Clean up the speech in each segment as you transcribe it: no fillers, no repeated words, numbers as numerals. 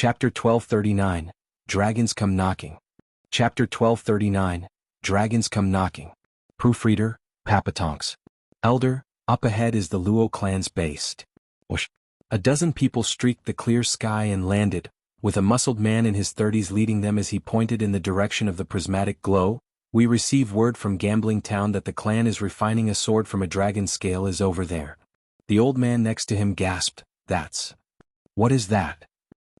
Chapter 1239, Dragons Come Knocking. Chapter 1239, Dragons Come Knocking. Proofreader, Papatonks. Elder, up ahead is the Luo clan's base. Whoosh. A dozen people streaked the clear sky and landed, with a muscled man in his 30s leading them as he pointed in the direction of the prismatic glow. We receive word from Gambling Town that the clan is refining a sword from a dragon scale is over there. The old man next to him gasped, "That's... what is that?"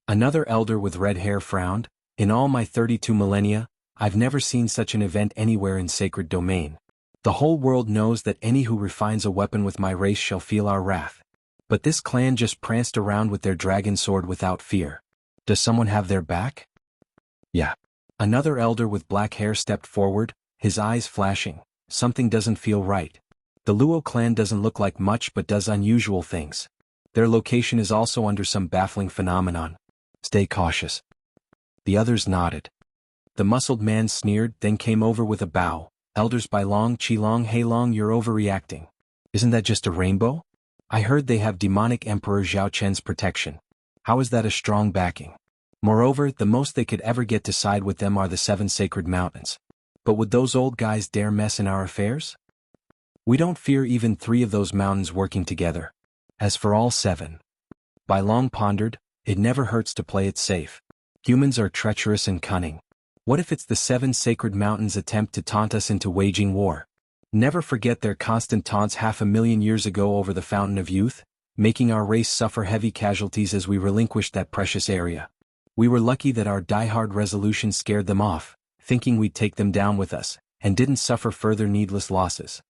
Another elder with red hair frowned. "In all my 32 millennia, I've never seen such an event anywhere in sacred domain. The whole world knows that any who refines a weapon with my race shall feel our wrath. But this clan just pranced around with their dragon sword without fear. Does someone have their back?" "Yeah." Another elder with black hair stepped forward, his eyes flashing. "Something doesn't feel right. The Luo clan doesn't look like much but does unusual things. Their location is also under some baffling phenomenon. Stay cautious." The others nodded. The muscled man sneered, then came over with a bow. "Elders Bai Long, Qi Long, Hei Long, you're overreacting. Isn't that just a rainbow? I heard they have demonic Emperor Zhao Chen's protection. How is that a strong backing? Moreover, the most they could ever get to side with them are the 7 sacred mountains. But would those old guys dare mess in our affairs? We don't fear even 3 of those mountains working together. As for all 7. Bai Long pondered, it never hurts to play it safe. Humans are treacherous and cunning. What if it's the 7 sacred mountains' attempt to taunt us into waging war? Never forget their constant taunts 500,000 years ago over the Fountain of Youth, making our race suffer heavy casualties as we relinquished that precious area. We were lucky that our diehard resolution scared them off, thinking we'd take them down with us, and didn't suffer further needless losses.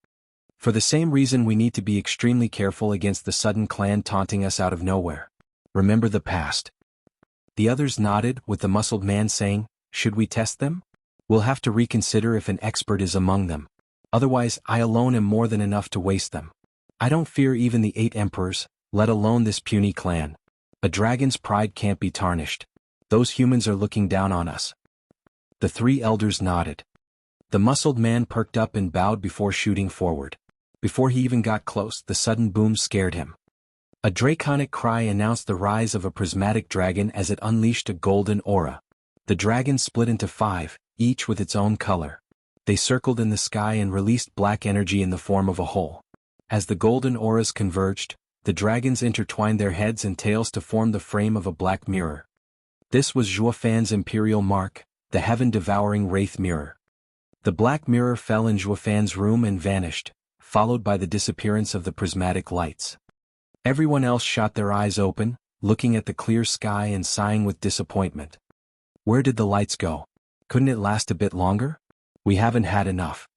For the same reason we need to be extremely careful against the sudden clan taunting us out of nowhere. Remember the past." The others nodded, with the muscled man saying, "Should we test them? We'll have to reconsider if an expert is among them. Otherwise, I alone am more than enough to waste them. I don't fear even the 8 emperors, let alone this puny clan. A dragon's pride can't be tarnished. Those humans are looking down on us." The 3 elders nodded. The muscled man perked up and bowed before shooting forward. Before he even got close, the sudden boom scared him. A draconic cry announced the rise of a prismatic dragon as it unleashed a golden aura. The dragon split into 5, each with its own color. They circled in the sky and released black energy in the form of a hole. As the golden auras converged, the dragons intertwined their heads and tails to form the frame of a black mirror. This was Zhuofan's imperial mark, the heaven-devouring wraith mirror. The black mirror fell in Zhuofan's room and vanished, followed by the disappearance of the prismatic lights. Everyone else shot their eyes open, looking at the clear sky and sighing with disappointment. Where did the lights go? Couldn't it last a bit longer? We haven't had enough.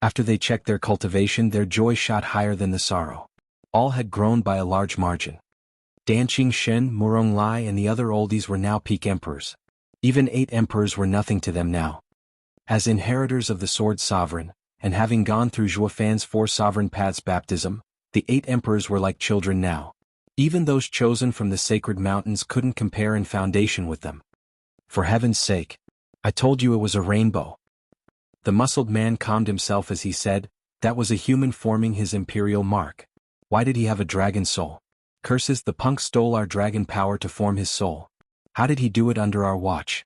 After they checked their cultivation, their joy shot higher than the sorrow. All had grown by a large margin. Danqing Shen, Murong Lai and the other oldies were now peak emperors. Even 8 emperors were nothing to them now. As inheritors of the Sword Sovereign, and having gone through Zhuofan's 4 sovereign paths baptism, the 8 emperors were like children now. Even those chosen from the sacred mountains couldn't compare in foundation with them. For heaven's sake, I told you it was a rainbow. The muscled man calmed himself as he said, that was a human forming his imperial mark. Why did he have a dragon soul? Curses, the punk stole our dragon power to form his soul. How did he do it under our watch?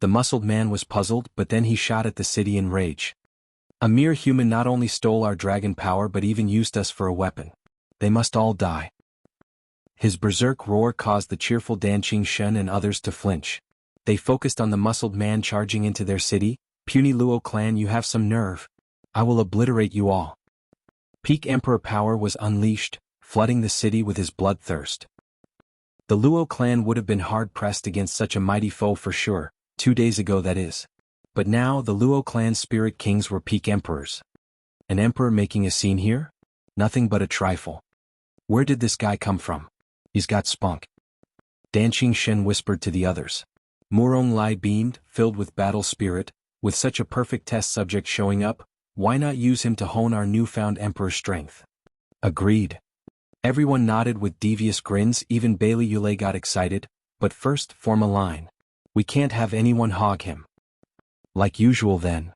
The muscled man was puzzled, but then he shot at the city in rage. A mere human not only stole our dragon power but even used us for a weapon. They must all die. His berserk roar caused the cheerful Danqing Shen and others to flinch. They focused on the muscled man charging into their city. Puny Luo clan, you have some nerve. I will obliterate you all. Peak emperor power was unleashed, flooding the city with his bloodthirst. The Luo clan would have been hard-pressed against such a mighty foe for sure, 2 days ago that is. But now the Luo clan's spirit kings were peak emperors. An emperor making a scene here? Nothing but a trifle. Where did this guy come from? He's got spunk. Danqing Shen whispered to the others. Murong Lai beamed, filled with battle spirit. With such a perfect test subject showing up, why not use him to hone our newfound emperor strength? Agreed. Everyone nodded with devious grins, even Bailey Yule got excited, but first form a line. We can't have anyone hog him. Like usual then.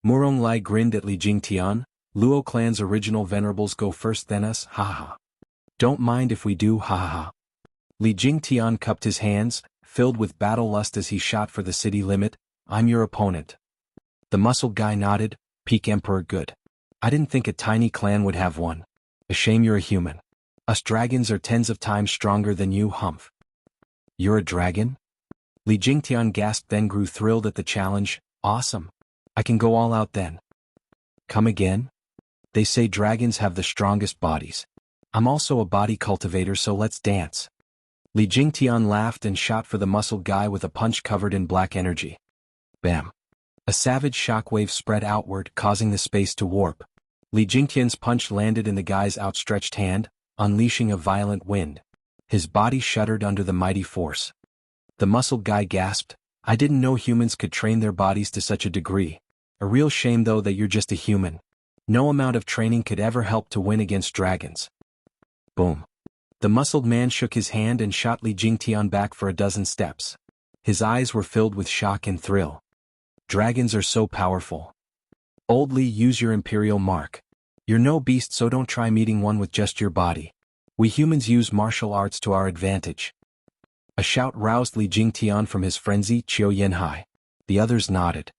Murong Lai grinned at Li Jingtian, Luo clan's original venerables go first then us, ha ha. Don't mind if we do, ha ha ha. Li Jingtian cupped his hands, filled with battle lust as he shot for the city limit. I'm your opponent. The muscled guy nodded. Peak Emperor, good. I didn't think a tiny clan would have one. A shame you're a human. Us dragons are tens of times stronger than you, humph. You're a dragon? Li Jingtian gasped, then grew thrilled at the challenge. Awesome. I can go all out then. Come again? They say dragons have the strongest bodies. I'm also a body cultivator, so let's dance. Li Jingtian laughed and shot for the muscled guy with a punch covered in black energy. Bam. A savage shockwave spread outward, causing the space to warp. Li Jingtian's punch landed in the guy's outstretched hand, unleashing a violent wind. His body shuddered under the mighty force. The muscled guy gasped. I didn't know humans could train their bodies to such a degree. A real shame though that you're just a human. No amount of training could ever help to win against dragons. Boom. The muscled man shook his hand and shot Li Jingtian back for a dozen steps. His eyes were filled with shock and thrill. Dragons are so powerful. Old Li, use your imperial mark. You're no beast, so don't try meeting one with just your body. We humans use martial arts to our advantage. A shout roused Li Jingtian from his frenzy. Qiu Yanhai. The others nodded.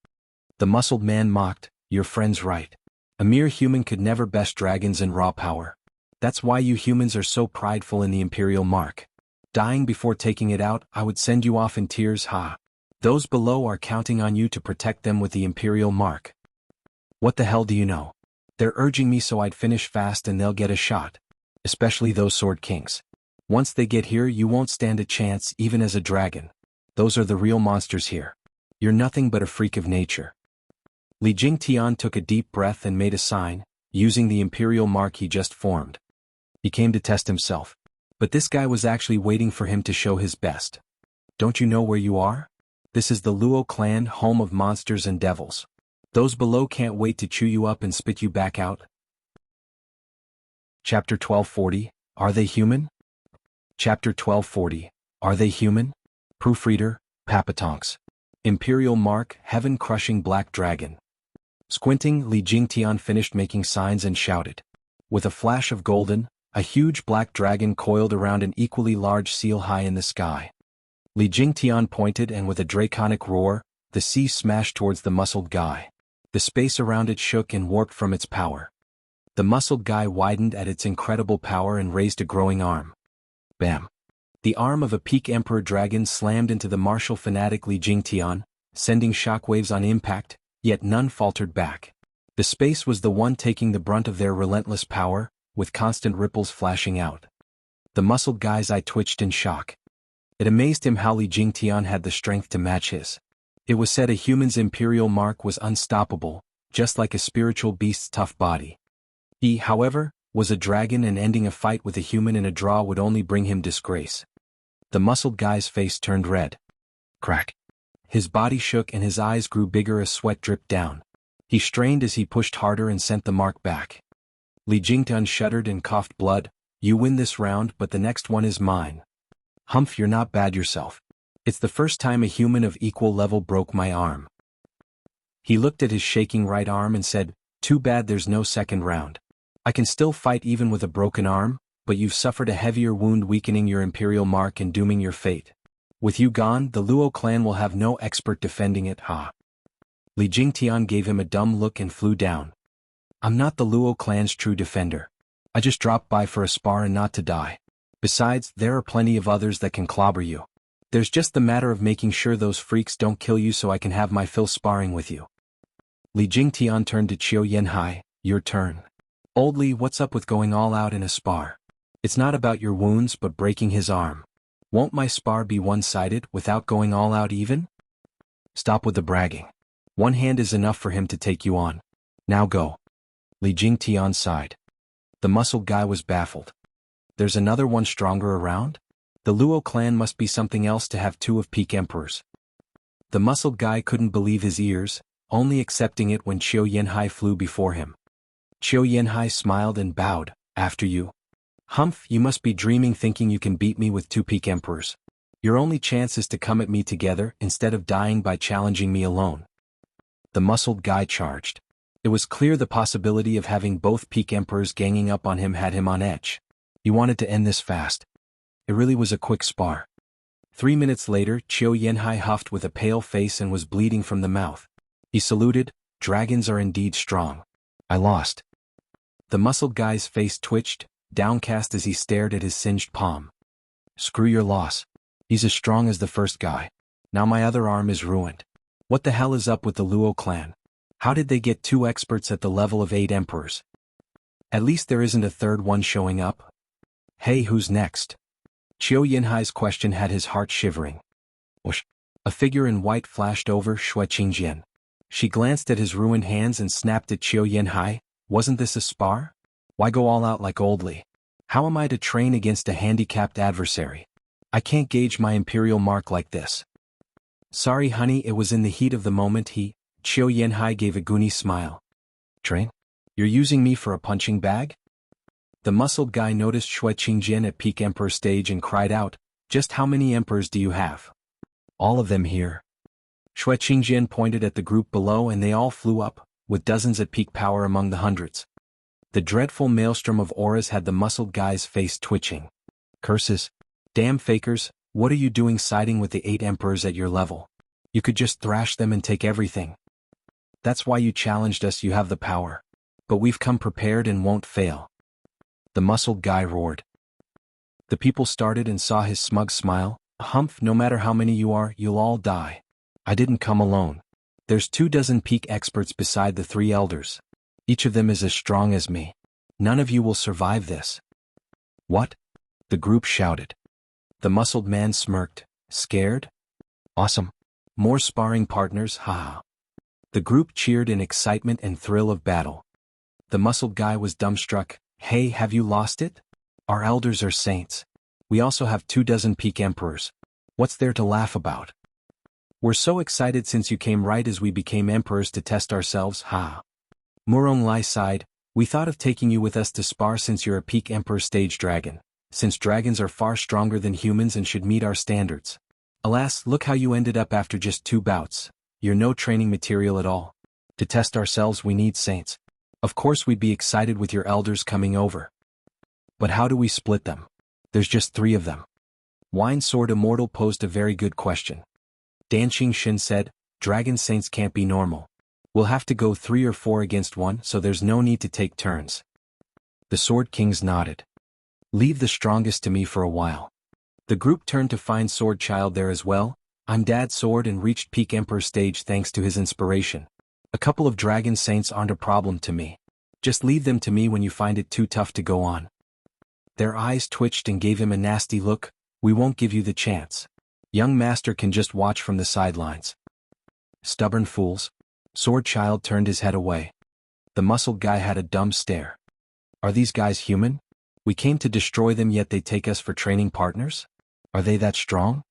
The muscled man mocked. Your friend's right. A mere human could never best dragons in raw power. That's why you humans are so prideful in the imperial mark. Dying before taking it out, I would send you off in tears, ha. Those below are counting on you to protect them with the imperial mark. What the hell do you know? They're urging me so I'd finish fast and they'll get a shot. Especially those sword kings. Once they get here, you won't stand a chance even as a dragon. Those are the real monsters here. You're nothing but a freak of nature. Li Jingtian took a deep breath and made a sign, using the imperial mark he just formed. He came to test himself. But this guy was actually waiting for him to show his best. Don't you know where you are? This is the Luo clan, home of monsters and devils. Those below can't wait to chew you up and spit you back out. Chapter 1240, Are They Human? Chapter 1240, Are They Human? Proofreader, Papatonks. Imperial Mark, Heaven-Crushing Black Dragon. Squinting, Li Jingtian finished making signs and shouted. With a flash of golden, a huge black dragon coiled around an equally large seal high in the sky. Li Jingtian pointed and with a draconic roar, the sea smashed towards the muscled guy. The space around it shook and warped from its power. The muscled guy widened at its incredible power and raised a growing arm. Bam. The arm of a peak emperor dragon slammed into the martial fanatic Li Jingtian, sending shockwaves on impact, yet none faltered back. The space was the one taking the brunt of their relentless power, with constant ripples flashing out. The muscled guy's eye twitched in shock. It amazed him how Li Jingtian had the strength to match his. It was said a human's imperial mark was unstoppable, just like a spiritual beast's tough body. He, however, was a dragon, and ending a fight with a human in a draw would only bring him disgrace. The muscled guy's face turned red. Crack. His body shook and his eyes grew bigger as sweat dripped down. He strained as he pushed harder and sent the mark back. Li Jingtian shuddered and coughed blood. You win this round, but the next one is mine. Humph, you're not bad yourself. It's the first time a human of equal level broke my arm. He looked at his shaking right arm and said, Too bad there's no second round. I can still fight even with a broken arm, but you've suffered a heavier wound, weakening your imperial mark and dooming your fate. With you gone, the Luo clan will have no expert defending it, ha. Li Jingtian gave him a dumb look and flew down. I'm not the Luo clan's true defender. I just dropped by for a spar and not to die. Besides, there are plenty of others that can clobber you. There's just the matter of making sure those freaks don't kill you so I can have my fill sparring with you. Li Jingtian turned to Qiu Yanhai. Your turn. Old Li, what's up with going all out in a spar? It's not about your wounds but breaking his arm. Won't my spar be one-sided without going all out even? Stop with the bragging. One hand is enough for him to take you on. Now go. Li Jingtian sighed. The muscled guy was baffled. There's another one stronger around? The Luo clan must be something else to have two of peak emperors. The muscled guy couldn't believe his ears, only accepting it when Qiu Yanhai flew before him. Qiu Yanhai smiled and bowed. After you. Humph, you must be dreaming, thinking you can beat me with two peak emperors. Your only chance is to come at me together instead of dying by challenging me alone. The muscled guy charged. It was clear the possibility of having both peak emperors ganging up on him had him on edge. He wanted to end this fast. It really was a quick spar. 3 minutes later, Qiu Yanhai huffed with a pale face and was bleeding from the mouth. He saluted, "Dragons are indeed strong. I lost." The muscled guy's face twitched, downcast as he stared at his singed palm. "Screw your loss. He's as strong as the first guy. Now my other arm is ruined. What the hell is up with the Luo clan? How did they get 2 experts at the level of 8 emperors? At least there isn't a third one showing up. Hey, who's next?" Qiu Yanhai's question had his heart shivering. Whoosh! A figure in white flashed over Shui Qingjian. She glanced at his ruined hands and snapped at Qiu Yanhai, "Wasn't this a spar? Why go all out like Old Li? How am I to train against a handicapped adversary? I can't gauge my imperial mark like this." "Sorry honey, it was in the heat of the moment." Qiu Yanhai gave a goony smile. "Train? You're using me for a punching bag?" The muscled guy noticed Shui Qingjian at peak emperor stage and cried out, "Just how many emperors do you have?" "All of them here." Shui Qingjian pointed at the group below and they all flew up, with dozens at peak power among the hundreds. The dreadful maelstrom of auras had the muscled guy's face twitching. "Curses. Damn fakers, what are you doing siding with the 8 emperors at your level? You could just thrash them and take everything. That's why you challenged us, you have the power. But we've come prepared and won't fail." The muscled guy roared. The people started and saw his smug smile. "Humph, no matter how many you are, you'll all die. I didn't come alone. There's 24 peak experts beside the 3 elders. Each of them is as strong as me. None of you will survive this." "What?" the group shouted. The muscled man smirked. "Scared? Awesome. More sparring partners, haha." The group cheered in excitement and thrill of battle. The muscled guy was dumbstruck. "Hey, have you lost it? Our elders are saints. We also have 24 peak emperors. What's there to laugh about? We're so excited since you came right as we became emperors to test ourselves, ha." Murong Lai sighed. "We thought of taking you with us to spar since you're a peak emperor stage dragon, since dragons are far stronger than humans and should meet our standards. Alas, look how you ended up after just 2 bouts. You're no training material at all. To test ourselves we need saints. Of course we'd be excited with your elders coming over. But how do we split them? There's just 3 of them." Wine Sword Immortal posed a very good question. Danqing Shin said, "Dragon saints can't be normal. We'll have to go 3 or 4 against 1, so there's no need to take turns." The Sword Kings nodded. "Leave the strongest to me for a while." The group turned to find Sword Child there as well. "I'm Dad's sword and reached peak emperor stage thanks to his inspiration. A couple of dragon saints aren't a problem to me. Just leave them to me when you find it too tough to go on." Their eyes twitched and gave him a nasty look. "We won't give you the chance. Young master can just watch from the sidelines." "Stubborn fools." Sword Child turned his head away. The muscled guy had a dumb stare. "Are these guys human? We came to destroy them yet they take us for training partners? Are they that strong?"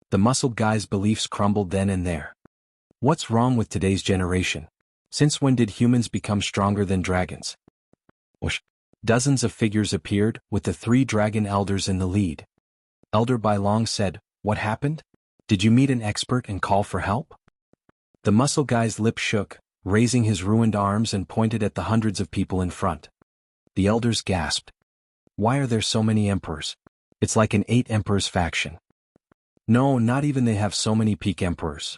The muscled guy's beliefs crumbled then and there. What's wrong with today's generation? Since when did humans become stronger than dragons? Whoosh! Dozens of figures appeared, with the 3 dragon elders in the lead. Elder Bai Long said, "What happened? Did you meet an expert and call for help?" The muscle guy's lip shook, raising his ruined arms and pointed at the hundreds of people in front. The elders gasped. "Why are there so many emperors? It's like an 8 emperors faction." "No, not even they have so many peak emperors."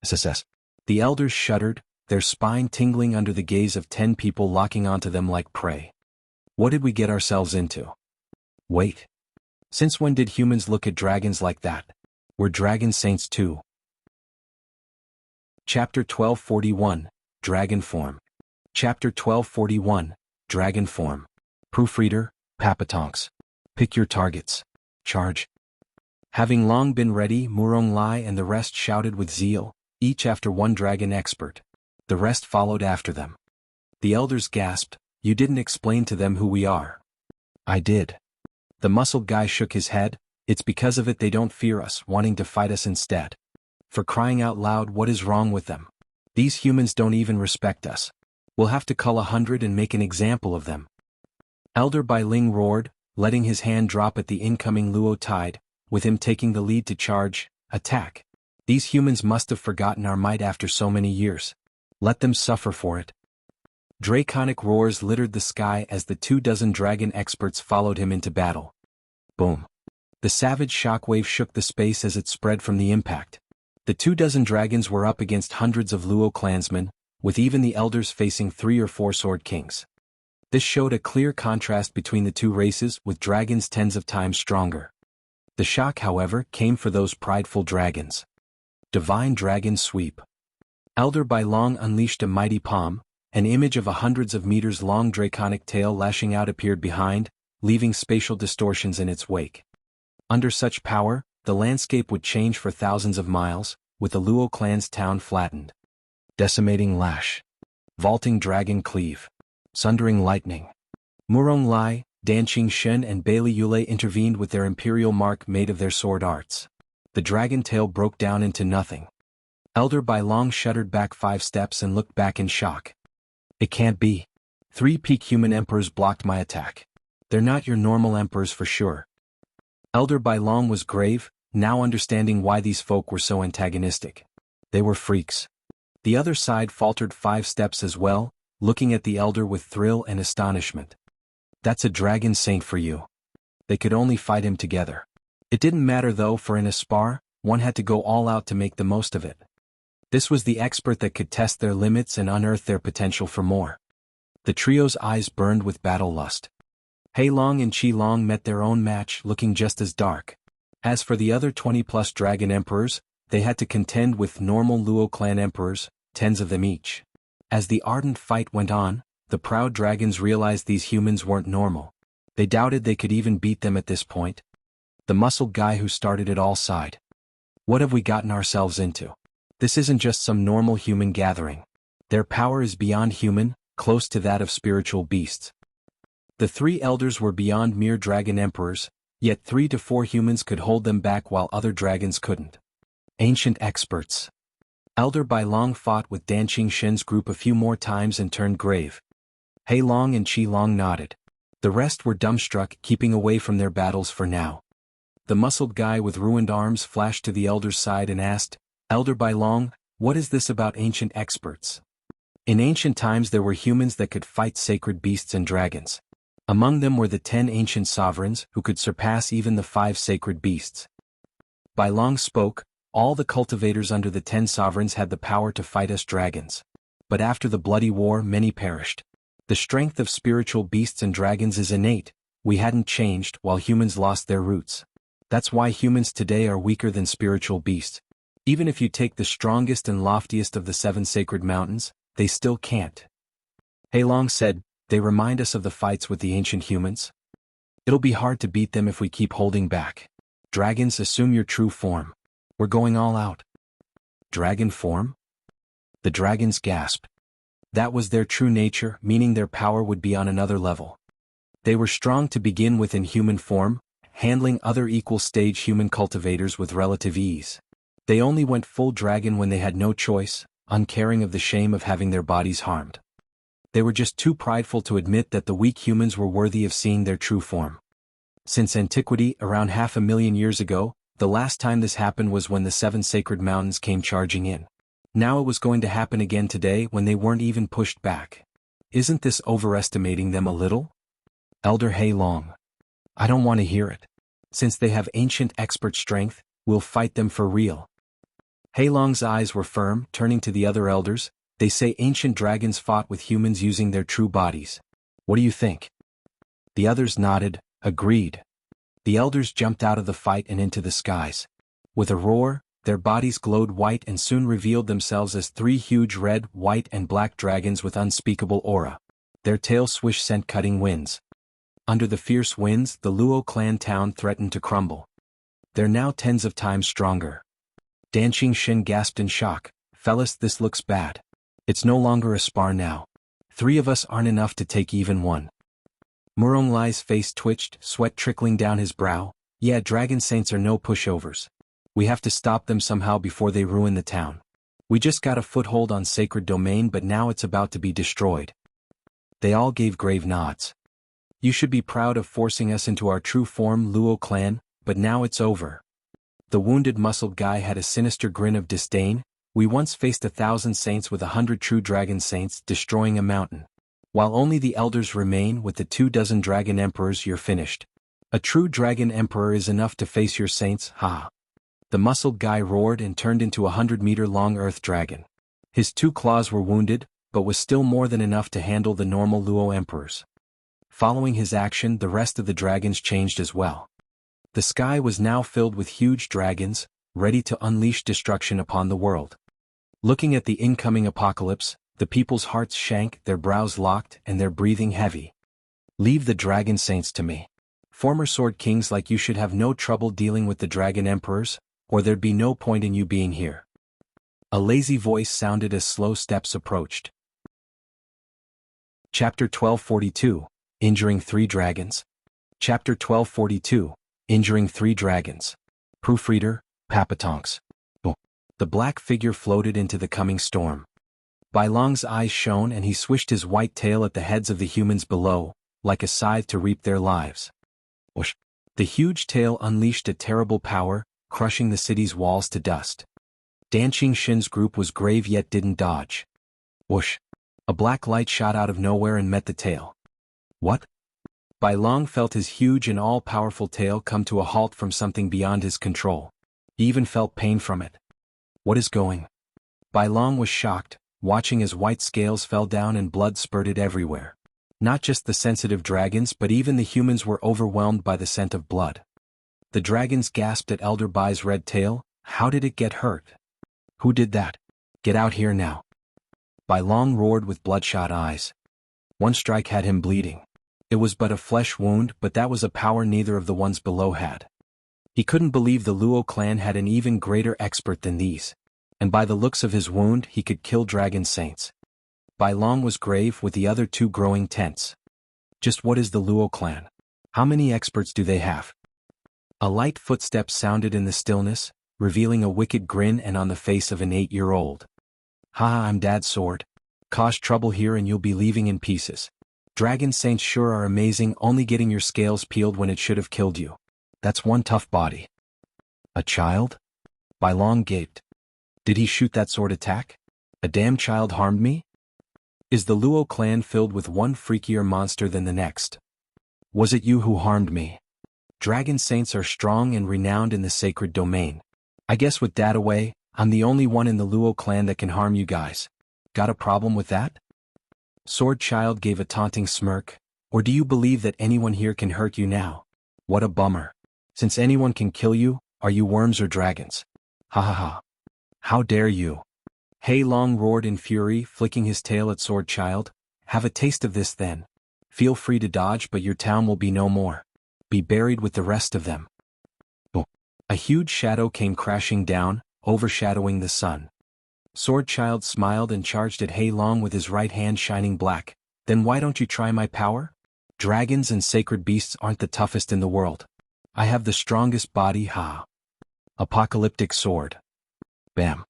SSS. The elders shuddered, their spine tingling under the gaze of 10 people locking onto them like prey. What did we get ourselves into? Wait. Since when did humans look at dragons like that? We're dragon saints too. Chapter 1241, Dragon Form. Chapter 1241, Dragon Form. Proofreader, Papatonks. Pick your targets. Charge. Having long been ready, Murong Lai and the rest shouted with zeal, each after 1 dragon expert. The rest followed after them. The elders gasped, "You didn't explain to them who we are." "I did." The muscled guy shook his head. "It's because of it they don't fear us, wanting to fight us instead. For crying out loud, what is wrong with them? These humans don't even respect us. We'll have to cull 100 and make an example of them." Elder Bai Ling roared, letting his hand drop at the incoming Luo tide, with him taking the lead to charge, attack. These humans must have forgotten our might after so many years. Let them suffer for it. Draconic roars littered the sky as the 24 dragon experts followed him into battle. Boom. The savage shockwave shook the space as it spread from the impact. The 24 dragons were up against hundreds of Luo clansmen, with even the elders facing 3 or 4 sword kings. This showed a clear contrast between the two races, with dragons tens of times stronger. The shock, however, came for those prideful dragons. Divine Dragon Sweep. Elder Bai Long unleashed a mighty palm. An image of a hundreds of meters long draconic tail lashing out appeared behind, leaving spatial distortions in its wake. Under such power, the landscape would change for thousands of miles, with the Luo clan's town flattened. Decimating lash. Vaulting dragon cleave. Sundering lightning. Murong Lai, Danqing Shen and Bailey Yule intervened with their imperial mark made of their sword arts. The dragon tail broke down into nothing. Elder Bai Long shuddered back 5 steps and looked back in shock. It can't be. 3 peak human emperors blocked my attack. They're not your normal emperors for sure. Elder Bai Long was grave, now understanding why these folk were so antagonistic. They were freaks. The other side faltered 5 steps as well, looking at the elder with thrill and astonishment. That's a dragon saint for you. They could only fight him together. It didn't matter though, for in a spar, one had to go all out to make the most of it. This was the expert that could test their limits and unearth their potential for more. The trio's eyes burned with battle lust. Hei Long and Qi Long met their own match, looking just as dark. As for the other 20+ dragon emperors, they had to contend with normal Luo clan emperors, 10s of them each. As the ardent fight went on, the proud dragons realized these humans weren't normal. They doubted they could even beat them at this point. The muscled guy who started it all sighed. What have we gotten ourselves into? This isn't just some normal human gathering. Their power is beyond human, close to that of spiritual beasts. The 3 elders were beyond mere dragon emperors, yet 3 to 4 humans could hold them back while other dragons couldn't. Ancient experts. Elder Bai Long fought with Danqing Shen's group a few more times and turned grave. Hei Long and Qi Long nodded. The rest were dumbstruck, keeping away from their battles for now. The muscled guy with ruined arms flashed to the elder's side and asked, Elder Bai Long, what is this about ancient experts? In ancient times there were humans that could fight sacred beasts and dragons. Among them were the 10 ancient sovereigns who could surpass even the 5 sacred beasts. Bai Long spoke, all the cultivators under the 10 sovereigns had the power to fight us dragons. But after the bloody war many perished. The strength of spiritual beasts and dragons is innate, we hadn't changed while humans lost their roots. That's why humans today are weaker than spiritual beasts. Even if you take the strongest and loftiest of the 7 sacred mountains, they still can't. Hei Long said, they remind us of the fights with the ancient humans. It'll be hard to beat them if we keep holding back. Dragons, assume your true form. We're going all out. Dragon form? The dragons gasped. That was their true nature, meaning their power would be on another level. They were strong to begin with in human form, handling other equal stage human cultivators with relative ease. They only went full dragon when they had no choice, uncaring of the shame of having their bodies harmed. They were just too prideful to admit that the weak humans were worthy of seeing their true form. Since antiquity, around 500,000 years ago, the last time this happened was when the 7 sacred mountains came charging in. Now it was going to happen again today when they weren't even pushed back. Isn't this overestimating them a little? Elder Hei Long. I don't want to hear it. Since they have ancient expert strength, we'll fight them for real. Hei Long's eyes were firm, turning to the other elders. They say ancient dragons fought with humans using their true bodies. What do you think? The others nodded, agreed. The elders jumped out of the fight and into the skies. With a roar, their bodies glowed white and soon revealed themselves as 3 huge red, white and black dragons with unspeakable aura. Their tails swish sent cutting winds. Under the fierce winds, the Luo clan town threatened to crumble. They're now 10s of times stronger. Danqing Shen gasped in shock, Fellas, this looks bad. It's no longer a spar now. 3 of us aren't enough to take even one. Murong Lai's face twitched, sweat trickling down his brow. Yeah, dragon saints are no pushovers. We have to stop them somehow before they ruin the town. We just got a foothold on sacred domain, but now it's about to be destroyed. They all gave grave nods. You should be proud of forcing us into our true form, Luo clan, but now it's over. The wounded muscled guy had a sinister grin of disdain. We once faced 1,000 saints with 100 true dragon saints, destroying a mountain. While only the elders remain with the 24 dragon emperors, you're finished. A true dragon emperor is enough to face your saints, ha. The muscled guy roared and turned into a 100-meter-long earth dragon. His 2 claws were wounded, but was still more than enough to handle the normal Luo emperors. Following his action, the rest of the dragons changed as well. The sky was now filled with huge dragons, ready to unleash destruction upon the world. Looking at the incoming apocalypse, the people's hearts sank, their brows locked, and their breathing heavy. Leave the dragon saints to me. Former sword kings like you should have no trouble dealing with the dragon emperors, or there'd be no point in you being here. A lazy voice sounded as slow steps approached. Chapter 1242, Injuring 3 Dragons. Chapter 1242, Injuring 3 Dragons. Proofreader, Papatonks. The black figure floated into the coming storm. Bai Long's eyes shone and he swished his white tail at the heads of the humans below, like a scythe to reap their lives. Whoosh! The huge tail unleashed a terrible power, crushing the city's walls to dust. Danqing Shin's group was grave yet didn't dodge. Whoosh! A black light shot out of nowhere and met the tail. What? Bai Long felt his huge and all-powerful tail come to a halt from something beyond his control. He even felt pain from it. What is going? Bai Long was shocked, watching as white scales fell down and blood spurted everywhere. Not just the sensitive dragons but even the humans were overwhelmed by the scent of blood. The dragons gasped at Elder Bai's red tail. How did it get hurt? Who did that? Get out here now. Bai Long roared with bloodshot eyes. One strike had him bleeding. It was but a flesh wound, but that was a power neither of the ones below had. He couldn't believe the Luo clan had an even greater expert than these. And by the looks of his wound he could kill dragon saints. Bai Long was grave with the other 2 growing tense. Just what is the Luo clan? How many experts do they have? A light footstep sounded in the stillness, revealing a wicked grin and on the face of an 8-year-old. Ha, I'm Dad's sword. Cause trouble here and you'll be leaving in pieces. Dragon saints sure are amazing, only getting your scales peeled when it should have killed you. That's one tough body. A child? Bai Long gaped. Did he shoot that sword attack? A damn child harmed me? Is the Luo clan filled with one freakier monster than the next? Was it you who harmed me? Dragon saints are strong and renowned in the sacred domain. I guess with Dad away, I'm the only one in the Luo clan that can harm you guys. Got a problem with that? Sword Child gave a taunting smirk. Or do you believe that anyone here can hurt you now? What a bummer. Since anyone can kill you, are you worms or dragons? Ha ha ha. How dare you? Hei Long roared in fury, flicking his tail at Sword Child. Have a taste of this then. Feel free to dodge, but your town will be no more. Be buried with the rest of them. Oh. A huge shadow came crashing down, overshadowing the sun. Sword Child smiled and charged at Hei Long with his right hand shining black. Then why don't you try my power? Dragons and sacred beasts aren't the toughest in the world. I have the strongest body, ha. Apocalyptic sword. Bam.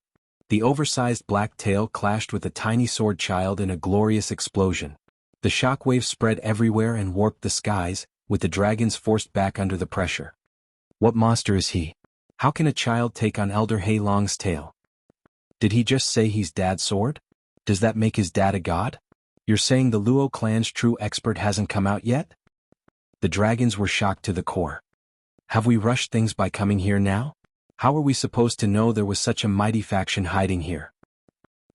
The oversized black tail clashed with a tiny Sword Child in a glorious explosion. The shockwave spread everywhere and warped the skies, with the dragons forced back under the pressure. What monster is he? How can a child take on Elder Hei Long's tail? Did he just say he's Dad's sword? Does that make his dad a god? You're saying the Luo clan's true expert hasn't come out yet? The dragons were shocked to the core. Have we rushed things by coming here now? How are we supposed to know there was such a mighty faction hiding here?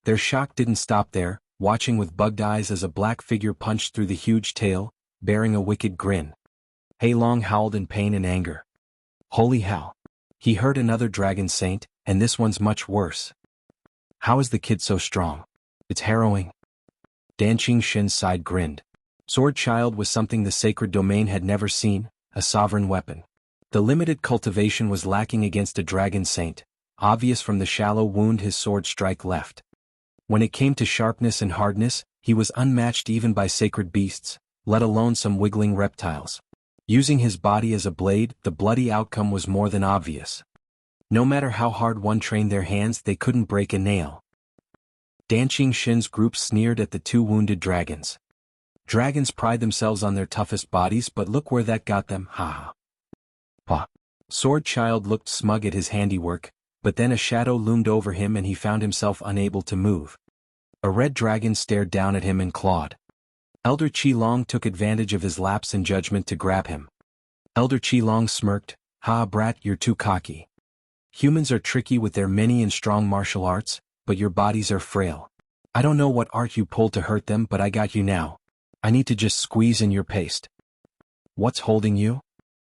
Their shock didn't stop there, watching with bugged eyes as a black figure punched through the huge tail, bearing a wicked grin. Hei Long howled in pain and anger. Holy hell! He hurt another dragon saint, and this one's much worse. How is the kid so strong? It's harrowing. Danqing Shin's side grinned. Sword Child was something the sacred domain had never seen, a sovereign weapon. The limited cultivation was lacking against a dragon saint, obvious from the shallow wound his sword strike left. When it came to sharpness and hardness, he was unmatched even by sacred beasts, let alone some wiggling reptiles. Using his body as a blade, the bloody outcome was more than obvious. No matter how hard one trained their hands, they couldn't break a nail. Danqing Shin's group sneered at the 2 wounded dragons. Dragons pride themselves on their toughest bodies, but look where that got them, ha. Pa. Sword Child looked smug at his handiwork, but then a shadow loomed over him and he found himself unable to move. A red dragon stared down at him and clawed. Elder Qi Long took advantage of his lapse in judgment to grab him. Elder Qilong smirked, "Ha brat, you're too cocky. Humans are tricky with their many and strong martial arts, but your bodies are frail. I don't know what art you pulled to hurt them, but I got you now. I need to just squeeze in your paste." "What's holding you?"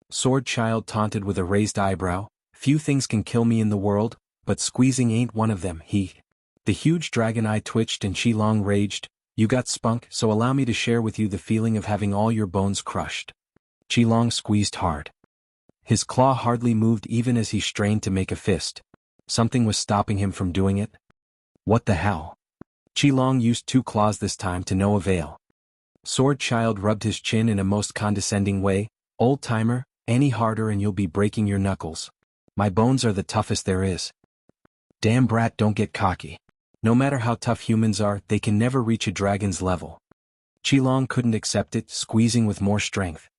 Sword Child taunted with a raised eyebrow. "Few things can kill me in the world, but squeezing ain't one of them." The huge dragon eye twitched and Qilong raged, "You got spunk, so allow me to share with you the feeling of having all your bones crushed." Qilong squeezed hard. His claw hardly moved even as he strained to make a fist. Something was stopping him from doing it. What the hell? Qilong used 2 claws this time to no avail. Sword Child rubbed his chin in a most condescending way. "Old timer, any harder and you'll be breaking your knuckles. My bones are the toughest there is." "Damn brat, don't get cocky. No matter how tough humans are, they can never reach a dragon's level." Qilong couldn't accept it, squeezing with more strength.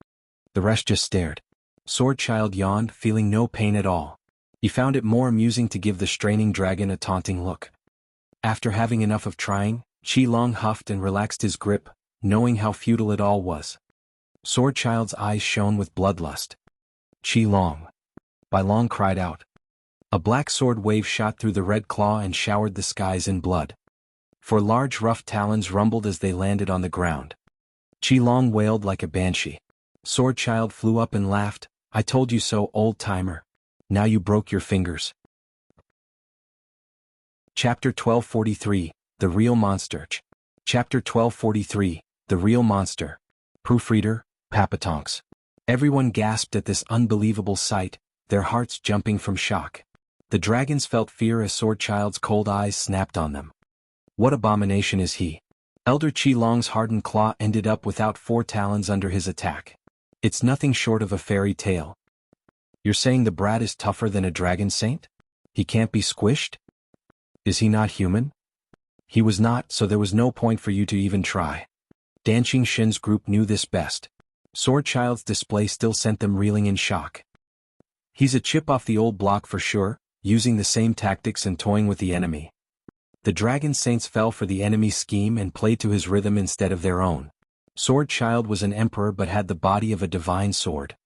The rest just stared. Sword Child yawned, feeling no pain at all. He found it more amusing to give the straining dragon a taunting look. After having enough of trying, Qilong huffed and relaxed his grip, knowing how futile it all was. Sword Child's eyes shone with bloodlust. "Qilong!" Bai Long cried out. A black sword wave shot through the red claw and showered the skies in blood. 4 large rough talons rumbled as they landed on the ground. Qilong wailed like a banshee. Sword Child flew up and laughed. "I told you so, old timer. Now you broke your fingers." Chapter 1243, The Real Monster. Chapter 1243, The Real Monster. Proofreader, Papatonks. Everyone gasped at this unbelievable sight, their hearts jumping from shock. The dragons felt fear as Sword Child's cold eyes snapped on them. What abomination is he? Elder Qilong's hardened claw ended up without 4 talons under his attack. It's nothing short of a fairy tale. You're saying the brat is tougher than a dragon saint? He can't be squished? Is he not human? He was not, so there was no point for you to even try. Danqing Shin's group knew this best. Sword Child's display still sent them reeling in shock. He's a chip off the old block for sure, using the same tactics and toying with the enemy. The dragon saints fell for the enemy's scheme and played to his rhythm instead of their own. Sword Child was an emperor but had the body of a divine sword.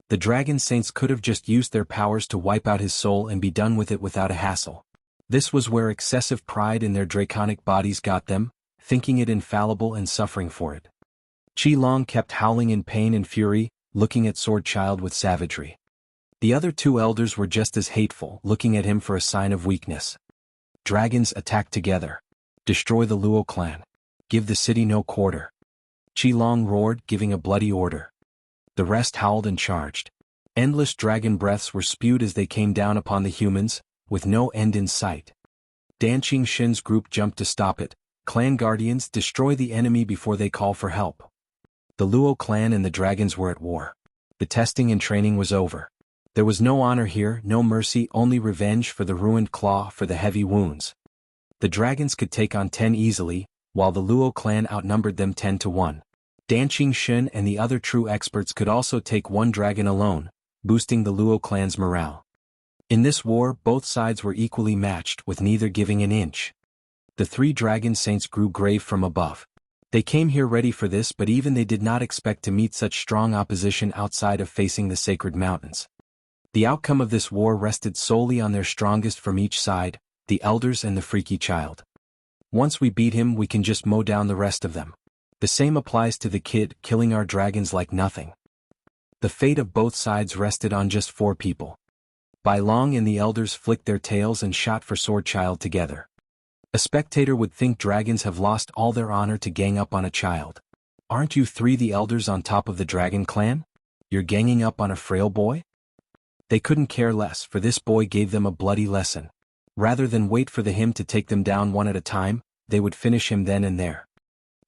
The dragon saints could have just used their powers to wipe out his soul and be done with it without a hassle. This was where excessive pride in their draconic bodies got them, thinking it infallible and suffering for it. Qilong kept howling in pain and fury, looking at Sword Child with savagery. The other 2 elders were just as hateful, looking at him for a sign of weakness. Dragons attack together. Destroy the Luo clan. Give the city no quarter. Qilong roared, giving a bloody order. The rest howled and charged. Endless dragon breaths were spewed as they came down upon the humans, with no end in sight. Danqing Shin's group jumped to stop it. "Clan guardians, destroy the enemy before they call for help." The Luo clan and the dragons were at war. The testing and training was over. There was no honor here, no mercy, only revenge for the ruined claw, for the heavy wounds. The dragons could take on 10 easily, while the Luo clan outnumbered them 10 to 1. Danqing Shin and the other true experts could also take 1 dragon alone, boosting the Luo clan's morale. In this war, both sides were equally matched, with neither giving an inch. The 3 dragon saints grew grave from above. They came here ready for this, but even they did not expect to meet such strong opposition outside of facing the sacred mountains. The outcome of this war rested solely on their strongest from each side, the elders and the freaky child. Once we beat him, we can just mow down the rest of them. The same applies to the kid, killing our dragons like nothing. The fate of both sides rested on just 4 people. Bai Long and the elders flicked their tails and shot for Sword Child together. A spectator would think dragons have lost all their honor to gang up on a child. Aren't you 3 the elders on top of the dragon clan? You're ganging up on a frail boy? They couldn't care less, for this boy gave them a bloody lesson. Rather than wait for him to take them down one at a time, they would finish him then and there.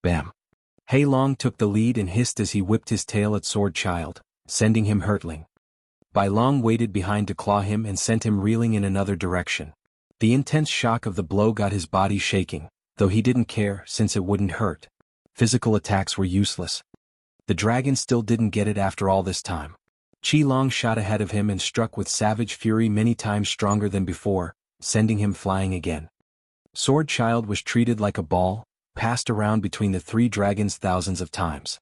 Bam. Hei Long took the lead and hissed as he whipped his tail at Sword Child, sending him hurtling. Bai Long waited behind to claw him and sent him reeling in another direction. The intense shock of the blow got his body shaking, though he didn't care since it wouldn't hurt. Physical attacks were useless. The dragon still didn't get it after all this time. Qilong shot ahead of him and struck with savage fury many times stronger than before, sending him flying again. Sword Child was treated like a ball, passed around between the 3 dragons thousands of times.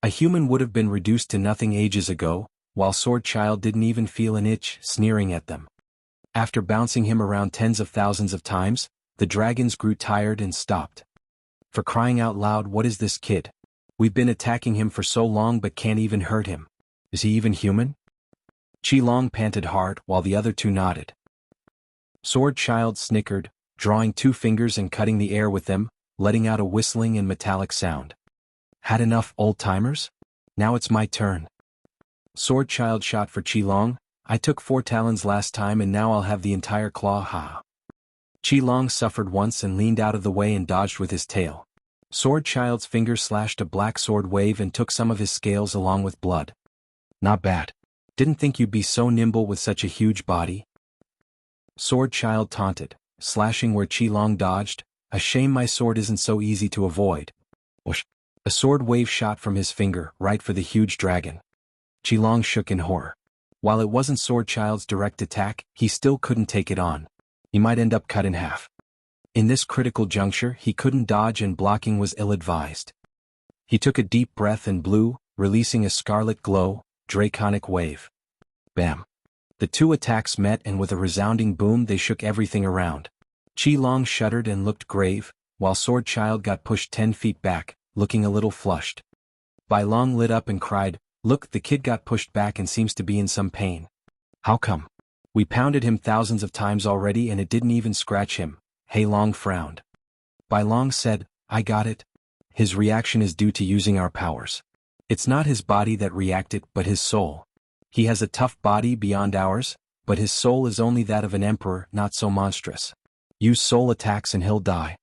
A human would have been reduced to nothing ages ago, while Sword Child didn't even feel an itch, sneering at them. After bouncing him around tens of thousands of times, the dragons grew tired and stopped. For crying out loud, what is this kid? We've been attacking him for so long but can't even hurt him. Is he even human? Qilong panted hard while the other two nodded. Sword Child snickered, drawing 2 fingers and cutting the air with them, letting out a whistling and metallic sound. Had enough, old-timers? Now it's my turn. Sword Child shot for Qilong. I took 4 talons last time and now I'll have the entire claw, ha. Qilong suffered once and leaned out of the way and dodged with his tail. Sword Child's finger slashed a black sword wave and took some of his scales along with blood. Not bad. Didn't think you'd be so nimble with such a huge body. Sword Child taunted, slashing where Qilong dodged. A shame my sword isn't so easy to avoid. Whoosh. A sword wave shot from his finger, right for the huge dragon. Qilong shook in horror. While it wasn't Sword Child's direct attack, he still couldn't take it on. He might end up cut in half. In this critical juncture, he couldn't dodge and blocking was ill-advised. He took a deep breath and blew, releasing a scarlet glow, draconic wave. Bam. The 2 attacks met and with a resounding boom they shook everything around. Qilong shuddered and looked grave, while Sword Child got pushed 10 feet back, looking a little flushed. Bai Long lit up and cried, "Look, the kid got pushed back and seems to be in some pain. How come? We pounded him thousands of times already and it didn't even scratch him." Hei Long frowned. Bai Long said, "I got it. His reaction is due to using our powers. It's not his body that reacted but his soul. He has a tough body beyond ours, but his soul is only that of an emperor, not so monstrous. Use soul attacks and he'll die."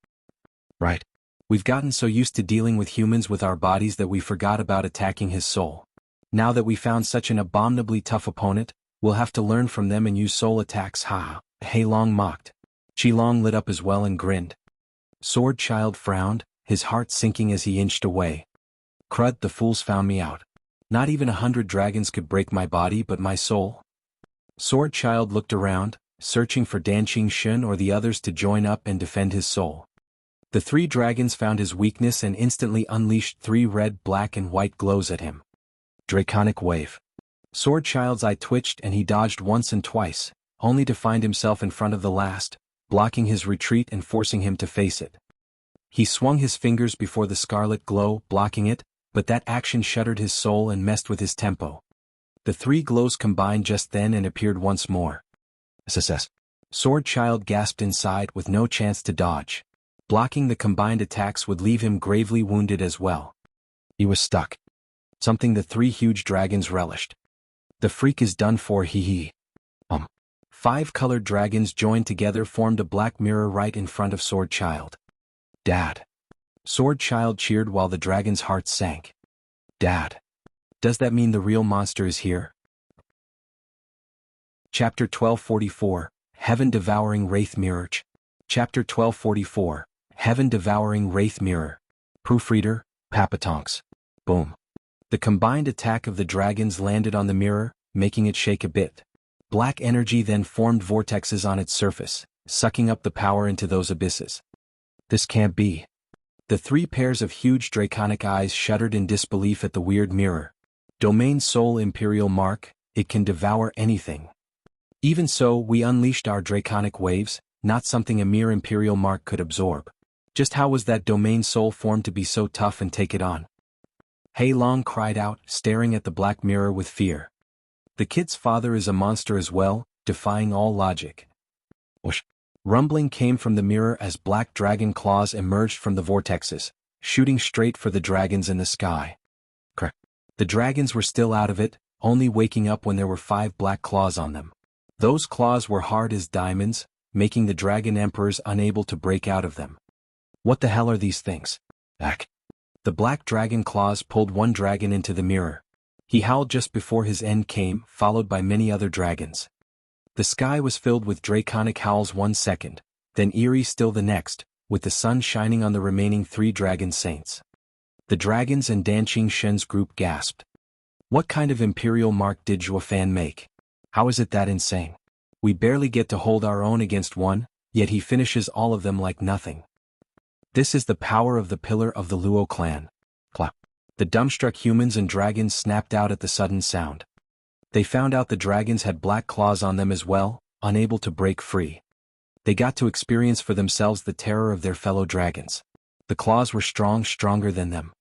Right. We've gotten so used to dealing with humans with our bodies that we forgot about attacking his soul. Now that we found such an abominably tough opponent, we'll have to learn from them and use soul attacks, ha. Hei Long mocked. Qilong lit up as well and grinned. Sword Child frowned, his heart sinking as he inched away. Crud, the fools found me out. Not even 100 dragons could break my body but my soul. Sword Child looked around, searching for Danqing Shun or the others to join up and defend his soul. The 3 dragons found his weakness and instantly unleashed 3 red, black and white glows at him. Draconic wave. Sword Child's eye twitched and he dodged once and twice, only to find himself in front of the last, blocking his retreat and forcing him to face it. He swung his fingers before the scarlet glow, blocking it, but that action shuddered his soul and messed with his tempo. The 3 glows combined just then and appeared once more. SSS. Sword Child gasped inside with no chance to dodge. Blocking the combined attacks would leave him gravely wounded as well. He was stuck. Something the 3 huge dragons relished. The freak is done for, hee. 5 colored dragons joined together formed a black mirror right in front of Sword Child. Dad. Sword Child cheered while the dragon's heart sank. Dad. Does that mean the real monster is here? Chapter 1244, Heaven-Devouring Wraith Mirror. Chapter 1244, Heaven-Devouring Wraith Mirror. Proofreader, Papatonks. Boom. The combined attack of the dragons landed on the mirror, making it shake a bit. Black energy then formed vortexes on its surface, sucking up the power into those abysses. This can't be. The 3 pairs of huge draconic eyes shuddered in disbelief at the weird mirror. Domain Soul Imperial Mark, it can devour anything. Even so, we unleashed our draconic waves, not something a mere Imperial Mark could absorb. Just how was that Domain Soul formed to be so tough and take it on? Hei Long cried out, staring at the black mirror with fear. The kid's father is a monster as well, defying all logic. Whoosh. Rumbling came from the mirror as black dragon claws emerged from the vortexes, shooting straight for the dragons in the sky. Crack. The dragons were still out of it, only waking up when there were 5 black claws on them. Those claws were hard as diamonds, making the dragon emperors unable to break out of them. What the hell are these things? Ack. The black dragon claws pulled one dragon into the mirror. He howled just before his end came, followed by many other dragons. The sky was filled with draconic howls 1 second, then eerie still the next, with the sun shining on the remaining 3 dragon saints. The dragons and Danqing Shen's group gasped. What kind of imperial mark did Zhuofan make? How is it that insane? We barely get to hold our own against one, yet he finishes all of them like nothing. This is the power of the pillar of the Luo clan. Clap. The dumbstruck humans and dragons snapped out at the sudden sound. They found out the dragons had black claws on them as well, unable to break free. They got to experience for themselves the terror of their fellow dragons. The claws were stronger than them.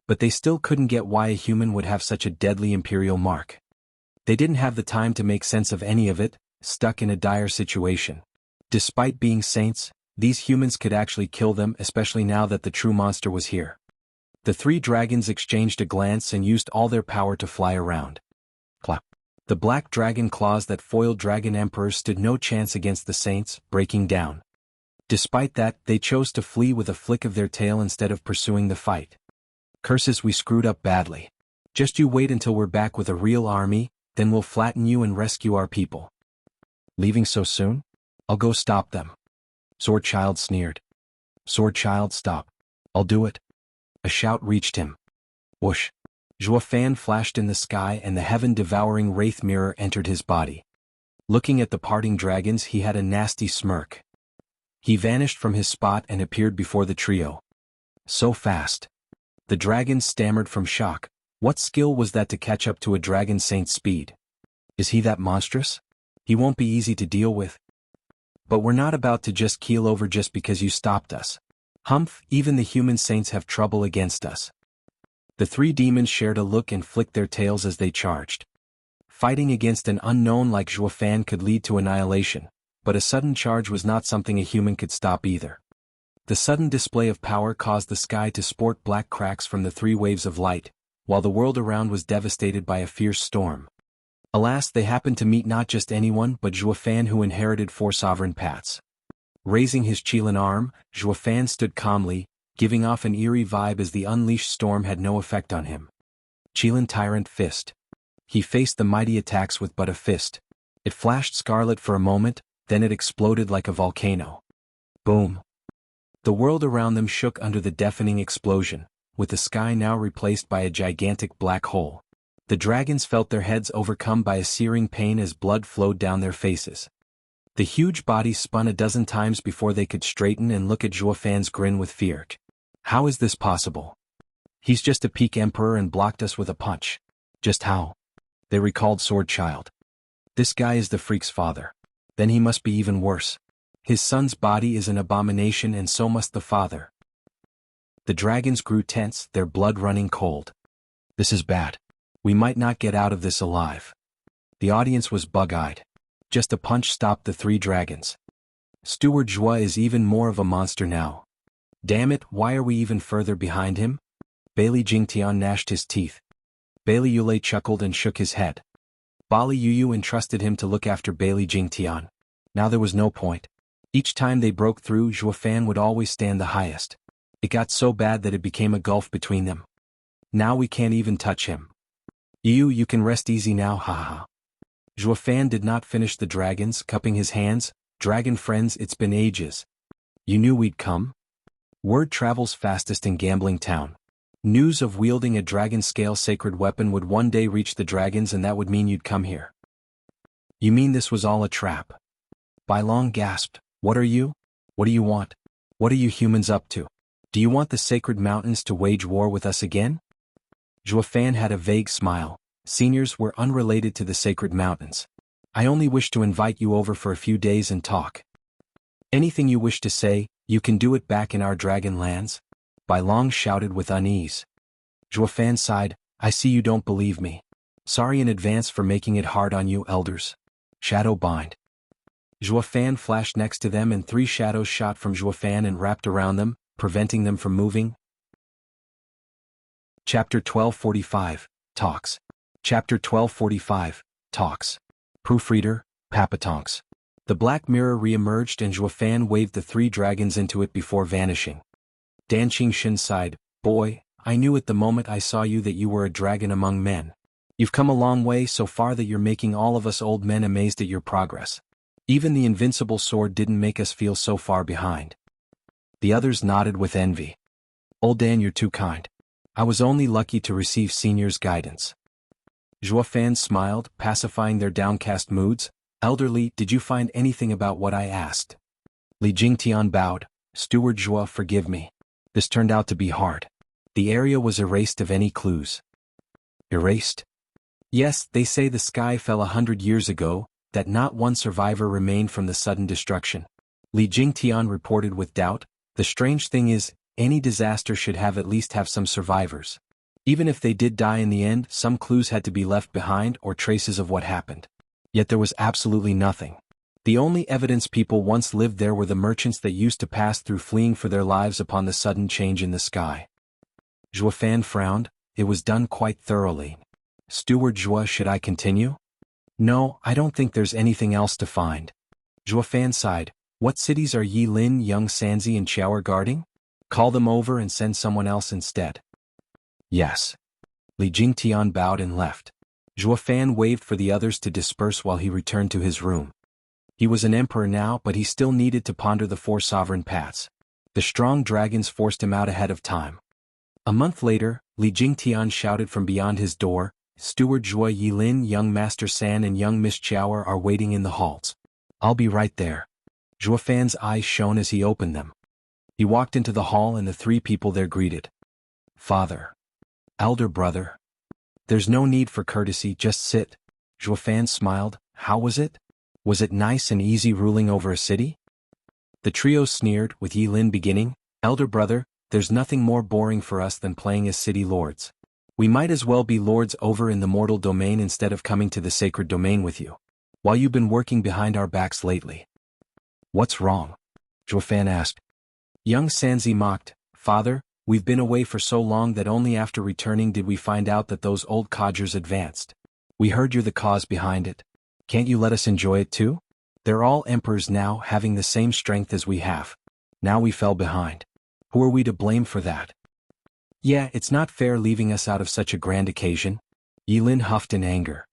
But they still couldn't get why a human would have such a deadly imperial mark. They didn't have the time to make sense of any of it, stuck in a dire situation. Despite being saints, these humans could actually kill them, especially now that the true monster was here. The three dragons exchanged a glance and used all their power to fly around. Clap. The black dragon claws that foiled dragon emperors stood no chance against the saints, breaking down. Despite that, they chose to flee with a flick of their tail instead of pursuing the fight. Curses, we screwed up badly. Just you wait until we're back with a real army, then we'll flatten you and rescue our people. Leaving so soon? I'll go stop them. Sword Child sneered. Sword Child, stop. I'll do it. A shout reached him. Whoosh. Zhuofan flashed in the sky and the heaven-devouring wraith mirror entered his body. Looking at the parting dragons, he had a nasty smirk. He vanished from his spot and appeared before the trio. So fast. The dragons stammered from shock. What skill was that to catch up to a dragon saint's speed? Is he that monstrous? He won't be easy to deal with. But we're not about to just keel over just because you stopped us. Humph, even the human saints have trouble against us. The three demons shared a look and flicked their tails as they charged. Fighting against an unknown like Zhuofan could lead to annihilation, but a sudden charge was not something a human could stop either. The sudden display of power caused the sky to sport black cracks from the three waves of light, while the world around was devastated by a fierce storm. Alas, they happened to meet not just anyone but Zhuofan, who inherited 4 sovereign paths. Raising his Qilin arm, Zhuofan stood calmly, giving off an eerie vibe as the unleashed storm had no effect on him. Qilin Tyrant Fist. He faced the mighty attacks with but a fist. It flashed scarlet for a moment, then it exploded like a volcano. Boom. The world around them shook under the deafening explosion, with the sky now replaced by a gigantic black hole. The dragons felt their heads overcome by a searing pain as blood flowed down their faces. The huge bodies spun a dozen times before they could straighten and look at Zhuofan's grin with fear. How is this possible? He's just a peak emperor and blocked us with a punch. Just how? They recalled Sword Child. This guy is the freak's father. Then he must be even worse. His son's body is an abomination and so must the father. The dragons grew tense, their blood running cold. This is bad. We might not get out of this alive. The audience was bug-eyed. Just a punch stopped the three dragons. Steward Zhua is even more of a monster now. Damn it, why are we even further behind him? Bailey Jingtian gnashed his teeth. Bailey Yulei chuckled and shook his head. Bali Yuyu entrusted him to look after Bailey Jingtian. Now there was no point. Each time they broke through, Zhuofan would always stand the highest. It got so bad that it became a gulf between them. Now we can't even touch him. You can rest easy now, haha. Zhuofan did not finish the dragons, cupping his hands. Dragon friends, it's been ages. You knew we'd come? Word travels fastest in Gambling Town. News of wielding a dragon-scale sacred weapon would one day reach the dragons, and that would mean you'd come here. You mean this was all a trap? Bai Long gasped. What are you? What do you want? What are you humans up to? Do you want the sacred mountains to wage war with us again? Zhuofan had a vague smile. Seniors were unrelated to the sacred mountains. I only wish to invite you over for a few days and talk. Anything you wish to say, you can do it back in our dragon lands. Bai Long shouted with unease. Zhuofan sighed. I see you don't believe me. Sorry in advance for making it hard on you, elders. Shadow bind. Zhuofan flashed next to them and 3 shadows shot from Zhuofan and wrapped around them, preventing them from moving. Chapter 1245, Talks. Chapter 1245, Talks. Proofreader, Papatonks. The black mirror re-emerged and Zhuofan waved the 3 dragons into it before vanishing. Dan Qingshin sighed. Boy, I knew at the moment I saw you that you were a dragon among men. You've come a long way so far that you're making all of us old men amazed at your progress. Even the invincible sword didn't make us feel so far behind. The others nodded with envy. Old Dan, you're too kind. I was only lucky to receive senior's guidance. Zhuofan smiled, pacifying their downcast moods. Elderly, did you find anything about what I asked? Li Jingtian bowed. Steward Zhua, forgive me. This turned out to be hard. The area was erased of any clues. Erased? Yes, they say the sky fell 100 years ago, that not one survivor remained from the sudden destruction. Li Jingtian reported with doubt. The strange thing is, any disaster should at least have some survivors. Even if they did die in the end, some clues had to be left behind or traces of what happened. Yet there was absolutely nothing. The only evidence people once lived there were the merchants that used to pass through fleeing for their lives upon the sudden change in the sky. Zhuo Fan frowned. It was done quite thoroughly. Steward Zhuo, should I continue? No, I don't think there's anything else to find. Zhuo Fan sighed. What cities are Yi Lin, Young Sanzi and Qiao guarding? Call them over and send someone else instead. Yes. Li Jingtian bowed and left. Zhuo Fan waved for the others to disperse while he returned to his room. He was an emperor now, but he still needed to ponder the 4 sovereign paths. The strong dragons forced him out ahead of time. A month later, Li Jingtian shouted from beyond his door, Steward Zhuo Yilin, young Master San and young Miss Qiao are waiting in the halls. I'll be right there. Zhuo Fan's eyes shone as he opened them. He walked into the hall and the 3 people there greeted. Father. Elder brother. There's no need for courtesy, just sit. Zhuo Fan smiled. How was it? Was it nice and easy ruling over a city? The trio sneered, with Yilin beginning, Elder brother, there's nothing more boring for us than playing as city lords. We might as well be lords over in the mortal domain instead of coming to the sacred domain with you. While you've been working behind our backs lately. What's wrong? Zhuo Fan asked. Young Sanzi mocked, Father, we've been away for so long that only after returning did we find out that those old codgers advanced. We heard you're the cause behind it. Can't you let us enjoy it too? They're all emperors now, having the same strength as we have. Now we fell behind. Who are we to blame for that? Yeah, it's not fair leaving us out of such a grand occasion. Yilin huffed in anger.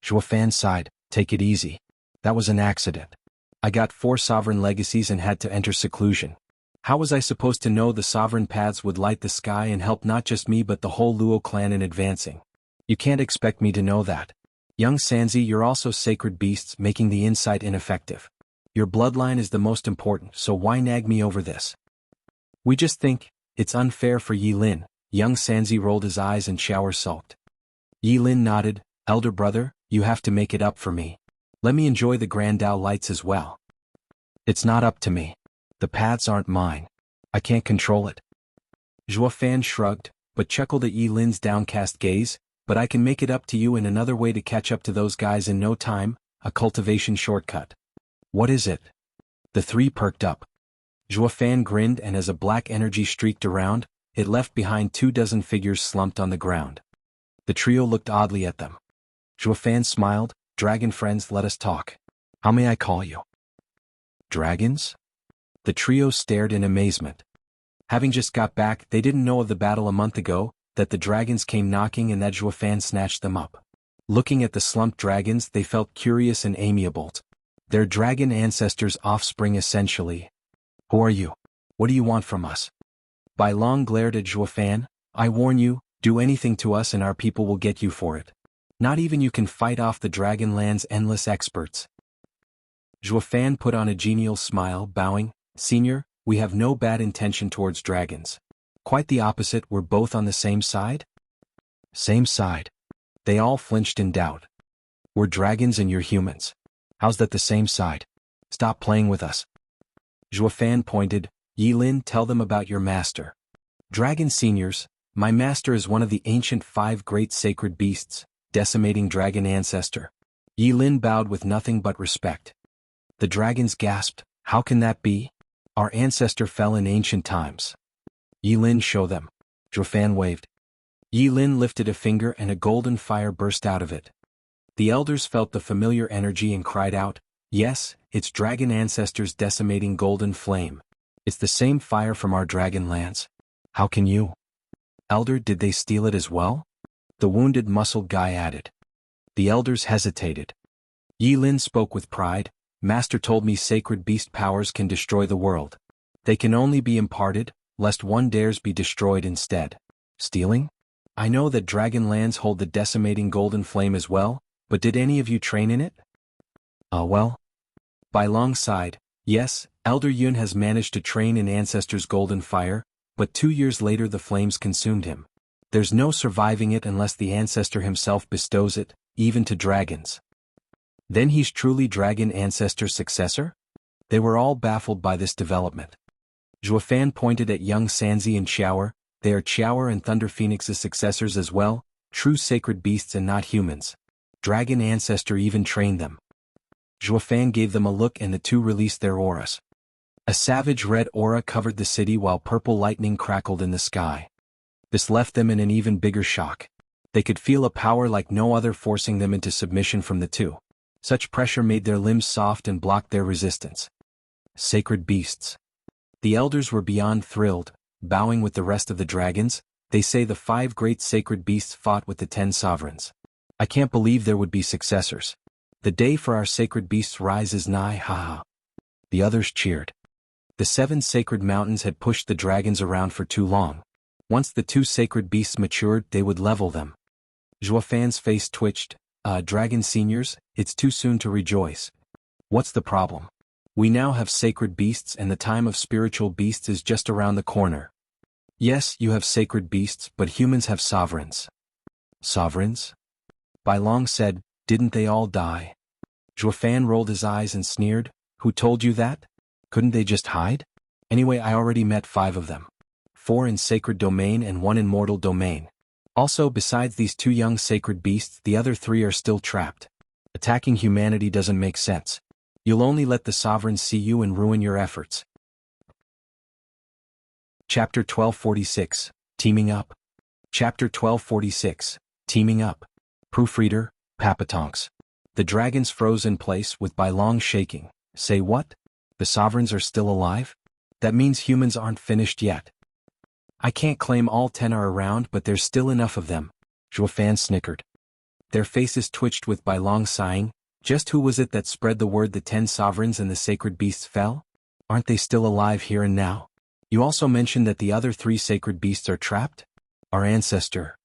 Zhuo Fan sighed, take it easy. That was an accident. I got 4 sovereign legacies and had to enter seclusion. How was I supposed to know the sovereign paths would light the sky and help not just me but the whole Luo clan in advancing? You can't expect me to know that. Young Sanzi, you're also sacred beasts, making the insight ineffective. Your bloodline is the most important, so why nag me over this? We just think it's unfair for Yilin. Young Sanzi rolled his eyes and Qiao sulked. Yilin nodded, Elder brother, you have to make it up for me. Let me enjoy the Grand Dao lights as well. It's not up to me. The paths aren't mine. I can't control it. Zhuo Fan shrugged, but chuckled at Yilin's downcast gaze, but I can make it up to you in another way to catch up to those guys in no time, a cultivation shortcut. What is it? The 3 perked up. Zhuo Fan grinned and as a black energy streaked around, it left behind 24 figures slumped on the ground. The trio looked oddly at them. Zhuo Fan smiled, Dragon friends, let us talk. How may I call you? Dragons? The trio stared in amazement. Having just got back, they didn't know of the battle a month ago, that the dragons came knocking and that Zhuo Fan snatched them up. Looking at the slumped dragons, they felt curious and amiable. Their dragon ancestors' offspring essentially. Who are you? What do you want from us? Bai Long glared at Zhuo Fan. I warn you, do anything to us and our people will get you for it. Not even you can fight off the Dragonland's endless experts. Zhuo Fan put on a genial smile, bowing, Senior, we have no bad intention towards dragons. Quite the opposite, we're both on the same side? Same side. They all flinched in doubt. We're dragons and you're humans. How's that the same side? Stop playing with us. Zhuo Fan pointed, Yilin, tell them about your master. Dragon seniors, my master is one of the ancient 5 great sacred beasts, decimating dragon ancestor. Yilin bowed with nothing but respect. The dragons gasped, how can that be? Our ancestor fell in ancient times. Yilin, show them. Zhuo Fan waved. Yilin lifted a finger and a golden fire burst out of it. The elders felt the familiar energy and cried out, yes, it's dragon ancestors decimating golden flame. It's the same fire from our dragon lands. How can you? Elder, did they steal it as well? The wounded muscled guy added. The elders hesitated. Yilin spoke with pride, Master told me sacred beast powers can destroy the world. They can only be imparted, lest one dares be destroyed instead. Stealing? I know that dragon lands hold the decimating golden flame as well, but did any of you train in it? Well. Bai Long sighed, yes, Elder Yun has managed to train in Ancestor's golden fire, but 2 years later the flames consumed him. There's no surviving it unless the ancestor himself bestows it, even to dragons. Then he's truly Dragon Ancestor's successor? They were all baffled by this development. Zhuofan pointed at young Sanzi and Xiaoer. They are Xiaoer and Thunder Phoenix's successors as well, true sacred beasts and not humans. Dragon Ancestor even trained them. Zhuofan gave them a look and the two released their auras. A savage red aura covered the city while purple lightning crackled in the sky. This left them in an even bigger shock. They could feel a power like no other forcing them into submission from the two. Such pressure made their limbs soft and blocked their resistance. Sacred beasts. The elders were beyond thrilled, bowing with the rest of the dragons. They say the 5 great sacred beasts fought with the 10 sovereigns. I can't believe there would be successors. The day for our sacred beasts rise is nigh, haha. The others cheered. The 7 sacred mountains had pushed the dragons around for too long. Once the 2 sacred beasts matured, they would level them. Zhuofan's face twitched. Dragon seniors, it's too soon to rejoice. What's the problem? We now have sacred beasts and the time of spiritual beasts is just around the corner. Yes, you have sacred beasts, but humans have sovereigns. Sovereigns? Bai Long said, didn't they all die? Zhuofan rolled his eyes and sneered, who told you that? Couldn't they just hide? Anyway, I already met 5 of them. 4 in sacred domain and 1 in mortal domain. Also, besides these 2 young sacred beasts, the other 3 are still trapped. Attacking humanity doesn't make sense. You'll only let the sovereigns see you and ruin your efforts. Chapter 1246, Teaming Up. Chapter 1246, Teaming Up. Proofreader, Papatonks. The dragons froze in place with Bai Long shaking. Say what? The sovereigns are still alive? That means humans aren't finished yet. I can't claim all 10 are around, but there's still enough of them. Zhuofan snickered. Their faces twitched with Bai Long sighing. Just who was it that spread the word the 10 sovereigns and the sacred beasts fell? Aren't they still alive here and now? You also mentioned that the other 3 sacred beasts are trapped? Our ancestor.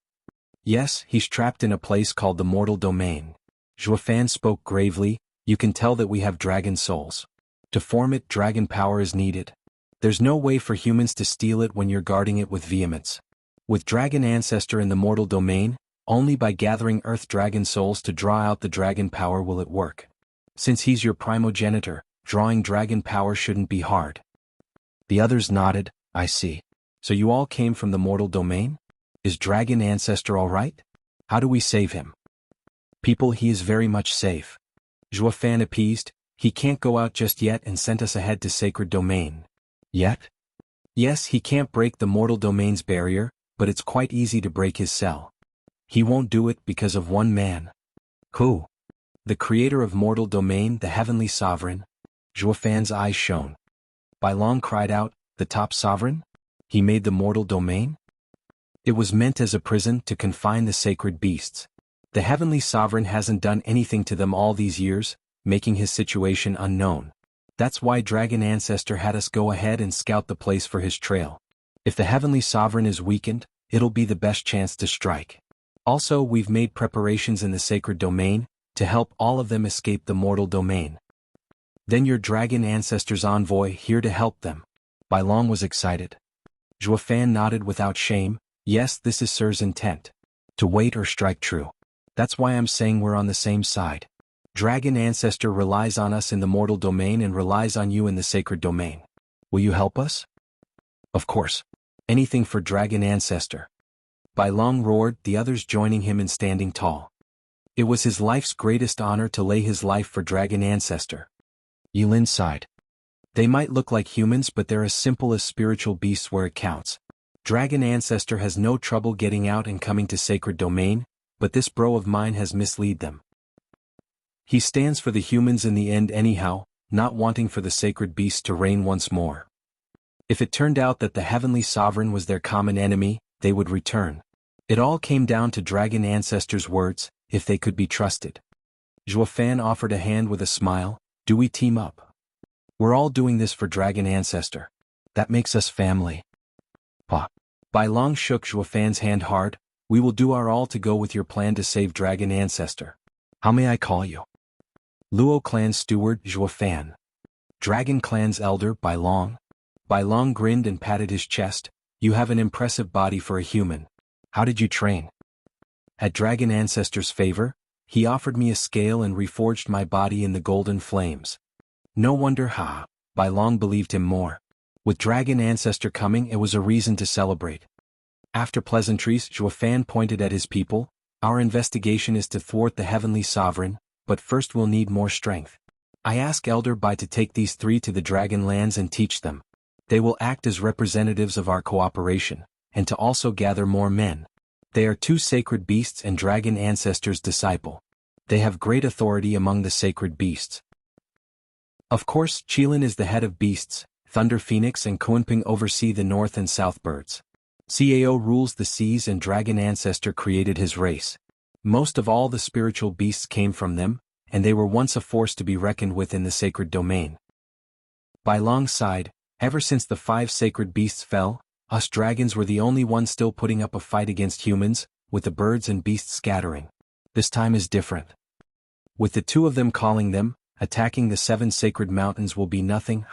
Yes, he's trapped in a place called the mortal domain. Zhuofan spoke gravely. You can tell that we have dragon souls. To form it, dragon power is needed. There's no way for humans to steal it when you're guarding it with vehemence. With Dragon Ancestor in the mortal domain, only by gathering Earth Dragon souls to draw out the dragon power will it work. Since he's your primogenitor, drawing dragon power shouldn't be hard. The others nodded. I see. So you all came from the mortal domain? Is Dragon Ancestor alright? How do we save him? People, he is very much safe. Zhuofan appeased. He can't go out just yet and sent us ahead to sacred domain. Yet? Yes, he can't break the mortal domain's barrier, but it's quite easy to break his cell. He won't do it because of one man. Who? The creator of mortal domain, the heavenly sovereign. Zhuofan's eyes shone. Bai Long cried out, the top sovereign? He made the mortal domain? It was meant as a prison to confine the sacred beasts. The heavenly sovereign hasn't done anything to them all these years, making his situation unknown. That's why Dragon Ancestor had us go ahead and scout the place for his trail. If the heavenly sovereign is weakened, it'll be the best chance to strike. Also, we've made preparations in the sacred domain, to help all of them escape the mortal domain. Then your Dragon Ancestor's envoy here to help them. Bai Long was excited. Zhuofan nodded without shame. Yes, this is Sir's intent. To wait or strike true. That's why I'm saying we're on the same side. Dragon Ancestor relies on us in the mortal domain and relies on you in the sacred domain. Will you help us? Of course. Anything for Dragon Ancestor. Bai Long roared, the others joining him in standing tall. It was his life's greatest honor to lay his life for Dragon Ancestor. Yilin sighed. They might look like humans, but they're as simple as spiritual beasts where it counts. Dragon Ancestor has no trouble getting out and coming to sacred domain, but this bro of mine has misled them. He stands for the humans in the end anyhow, not wanting for the sacred beast to reign once more. If it turned out that the heavenly sovereign was their common enemy, they would return. It all came down to Dragon Ancestor's words, if they could be trusted. Zhuofan offered a hand with a smile. Do we team up? We're all doing this for Dragon Ancestor. That makes us family. Pa. Bai Long shook Zhuofan's hand hard. We will do our all to go with your plan to save Dragon Ancestor. How may I call you? Luo Clan Steward Zhuofan. Dragon Clan's Elder Bai Long. Bai Long grinned and patted his chest. You have an impressive body for a human. How did you train? At Dragon Ancestor's favor, he offered me a scale and reforged my body in the golden flames. No wonder Bai Long believed him more. With Dragon Ancestor coming, it was a reason to celebrate. After pleasantries, Zhuo Fan pointed at his people. Our investigation is to thwart the Heavenly Sovereign, but first we'll need more strength. I ask Elder Bai to take these three to the Dragon Lands and teach them. They will act as representatives of our cooperation, and to also gather more men. They are two sacred beasts and Dragon Ancestor's disciple. They have great authority among the sacred beasts. Of course, Qilin is the head of beasts, Thunder Phoenix and Kunping oversee the north and south birds. Cao rules the seas and Dragon Ancestor created his race. Most of all the spiritual beasts came from them, and they were once a force to be reckoned with in the sacred domain. Bai Long sighed. Ever since the 5 sacred beasts fell, us dragons were the only ones still putting up a fight against humans, with the birds and beasts scattering. This time is different. With the 2 of them calling them, attacking the 7 sacred mountains will be nothing,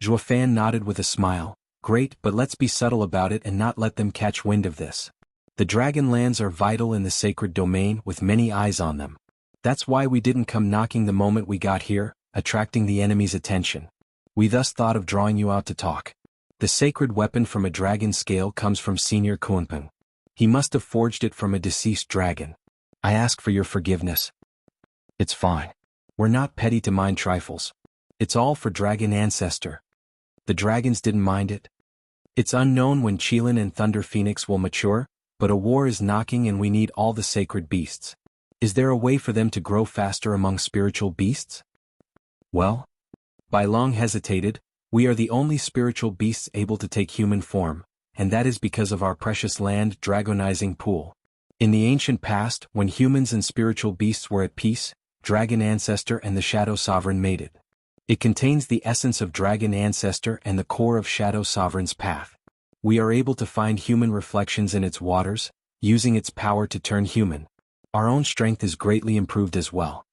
Zhuo Fan nodded with a smile. Great, but let's be subtle about it and not let them catch wind of this. The Dragon Lands are vital in the sacred domain with many eyes on them. That's why we didn't come knocking the moment we got here, attracting the enemy's attention. We thus thought of drawing you out to talk. The sacred weapon from a dragon scale comes from Senior Kunpeng. He must have forged it from a deceased dragon. I ask for your forgiveness. It's fine. We're not petty to mind trifles. It's all for Dragon Ancestor. The dragons didn't mind it. It's unknown when Qilin and Thunder Phoenix will mature, but a war is knocking and we need all the sacred beasts. Is there a way for them to grow faster among spiritual beasts? Well? Bai Long hesitated. We are the only spiritual beasts able to take human form, and that is because of our precious land dragonizing pool. In the ancient past, when humans and spiritual beasts were at peace, Dragon Ancestor and the Shadow Sovereign made it. It contains the essence of Dragon Ancestor and the core of Shadow Sovereign's path. We are able to find human reflections in its waters, using its power to turn human. Our own strength is greatly improved as well.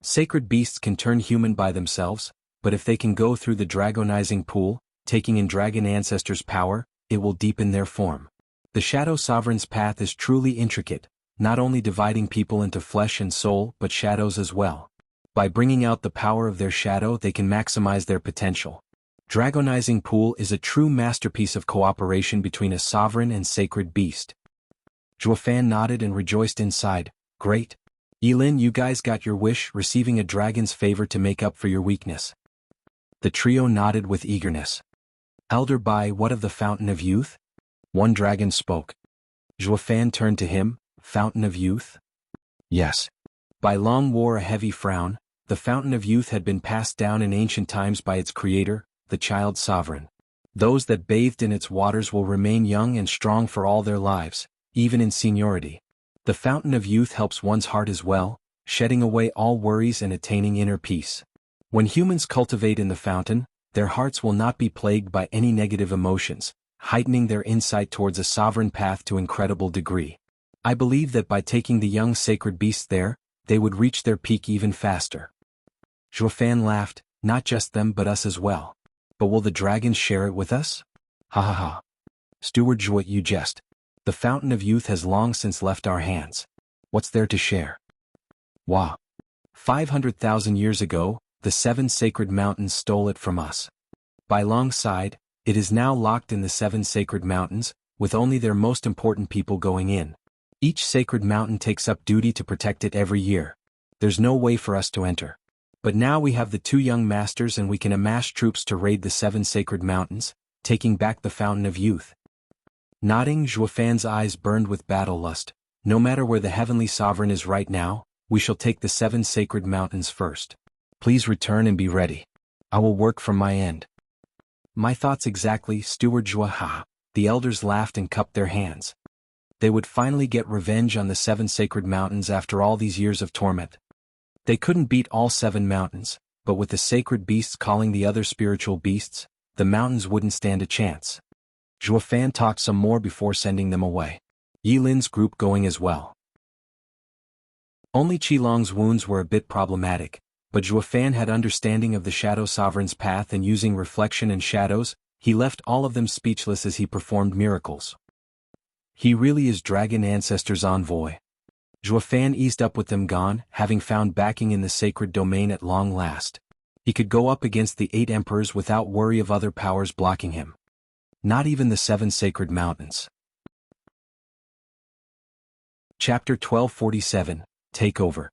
Sacred beasts can turn human by themselves, but if they can go through the dragonizing pool, taking in Dragon Ancestor's power, it will deepen their form. The Shadow Sovereign's path is truly intricate, not only dividing people into flesh and soul but shadows as well. By bringing out the power of their shadow they can maximize their potential. Dragonizing pool is a true masterpiece of cooperation between a sovereign and sacred beast. Zhuo Fan nodded and rejoiced inside. Great. Yilin, you guys got your wish, receiving a dragon's favor to make up for your weakness. The trio nodded with eagerness. Elder Bai, what of the Fountain of Youth? One dragon spoke. Zhuo Fan turned to him. Fountain of Youth? Yes. Bai Long wore a heavy frown. The Fountain of Youth had been passed down in ancient times by its creator, the Child Sovereign. Those that bathed in its waters will remain young and strong for all their lives, even in seniority. The Fountain of Youth helps one's heart as well, shedding away all worries and attaining inner peace. When humans cultivate in the fountain, their hearts will not be plagued by any negative emotions, heightening their insight towards a sovereign path to incredible degree. I believe that by taking the young sacred beasts there, they would reach their peak even faster. Zhuo Fan laughed, not just them but us as well. But will the dragons share it with us? Ha ha ha. Steward Zhuo, you jest. The Fountain of Youth has long since left our hands. What's there to share? Wah. 500,000 years ago, the 7 sacred mountains stole it from us. Bai Long sighed. It is now locked in the 7 sacred mountains, with only their most important people going in. Each sacred mountain takes up duty to protect it every year. There's no way for us to enter. But now we have the 2 young masters and we can amass troops to raid the 7 sacred mountains, taking back the Fountain of Youth. Nodding, Zhuo Fan's eyes burned with battle lust. No matter where the Heavenly Sovereign is right now, we shall take the 7 sacred mountains first. Please return and be ready. I will work from my end. My thoughts exactly, Steward Zhuo. Ha. The elders laughed and cupped their hands. They would finally get revenge on the 7 sacred mountains after all these years of torment. They couldn't beat all 7 mountains, but with the sacred beasts calling the other spiritual beasts, the mountains wouldn't stand a chance. Zhuo Fan talked some more before sending them away. Yilin's group going as well. Only Qilong's wounds were a bit problematic, but Zhuo Fan had understanding of the Shadow Sovereign's path and using reflection and shadows, he left all of them speechless as he performed miracles. He really is Dragon Ancestors' envoy. Zhuo Fan eased up with them gone, having found backing in the sacred domain at long last. He could go up against the 8 emperors without worry of other powers blocking him. Not even the 7 sacred mountains. Chapter 1247, Takeover.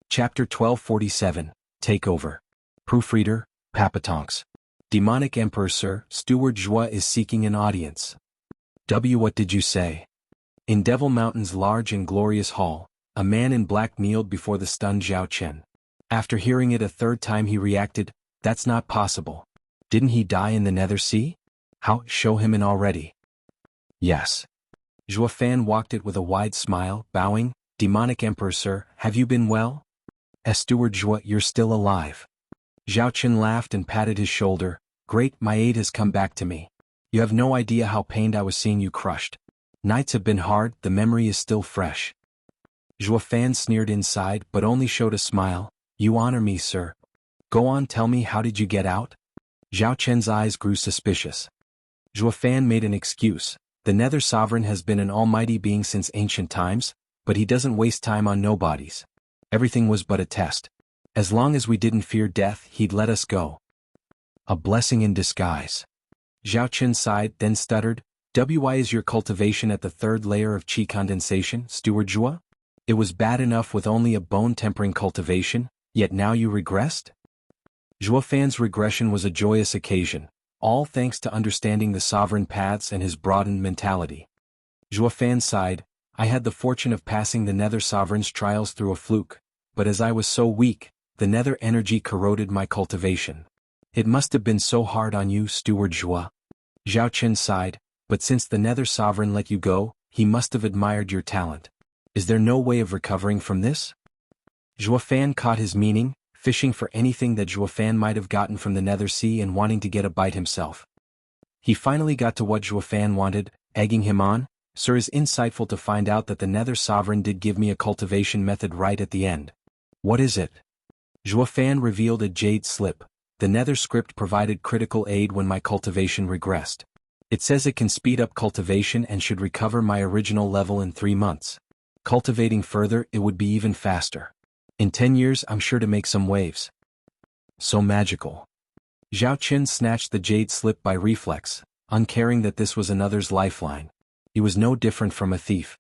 Chapter 1247, Takeover. Proofreader, Papatonks. Demonic Emperor Sir, Steward Zhua is seeking an audience. What did you say? In Devil Mountain's large and glorious hall, a man in black kneeled before the stunned Zhao Chen. After hearing it a third time he reacted, "That's not possible. Didn't he die in the Nether Sea? How, show him in already." Yes. Zhuo Fan walked it with a wide smile, bowing, "Demonic Emperor Sir, have you been well?" Steward Zhua, you're still alive. Zhao Chen laughed and patted his shoulder, "Great, my aid has come back to me. You have no idea how pained I was seeing you crushed. Nights have been hard, the memory is still fresh." Zhuo Fan sneered inside but only showed a smile, "You honor me, sir. Go on, tell me, how did you get out?" Zhao Chen's eyes grew suspicious. Zhuo Fan made an excuse. "The Nether Sovereign has been an almighty being since ancient times, but he doesn't waste time on nobodies. Everything was but a test. As long as we didn't fear death, he'd let us go. A blessing in disguise." Zhao Chen sighed, then stuttered, "Why is your cultivation at the 3rd layer of qi condensation, Steward Zhua? It was bad enough with only a bone-tempering cultivation, yet now you regressed?" Zhuo Fan's regression was a joyous occasion, all thanks to understanding the sovereign paths and his broadened mentality. Zhuo Fan sighed, "I had the fortune of passing the Nether Sovereign's trials through a fluke, but as I was so weak, the Nether energy corroded my cultivation. It must have been so hard on you, Steward Zhua." Zhao Chen sighed, "But since the Nether Sovereign let you go, he must have admired your talent. Is there no way of recovering from this?" Zhuo Fan caught his meaning, fishing for anything that Zhuo Fan might have gotten from the Nether Sea and wanting to get a bite himself. He finally got to what Zhuo Fan wanted, egging him on, "Sir, is insightful to find out that the Nether Sovereign did give me a cultivation method right at the end." "What is it?" Zhuo Fan revealed a jade slip. "The Nether script provided critical aid when my cultivation regressed. It says it can speed up cultivation and should recover my original level in 3 months. Cultivating further, it would be even faster. In 10 years, I'm sure to make some waves." So magical. Zhao Chen snatched the jade slip by reflex, uncaring that this was another's lifeline. He was no different from a thief.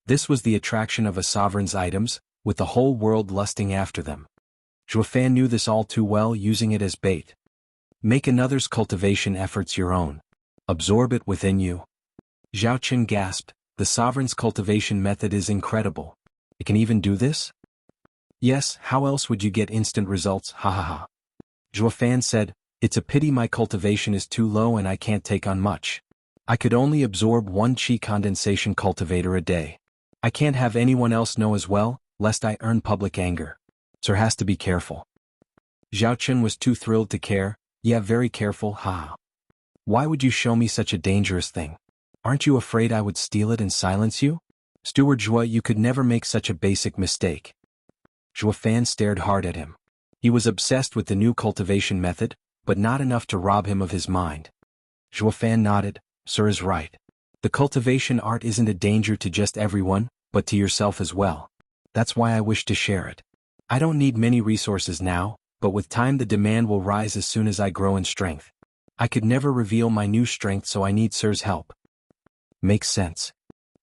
This was the attraction of a sovereign's items, with the whole world lusting after them. Zhuo Fan knew this all too well, using it as bait. Make another's cultivation efforts your own. Absorb it within you. Zhao Chen gasped, "The sovereign's cultivation method is incredible. It can even do this?" "Yes, how else would you get instant results, ha ha ha." Zhuo Fan said, "It's a pity my cultivation is too low and I can't take on much. I could only absorb 1 qi condensation cultivator a day. I can't have anyone else know as well, lest I earn public anger. Sir has to be careful." Zhao Chen was too thrilled to care, "Yeah, very careful, ha. Why would you show me such a dangerous thing? Aren't you afraid I would steal it and silence you? Steward Zhua, you could never make such a basic mistake." Zhuo Fan stared hard at him. He was obsessed with the new cultivation method, but not enough to rob him of his mind. Zhuo Fan nodded, "Sir is right. The cultivation art isn't a danger to just everyone, but to yourself as well. That's why I wish to share it. I don't need many resources now, but with time the demand will rise as soon as I grow in strength. I could never reveal my new strength, so I need Sir's help." "Makes sense."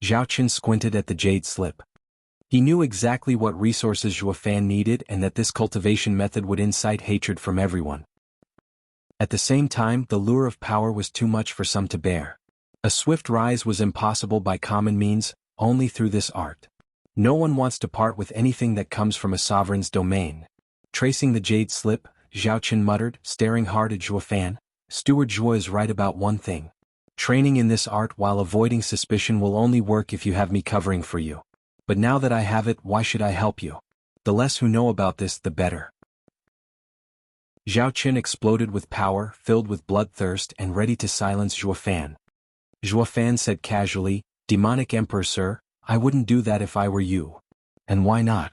Zhao Chen squinted at the jade slip. He knew exactly what resources Zhuo Fan needed and that this cultivation method would incite hatred from everyone. At the same time, the lure of power was too much for some to bear. A swift rise was impossible by common means, only through this art. No one wants to part with anything that comes from a sovereign's domain. Tracing the jade slip, Zhao Chen muttered, staring hard at Zhuo Fan, "Steward Zhuo is right about one thing. Training in this art while avoiding suspicion will only work if you have me covering for you. But now that I have it, why should I help you? The less who know about this, the better." Zhao Chen exploded with power, filled with bloodthirst and ready to silence Zhuo Fan. Zhuo Fan said casually, "Demonic Emperor Sir, I wouldn't do that if I were you." "And why not?"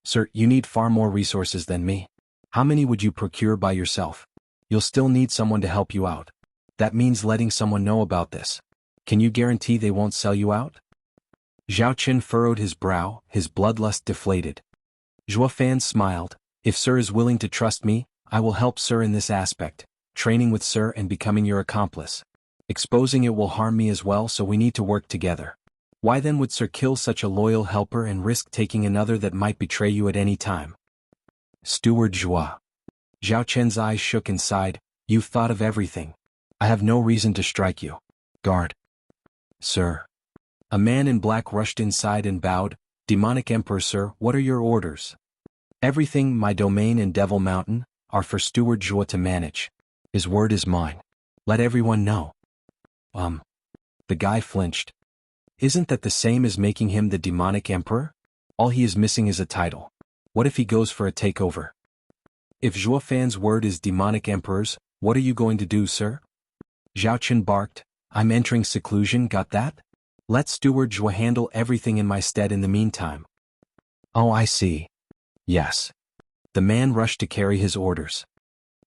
"Sir, you need far more resources than me. How many would you procure by yourself? You'll still need someone to help you out. That means letting someone know about this. Can you guarantee they won't sell you out? Zhao Chen furrowed his brow, his bloodlust deflated. Zhuo Fan smiled. If Sir is willing to trust me, I will help Sir in this aspect, training with Sir and becoming your accomplice. Exposing it will harm me as well, so we need to work together. Why then would Sir kill such a loyal helper and risk taking another that might betray you at any time? Steward Zhua. Zhao Chen's eyes shook and sighed. You've thought of everything. I have no reason to strike you. Guard. Sir. A man in black rushed inside and bowed. Demonic Emperor, sir, what are your orders? Everything, my domain and Devil Mountain, are for Steward Zhua to manage. His word is mine. Let everyone know. The guy flinched. Isn't that the same as making him the Demonic Emperor? All he is missing is a title. What if he goes for a takeover? If Zhuo Fan's word is Demonic Emperor's, what are you going to do, sir? Zhao Chen barked. I'm entering seclusion, got that? Let Steward Zhua handle everything in my stead in the meantime. Oh, I see. Yes. The man rushed to carry his orders.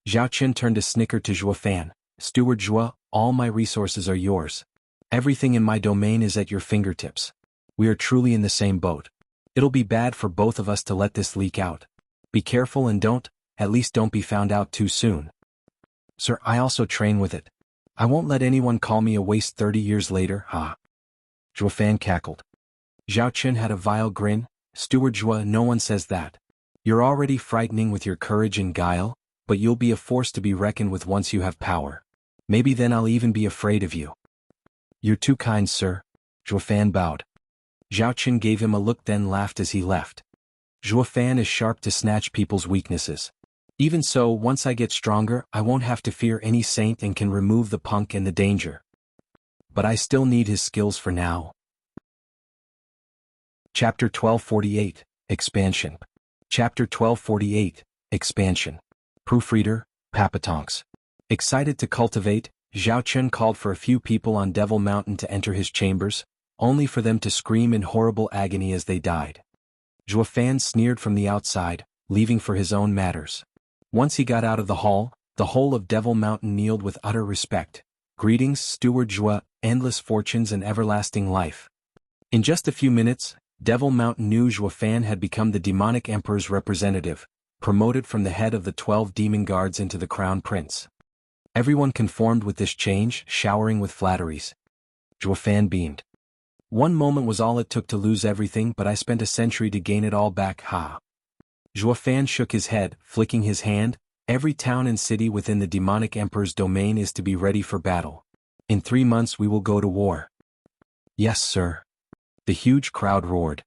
Zhao Chen turned a snicker to Zhuo Fan. Steward Zhua, all my resources are yours. Everything in my domain is at your fingertips. We are truly in the same boat. It'll be bad for both of us to let this leak out. Be careful and at least don't be found out too soon. Sir, I also train with it. I won't let anyone call me a waste 30 years later, ha. Zhuo Fan cackled. Zhao Chen had a vile grin. Steward Zhua, no one says that. You're already frightening with your courage and guile, but you'll be a force to be reckoned with once you have power. Maybe then I'll even be afraid of you. You're too kind, sir. Zhuo Fan bowed. Zhao Chen gave him a look then laughed as he left. Zhuo Fan is sharp to snatch people's weaknesses. Even so, once I get stronger, I won't have to fear any saint and can remove the punk and the danger. But I still need his skills for now. Chapter 1248, Expansion. Chapter 1248, Expansion. Proofreader, Papatonks. Excited to cultivate, Zhao Chen called for a few people on Devil Mountain to enter his chambers, only for them to scream in horrible agony as they died. Zhuo Fan sneered from the outside, leaving for his own matters. Once he got out of the hall, the whole of Devil Mountain kneeled with utter respect. Greetings, Steward Zhua, endless fortunes and everlasting life. In just a few minutes, Devil Mountain knew Zhuo Fan had become the Demonic Emperor's representative, promoted from the head of the 12 demon guards into the Crown Prince. Everyone conformed with this change, showering with flatteries. Zhuo Fan beamed. One moment was all it took to lose everything, but I spent a century to gain it all back, ha. Zhuo Fan shook his head, flicking his hand. Every town and city within the Demonic Emperor's domain is to be ready for battle. In 3 months we will go to war. Yes, sir. The huge crowd roared.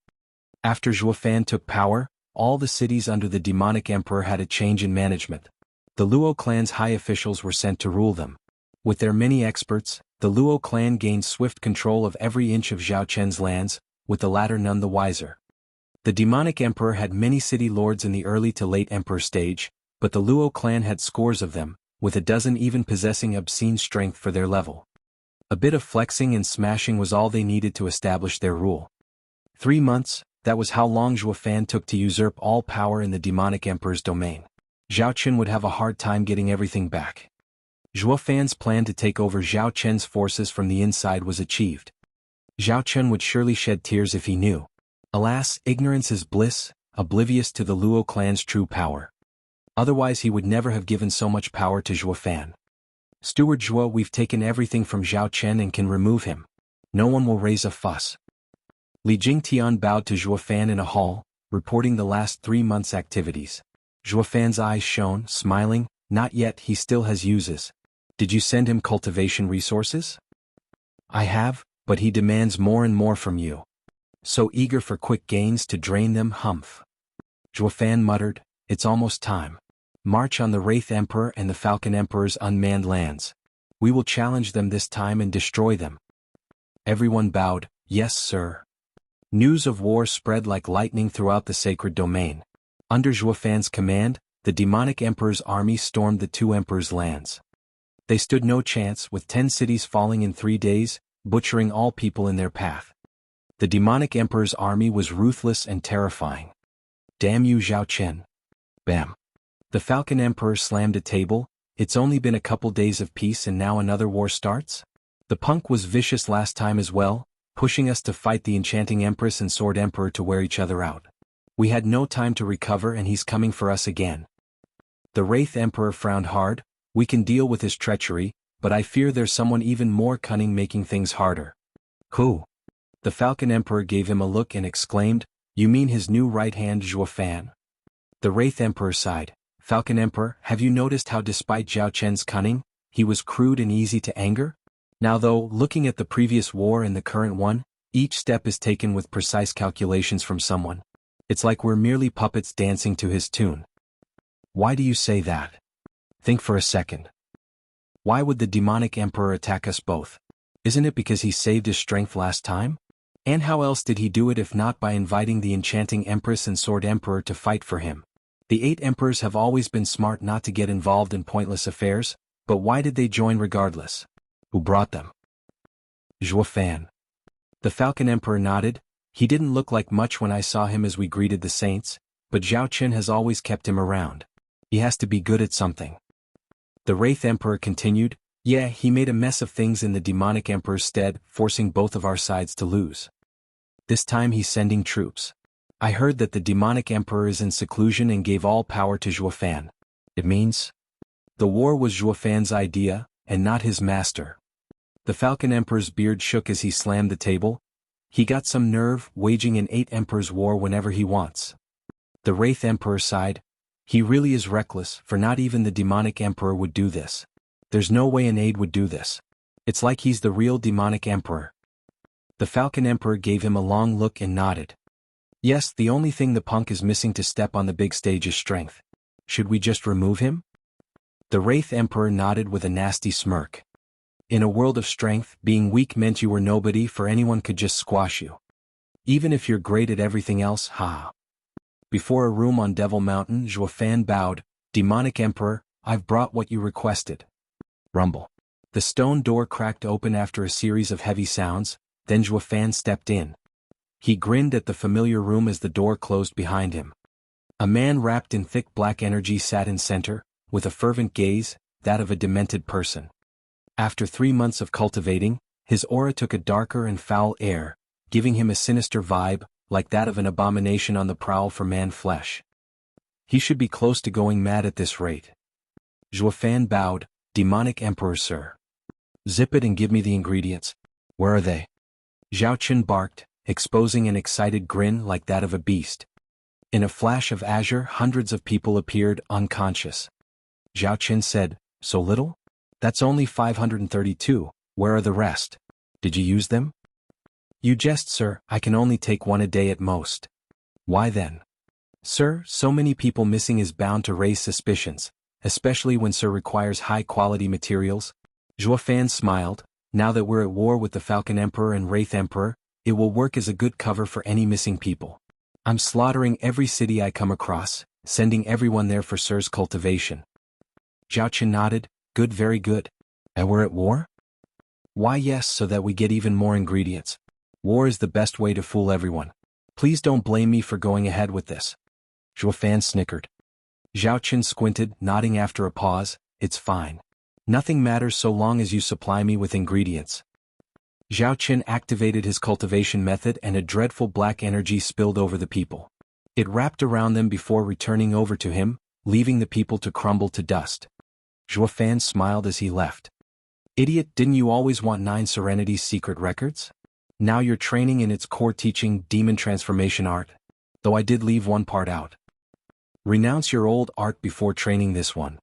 After Zhuo Fan took power, all the cities under the Demonic Emperor had a change in management. The Luo clan's high officials were sent to rule them. With their many experts, the Luo clan gained swift control of every inch of Zhao Chen's lands, with the latter none the wiser. The Demonic Emperor had many city lords in the early to late Emperor stage, but the Luo clan had scores of them, with a dozen even possessing obscene strength for their level. A bit of flexing and smashing was all they needed to establish their rule. 3 months, that was how long Zhuo Fan took to usurp all power in the Demonic Emperor's domain. Zhao Chen would have a hard time getting everything back. Zhuo Fan's plan to take over Zhao Chen's forces from the inside was achieved. Zhao Chen would surely shed tears if he knew. Alas, ignorance is bliss, oblivious to the Luo clan's true power. Otherwise he would never have given so much power to Zhuo Fan. Steward Zhua, we've taken everything from Zhao Chen and can remove him. No one will raise a fuss. Li Jingtian bowed to Zhuo Fan in a hall, reporting the last 3 months' activities. Zhuo Fan's eyes shone, smiling. Not yet, he still has uses. Did you send him cultivation resources? I have, but he demands more and more from you. So eager for quick gains to drain them, humph. Zhuo Fan muttered, it's almost time. March on the Wraith Emperor and the Falcon Emperor's unmanned lands. We will challenge them this time and destroy them. Everyone bowed, yes sir. News of war spread like lightning throughout the sacred domain. Under Zhuo Fan's command, the Demonic Emperor's army stormed the 2 emperors' lands. They stood no chance, with 10 cities falling in 3 days, butchering all people in their path. The Demonic Emperor's army was ruthless and terrifying. Damn you, Zhao Chen. Bam. The Falcon Emperor slammed a table. It's only been a couple days of peace and now another war starts? The punk was vicious last time as well, pushing us to fight the enchanting Empress and Sword Emperor to wear each other out. We had no time to recover and he's coming for us again. The Wraith Emperor frowned hard. We can deal with his treachery, but I fear there's someone even more cunning making things harder. Who? The Falcon Emperor gave him a look and exclaimed, "You mean his new right hand Zhuo Fan?" The Wraith Emperor sighed. "Falcon Emperor, have you noticed how despite Zhao Chen's cunning, he was crude and easy to anger? Now though, looking at the previous war and the current one, each step is taken with precise calculations from someone. It's like we're merely puppets dancing to his tune." Why do you say that? Think for a second. Why would the demonic emperor attack us both? Isn't it because he saved his strength last time? And how else did he do it if not by inviting the enchanting Empress and Sword Emperor to fight for him? The 8 emperors have always been smart not to get involved in pointless affairs, but why did they join regardless? Who brought them? Zhuo Fan. The Falcon Emperor nodded. He didn't look like much when I saw him as we greeted the saints, but Zhao Chen has always kept him around. He has to be good at something. The Wraith Emperor continued, "Yeah, he made a mess of things in the demonic emperor's stead, forcing both of our sides to lose. This time he's sending troops. I heard that the demonic emperor is in seclusion and gave all power to Zhuo Fan. It means the war was Zhuo Fan's idea, and not his master." The Falcon Emperor's beard shook as he slammed the table. He got some nerve, waging an 8 emperors war whenever he wants. The Wraith Emperor sighed. He really is reckless, for not even the demonic emperor would do this. There's no way an aide would do this. It's like he's the real demonic emperor. The Falcon Emperor gave him a long look and nodded. Yes, the only thing the punk is missing to step on the big stage is strength. Should we just remove him? The Wraith Emperor nodded with a nasty smirk. In a world of strength, being weak meant you were nobody, for anyone could just squash you. Even if you're great at everything else, ha. Before a room on Devil Mountain, Zhuo Fan bowed. "Demonic Emperor, I've brought what you requested." Rumble. The stone door cracked open after a series of heavy sounds, then Zhuo Fan stepped in. He grinned at the familiar room as the door closed behind him. A man wrapped in thick black energy sat in center, with a fervent gaze, that of a demented person. After 3 months of cultivating, his aura took a darker and foul air, giving him a sinister vibe, like that of an abomination on the prowl for man flesh. He should be close to going mad at this rate. Zhuo Fan bowed. "Demonic Emperor, sir." "Zip it and give me the ingredients." "Where are they?" Zhao Chen barked, exposing an excited grin like that of a beast. In a flash of azure, hundreds of people appeared, unconscious. Zhao Chen said, "So little? That's only 532, where are the rest? Did you use them?" "You jest, sir, I can only take 1 a day at most." "Why then?" "Sir, so many people missing is bound to raise suspicions, especially when sir requires high-quality materials." Zhuo Fan smiled. "Now that we're at war with the Falcon Emperor and Wraith Emperor, it will work as a good cover for any missing people. I'm slaughtering every city I come across, sending everyone there for sir's cultivation." Zhao Chen nodded. "Good, very good. And we're at war?" "Why yes, so that we get even more ingredients. War is the best way to fool everyone. Please don't blame me for going ahead with this." Zhuo Fan snickered. Zhao Chen squinted, nodding after a pause. "It's fine. Nothing matters so long as you supply me with ingredients." Zhao Chen activated his cultivation method and a dreadful black energy spilled over the people. It wrapped around them before returning over to him, leaving the people to crumble to dust. Zhuo Fan smiled as he left. "Idiot, didn't you always want 9 Serenity's secret records? Now you're training in its core teaching demon transformation art. Though I did leave one part out. Renounce your old art before training this one.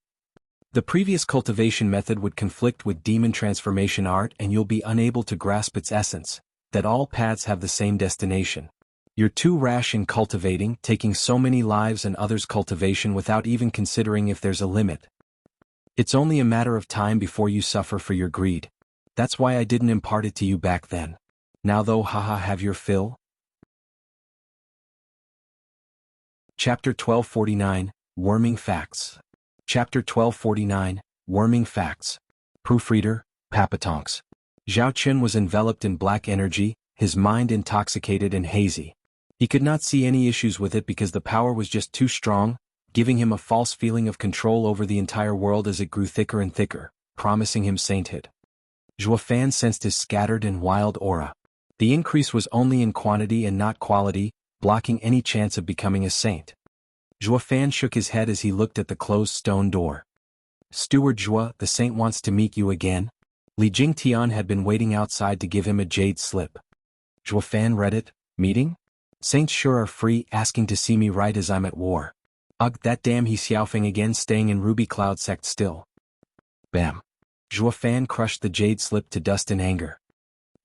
The previous cultivation method would conflict with demon transformation art and you'll be unable to grasp its essence, that all paths have the same destination. You're too rash in cultivating, taking so many lives and others' cultivation without even considering if there's a limit. It's only a matter of time before you suffer for your greed. That's why I didn't impart it to you back then. Now though, haha, have your fill." Chapter 1249, Worming Facts. Chapter 1249, Worming Facts. Proofreader, Papatonks. Zhao Chen was enveloped in black energy, his mind intoxicated and hazy. He could not see any issues with it because the power was just too strong, giving him a false feeling of control over the entire world as it grew thicker and thicker, promising him sainthood. Zhuo Fan sensed his scattered and wild aura. The increase was only in quantity and not quality, blocking any chance of becoming a saint. Zhuo Fan shook his head as he looked at the closed stone door. Steward Zhuo, the saint wants to meet you again. Li Jingtian had been waiting outside to give him a jade slip. Zhuo Fan read it. Meeting? Saints sure are free, asking to see me right as I'm at war. Ugh, that damn He Xiaofeng again, staying in Ruby Cloud sect still. Bam. Zhuo Fan crushed the jade slip to dust in anger.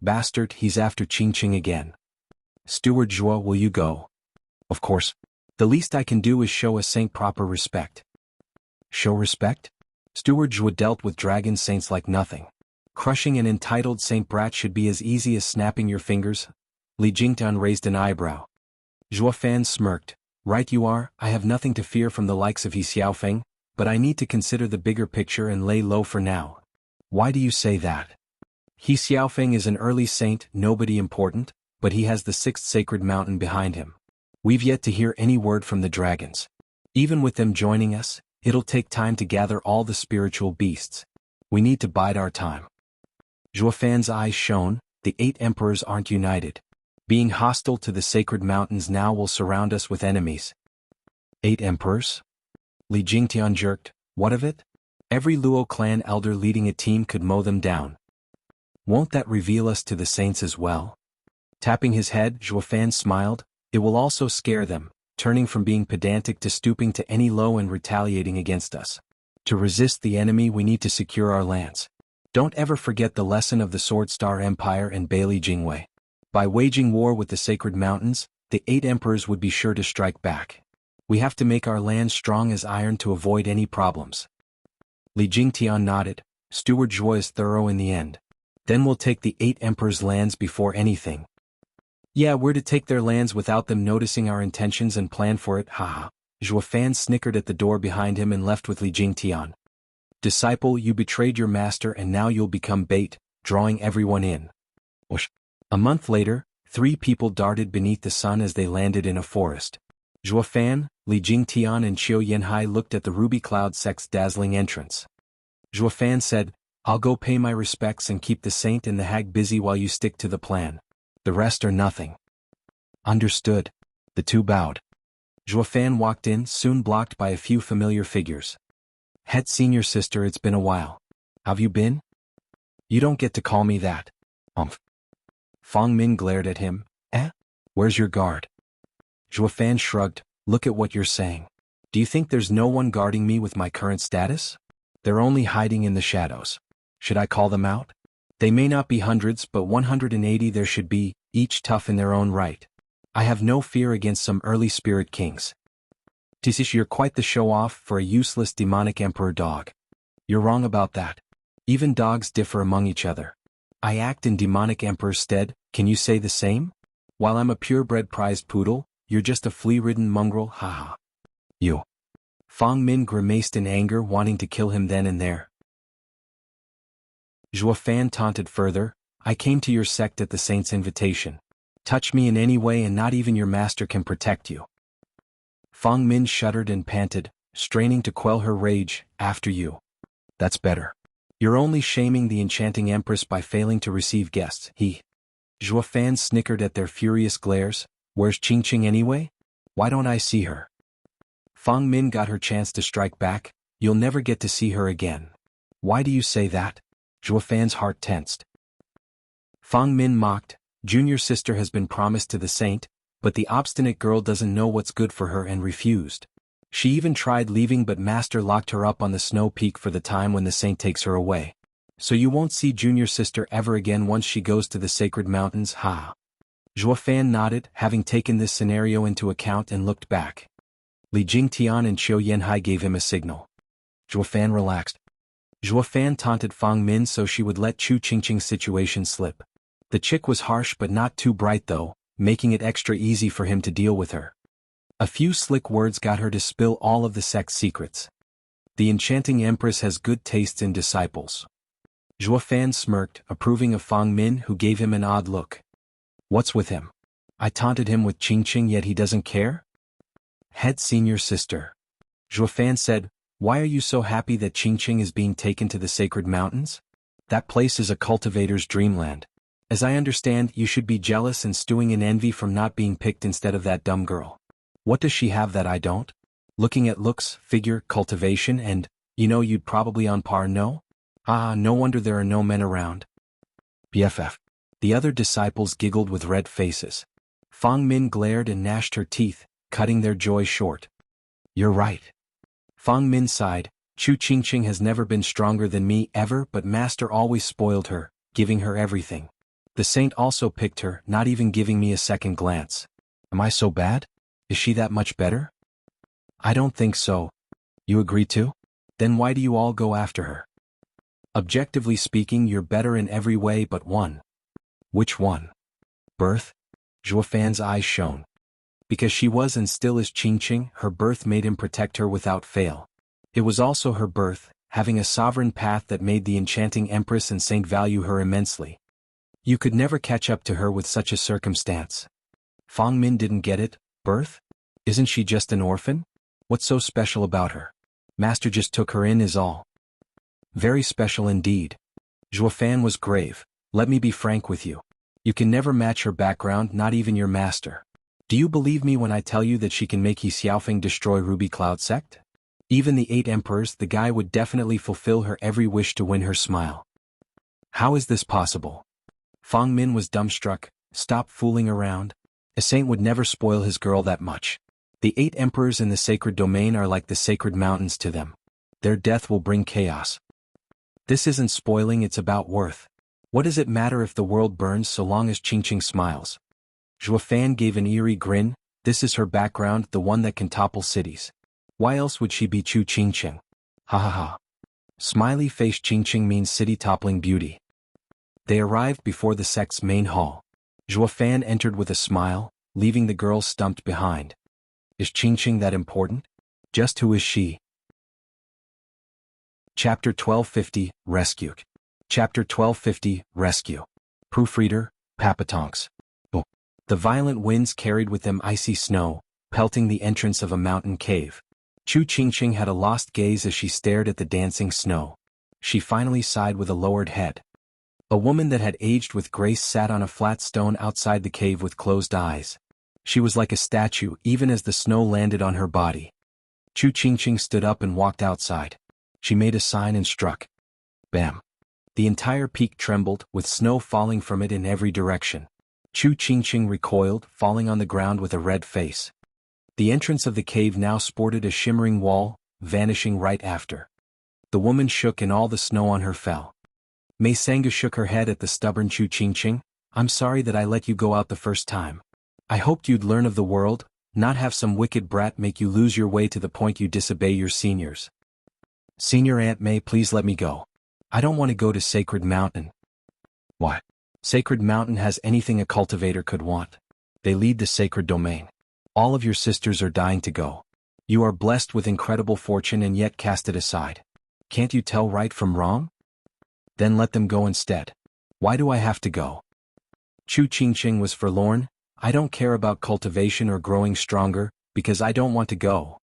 Bastard, he's after Qingqing again. Steward Zhuo, will you go? Of course. The least I can do is show a saint proper respect. Show respect? Steward Zhuo dealt with dragon saints like nothing. Crushing an entitled saint brat should be as easy as snapping your fingers. Li Jingtian raised an eyebrow. Zhuo Fan smirked. Right you are, I have nothing to fear from the likes of He Xiaofeng, but I need to consider the bigger picture and lay low for now. Why do you say that? He Xiaofeng is an early saint, nobody important, but he has the 6th sacred mountain behind him. We've yet to hear any word from the dragons. Even with them joining us, it'll take time to gather all the spiritual beasts. We need to bide our time. Zhuo Fan's eyes shone. The 8 emperors aren't united. Being hostile to the sacred mountains now will surround us with enemies. 8 emperors? Li Jingtian jerked. What of it? Every Luo clan elder leading a team could mow them down. Won't that reveal us to the saints as well? Tapping his head, Zhuo Fan smiled. It will also scare them, turning from being pedantic to stooping to any low and retaliating against us. To resist the enemy we need to secure our lands. Don't ever forget the lesson of the Sword Star Empire and Bailey Jingwei. By waging war with the sacred mountains, the 8 emperors would be sure to strike back. We have to make our lands strong as iron to avoid any problems. Li Jingtian nodded. Steward Zhuo is thorough in the end. Then we'll take the 8 emperors' lands before anything. Yeah, we're to take their lands without them noticing our intentions and plan for it, haha. Zhuo Fan snickered at the door behind him and left with Li Jingtian. Disciple, you betrayed your master and now you'll become bait, drawing everyone in. Whoosh. A month later, 3 people darted beneath the sun as they landed in a forest. Zhuo Fan, Li Jingtian and Qiu Yanhai looked at the Ruby Cloud sect's dazzling entrance. Zhuo Fan said, I'll go pay my respects and keep the saint and the hag busy while you stick to the plan. The rest are nothing. Understood. The 2 bowed. Zhuo Fan walked in, soon blocked by a few familiar figures. Het senior sister, it's been a while. How've you been? You don't get to call me that. Fang Min glared at him. Where's your guard? Zhuo Fan shrugged. Look at what you're saying. Do you think there's no one guarding me with my current status? They're only hiding in the shadows. Should I call them out? They may not be hundreds, but 180 there should be, each tough in their own right. I have no fear against some early spirit kings. Tisish, you're quite the show-off for a useless demonic emperor dog. You're wrong about that. Even dogs differ among each other. I act in demonic emperor's stead, can you say the same? While I'm a purebred prized poodle, you're just a flea-ridden mongrel, haha. You. Fang Min grimaced in anger, wanting to kill him then and there. Zhuo Fan taunted further, I came to your sect at the saint's invitation. Touch me in any way and not even your master can protect you. Fang Min shuddered and panted, straining to quell her rage, after you. That's better. You're only shaming the enchanting empress by failing to receive guests, Zhuo Fan snickered at their furious glares. Where's Qingqing anyway? Why don't I see her? Fang Min got her chance to strike back. You'll never get to see her again. Why do you say that? Zhuo Fan's heart tensed. Fang Min mocked. Junior sister has been promised to the saint, but the obstinate girl doesn't know what's good for her and refused. She even tried leaving, but master locked her up on the snow peak for the time when the saint takes her away. So you won't see junior sister ever again once she goes to the sacred mountains, ha. Zhuo Fan nodded, having taken this scenario into account, and looked back. Li Jingtian and Qiu Yanhai gave him a signal. Zhuo Fan relaxed. Zhuo Fan taunted Fang Min so she would let Chu Qingqing's situation slip. The chick was harsh but not too bright though, making it extra easy for him to deal with her. A few slick words got her to spill all of the sect's secrets. The enchanting empress has good tastes in disciples. Zhuo Fan smirked, approving of Fang Min, who gave him an odd look. What's with him? I taunted him with Qingqing yet he doesn't care? Het senior sister. Zhuo Fan said, why are you so happy that Qingqing is being taken to the sacred mountains? That place is a cultivator's dreamland. As I understand, you should be jealous and stewing in envy from not being picked instead of that dumb girl. What does she have that I don't? Looking at looks, figure, cultivation, and, you'd probably on par, no? Ah, no wonder there are no men around. BFF. The other disciples giggled with red faces. Fang Min glared and gnashed her teeth, cutting their joy short. You're right. Fang Min sighed. Chu Qingqing has never been stronger than me ever, but Master always spoiled her, giving her everything. The saint also picked her, not even giving me a second glance. Am I so bad? Is she that much better? I don't think so. You agree too? Then why do you all go after her? Objectively speaking, you're better in every way but one. Which one? Birth? Zhuofan's eyes shone. Because she was and still is Qingqing, her birth made him protect her without fail. It was also her birth, having a sovereign path that made the enchanting empress and saint value her immensely. You could never catch up to her with such a circumstance. Fang Min didn't get it. Birth? Isn't she just an orphan? What's so special about her? Master just took her in is all. Very special indeed. Zhuofan was grave. Let me be frank with you. You can never match her background, not even your master. Do you believe me when I tell you that she can make He Xiaofeng destroy Ruby Cloud Sect? Even the 8 emperors, the guy would definitely fulfill her every wish to win her smile. How is this possible? Fang Min was dumbstruck. Stop fooling around. A saint would never spoil his girl that much. The 8 emperors in the sacred domain are like the sacred mountains to them. Their death will bring chaos. This isn't spoiling, it's about worth. What does it matter if the world burns so long as Qingqing smiles? Zhuofan gave an eerie grin. This is her background, the one that can topple cities. Why else would she be Chu Qingqing? Ha ha ha. Smiley-faced Qingqing means city-toppling beauty. They arrived before the sect's main hall. Zhuofan entered with a smile, leaving the girls stumped behind. Is Qingqing that important? Just who is she? Chapter 1250, Rescued. Chapter 1250, Rescue. Proofreader, Papatonks. Oh. The violent winds carried with them icy snow, pelting the entrance of a mountain cave. Chu Qingqing had a lost gaze as she stared at the dancing snow. She finally sighed with a lowered head. A woman that had aged with grace sat on a flat stone outside the cave with closed eyes. She was like a statue even as the snow landed on her body. Chu Qingqing stood up and walked outside. She made a sign and struck. Bam. The entire peak trembled, with snow falling from it in every direction. Chu Qingqing recoiled, falling on the ground with a red face. The entrance of the cave now sported a shimmering wall, vanishing right after. The woman shook and all the snow on her fell. Mei Sanggu shook her head at the stubborn Chu Qingqing. I'm sorry that I let you go out the first time. I hoped you'd learn of the world, not have some wicked brat make you lose your way to the point you disobey your seniors. Senior Aunt May, please let me go. I don't want to go to Sacred Mountain. What? Sacred Mountain has anything a cultivator could want. They lead the sacred domain. All of your sisters are dying to go. You are blessed with incredible fortune and yet cast it aside. Can't you tell right from wrong? Then let them go instead. Why do I have to go? Chu Qingqing was forlorn. I don't care about cultivation or growing stronger, because I don't want to go.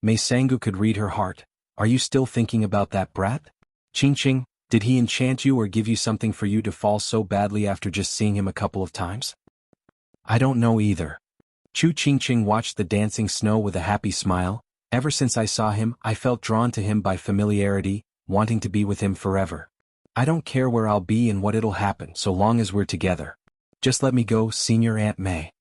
Mei Sanggu could read her heart. Are you still thinking about that brat? Qingqing, did he enchant you or give you something for you to fall so badly after just seeing him a couple of times? I don't know either. Chu Qingqing watched the dancing snow with a happy smile. Ever since I saw him, I felt drawn to him by familiarity, wanting to be with him forever. I don't care where I'll be and what it'll happen so long as we're together. Just let me go, Senior Aunt May.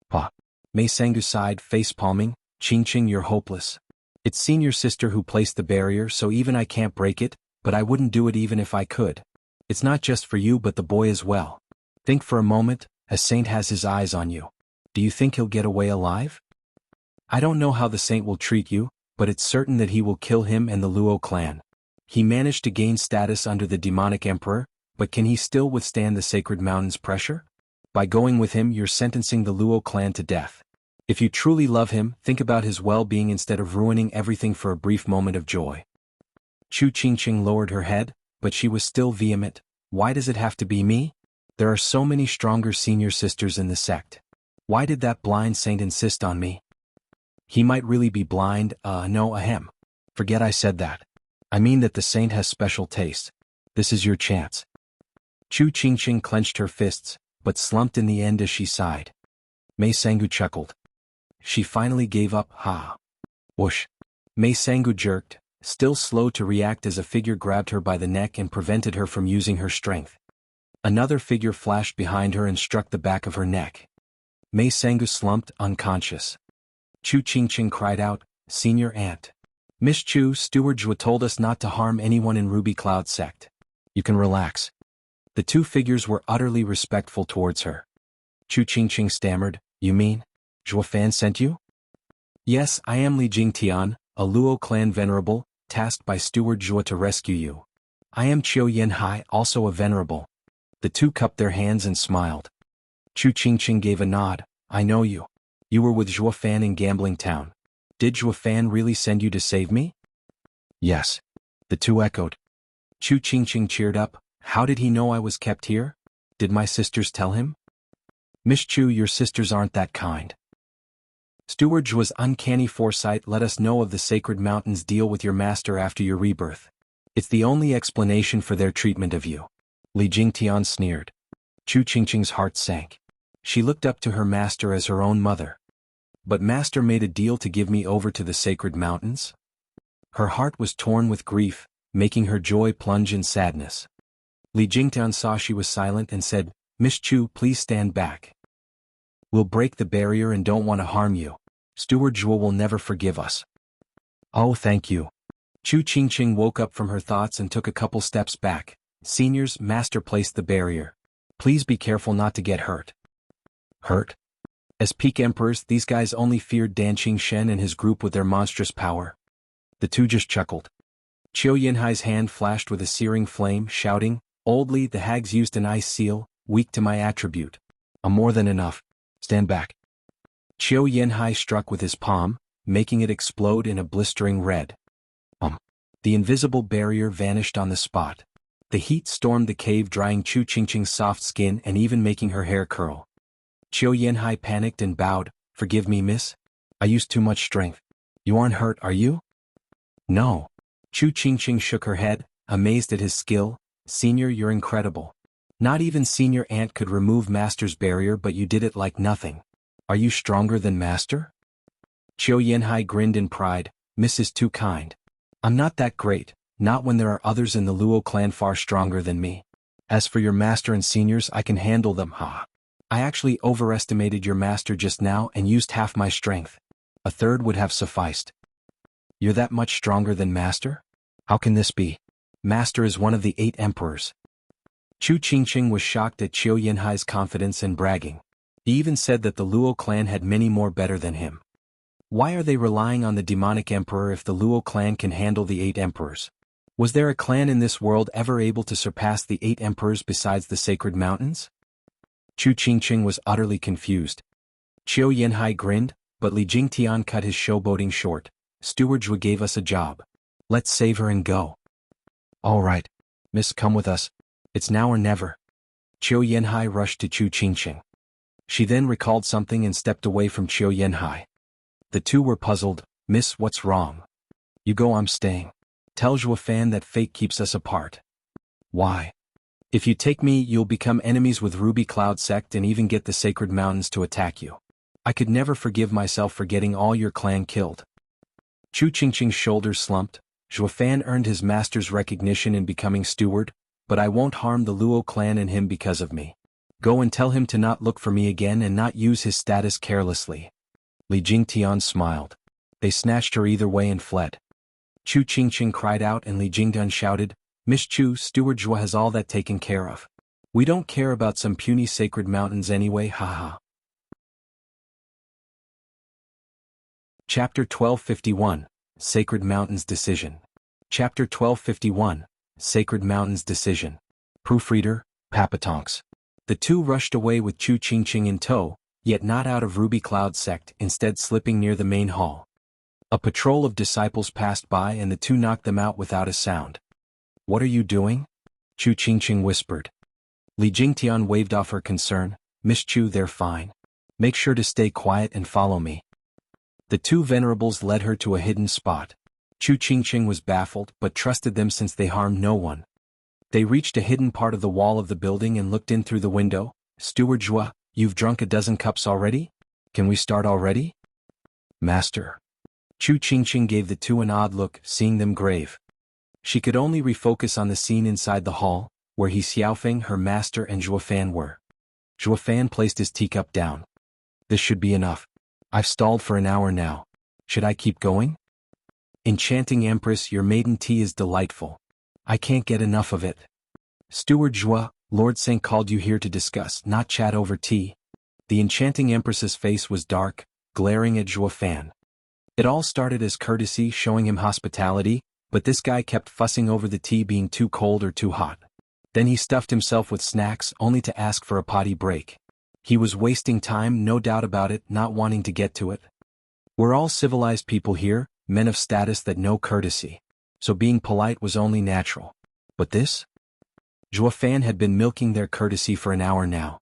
Pa. Mei Sanggu sighed, face-palming. Qingqing, you're hopeless. It's senior sister who placed the barrier, so even I can't break it, but I wouldn't do it even if I could. It's not just for you but the boy as well. Think for a moment, a saint has his eyes on you. Do you think he'll get away alive? I don't know how the saint will treat you, but it's certain that he will kill him and the Luo clan. He managed to gain status under the demonic emperor, but can he still withstand the sacred mountain's pressure? By going with him, you're sentencing the Luo clan to death. If you truly love him, think about his well-being instead of ruining everything for a brief moment of joy. Chu Qingqing lowered her head, but she was still vehement. Why does it have to be me? There are so many stronger senior sisters in the sect. Why did that blind saint insist on me? He might really be blind, no, ahem. Forget I said that. I mean that the saint has special taste. This is your chance. Chu Qingqing clenched her fists, but slumped in the end as she sighed. Mei Sangu chuckled. She finally gave up, ha. Whoosh. Mei Sangu jerked, still slow to react as a figure grabbed her by the neck and prevented her from using her strength. Another figure flashed behind her and struck the back of her neck. Mei Sangu slumped, unconscious. Chu Qingqing cried out, Senior Aunt. Miss Chu, Steward Zhua told us not to harm anyone in Ruby Cloud sect. You can relax. The two figures were utterly respectful towards her. Chu Qingqing stammered, You mean? Zhua Fan sent you? Yes, I am Li Jingtian, a Luo clan venerable, tasked by Steward Zhua to rescue you. I am Qiu Yanhai, also a venerable. The two cupped their hands and smiled. Chu Qingqing gave a nod. I know you. You were with Zhua Fan in Gambling Town. Did Zhua Fan really send you to save me? Yes. The two echoed. Chu Qingqing cheered up. How did he know I was kept here? Did my sisters tell him? Miss Chu, your sisters aren't that kind. Steward Zhua's uncanny foresight let us know of the Sacred Mountains deal with your master after your rebirth. It's the only explanation for their treatment of you. Li Jingtian sneered. Chu Qingqing's heart sank. She looked up to her master as her own mother. But master made a deal to give me over to the Sacred Mountains? Her heart was torn with grief, making her joy plunge in sadness. Li Jingtian saw she was silent and said, Miss Chu, please stand back. We'll break the barrier and don't want to harm you. Steward Zhua will never forgive us. Oh, thank you. Chu Qingqing woke up from her thoughts and took a couple steps back. Seniors, master placed the barrier. Please be careful not to get hurt. Hurt? As peak emperors, these guys only feared Dan Qingchen and his group with their monstrous power. The two just chuckled. Qiu Yanhai's hand flashed with a searing flame, shouting, Old Li, the hags used an ice seal, weak to my attribute. More than enough. Stand back. Qiu Yanhai struck with his palm, making it explode in a blistering red. The invisible barrier vanished on the spot. The heat stormed the cave, drying Chu Qingqing's soft skin and even making her hair curl. Qiu Yanhai panicked and bowed. Forgive me, miss. I used too much strength. You aren't hurt, are you? No. Chu Qingqing shook her head, amazed at his skill. Senior, you're incredible. Not even Senior Aunt could remove Master's barrier, but you did it like nothing. Are you stronger than Master? Qiu Yanhai grinned in pride. Miss is too kind. I'm not that great, not when there are others in the Luo clan far stronger than me. As for your Master and Seniors, I can handle them, ha. I actually overestimated your Master just now and used half my strength. A third would have sufficed. You're that much stronger than Master? How can this be? Master is one of the 8 emperors. Chu Qingqing was shocked at Qiu Yanhai's confidence and bragging. He even said that the Luo clan had many more better than him. Why are they relying on the demonic emperor if the Luo clan can handle the 8 emperors? Was there a clan in this world ever able to surpass the 8 emperors besides the Sacred Mountains? Chu Qingqing was utterly confused. Qiu Yanhai grinned, but Li Jingtian cut his showboating short. Steward Zhua gave us a job. Let's save her and go. All right. Miss, come with us. It's now or never. Qiu Yanhai rushed to Chu Qingqing. She then recalled something and stepped away from Qiu Yanhai. The two were puzzled. Miss, what's wrong? You go, I'm staying. Tell Zhua Fan that fate keeps us apart. Why? If you take me, you'll become enemies with Ruby Cloud sect and even get the Sacred Mountains to attack you. I could never forgive myself for getting all your clan killed. Chu Qingqing's shoulders slumped. Zhua Fan earned his master's recognition in becoming steward, but I won't harm the Luo clan and him because of me. Go and tell him to not look for me again and not use his status carelessly. Li Jingtian smiled. They snatched her either way and fled. Chu Qingqing cried out and Li Jingtian shouted, Miss Chu, Steward Zhua has all that taken care of. We don't care about some puny Sacred Mountains anyway, haha. Chapter 1251, Sacred Mountains Decision. Chapter 1251, Sacred Mountains Decision. Proofreader, Papatonks. The two rushed away with Chu Qingqing in tow, yet not out of Ruby Cloud sect, instead slipping near the main hall. A patrol of disciples passed by and the two knocked them out without a sound. What are you doing? Chu Qingqing whispered. Li Jingtian waved off her concern. Miss Chu, they're fine. Make sure to stay quiet and follow me. The two venerables led her to a hidden spot. Chu Qingqing was baffled but trusted them since they harmed no one. They reached a hidden part of the wall of the building and looked in through the window. Steward Zhua, you've drunk a dozen cups already? Can we start already? Master. Chu Qingqing gave the two an odd look, seeing them grave. She could only refocus on the scene inside the hall, where He Xiaofeng, her master, and Zhuofan were. Zhuofan placed his teacup down. This should be enough. I've stalled for an hour now. Should I keep going? Enchanting Empress, your maiden tea is delightful. I can't get enough of it. Steward Zhua, Lord Saint called you here to discuss, not chat over tea. The Enchanting Empress's face was dark, glaring at Zhuofan. It all started as courtesy, showing him hospitality, but this guy kept fussing over the tea being too cold or too hot. Then he stuffed himself with snacks, only to ask for a potty break. He was wasting time, no doubt about it, not wanting to get to it. We're all civilized people here, men of status that know courtesy. So being polite was only natural. But this? Zhuofan had been milking their courtesy for an hour now.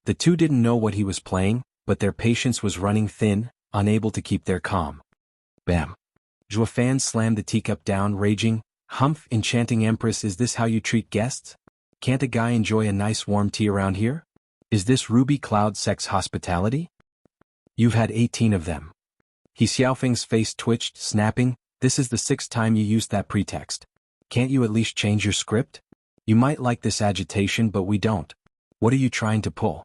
The two didn't know what he was playing, but their patience was running thin, unable to keep their calm. Bam. Zhuofan slammed the teacup down, raging, "Humph, Enchanting Empress, is this how you treat guests? Can't a guy enjoy a nice warm tea around here? Is this Ruby Cloud sex hospitality? You've had 18 of them." He Xiaofeng's face twitched, snapping, "This is the 6th time you used that pretext. Can't you at least change your script? You might like this agitation, but we don't. What are you trying to pull?"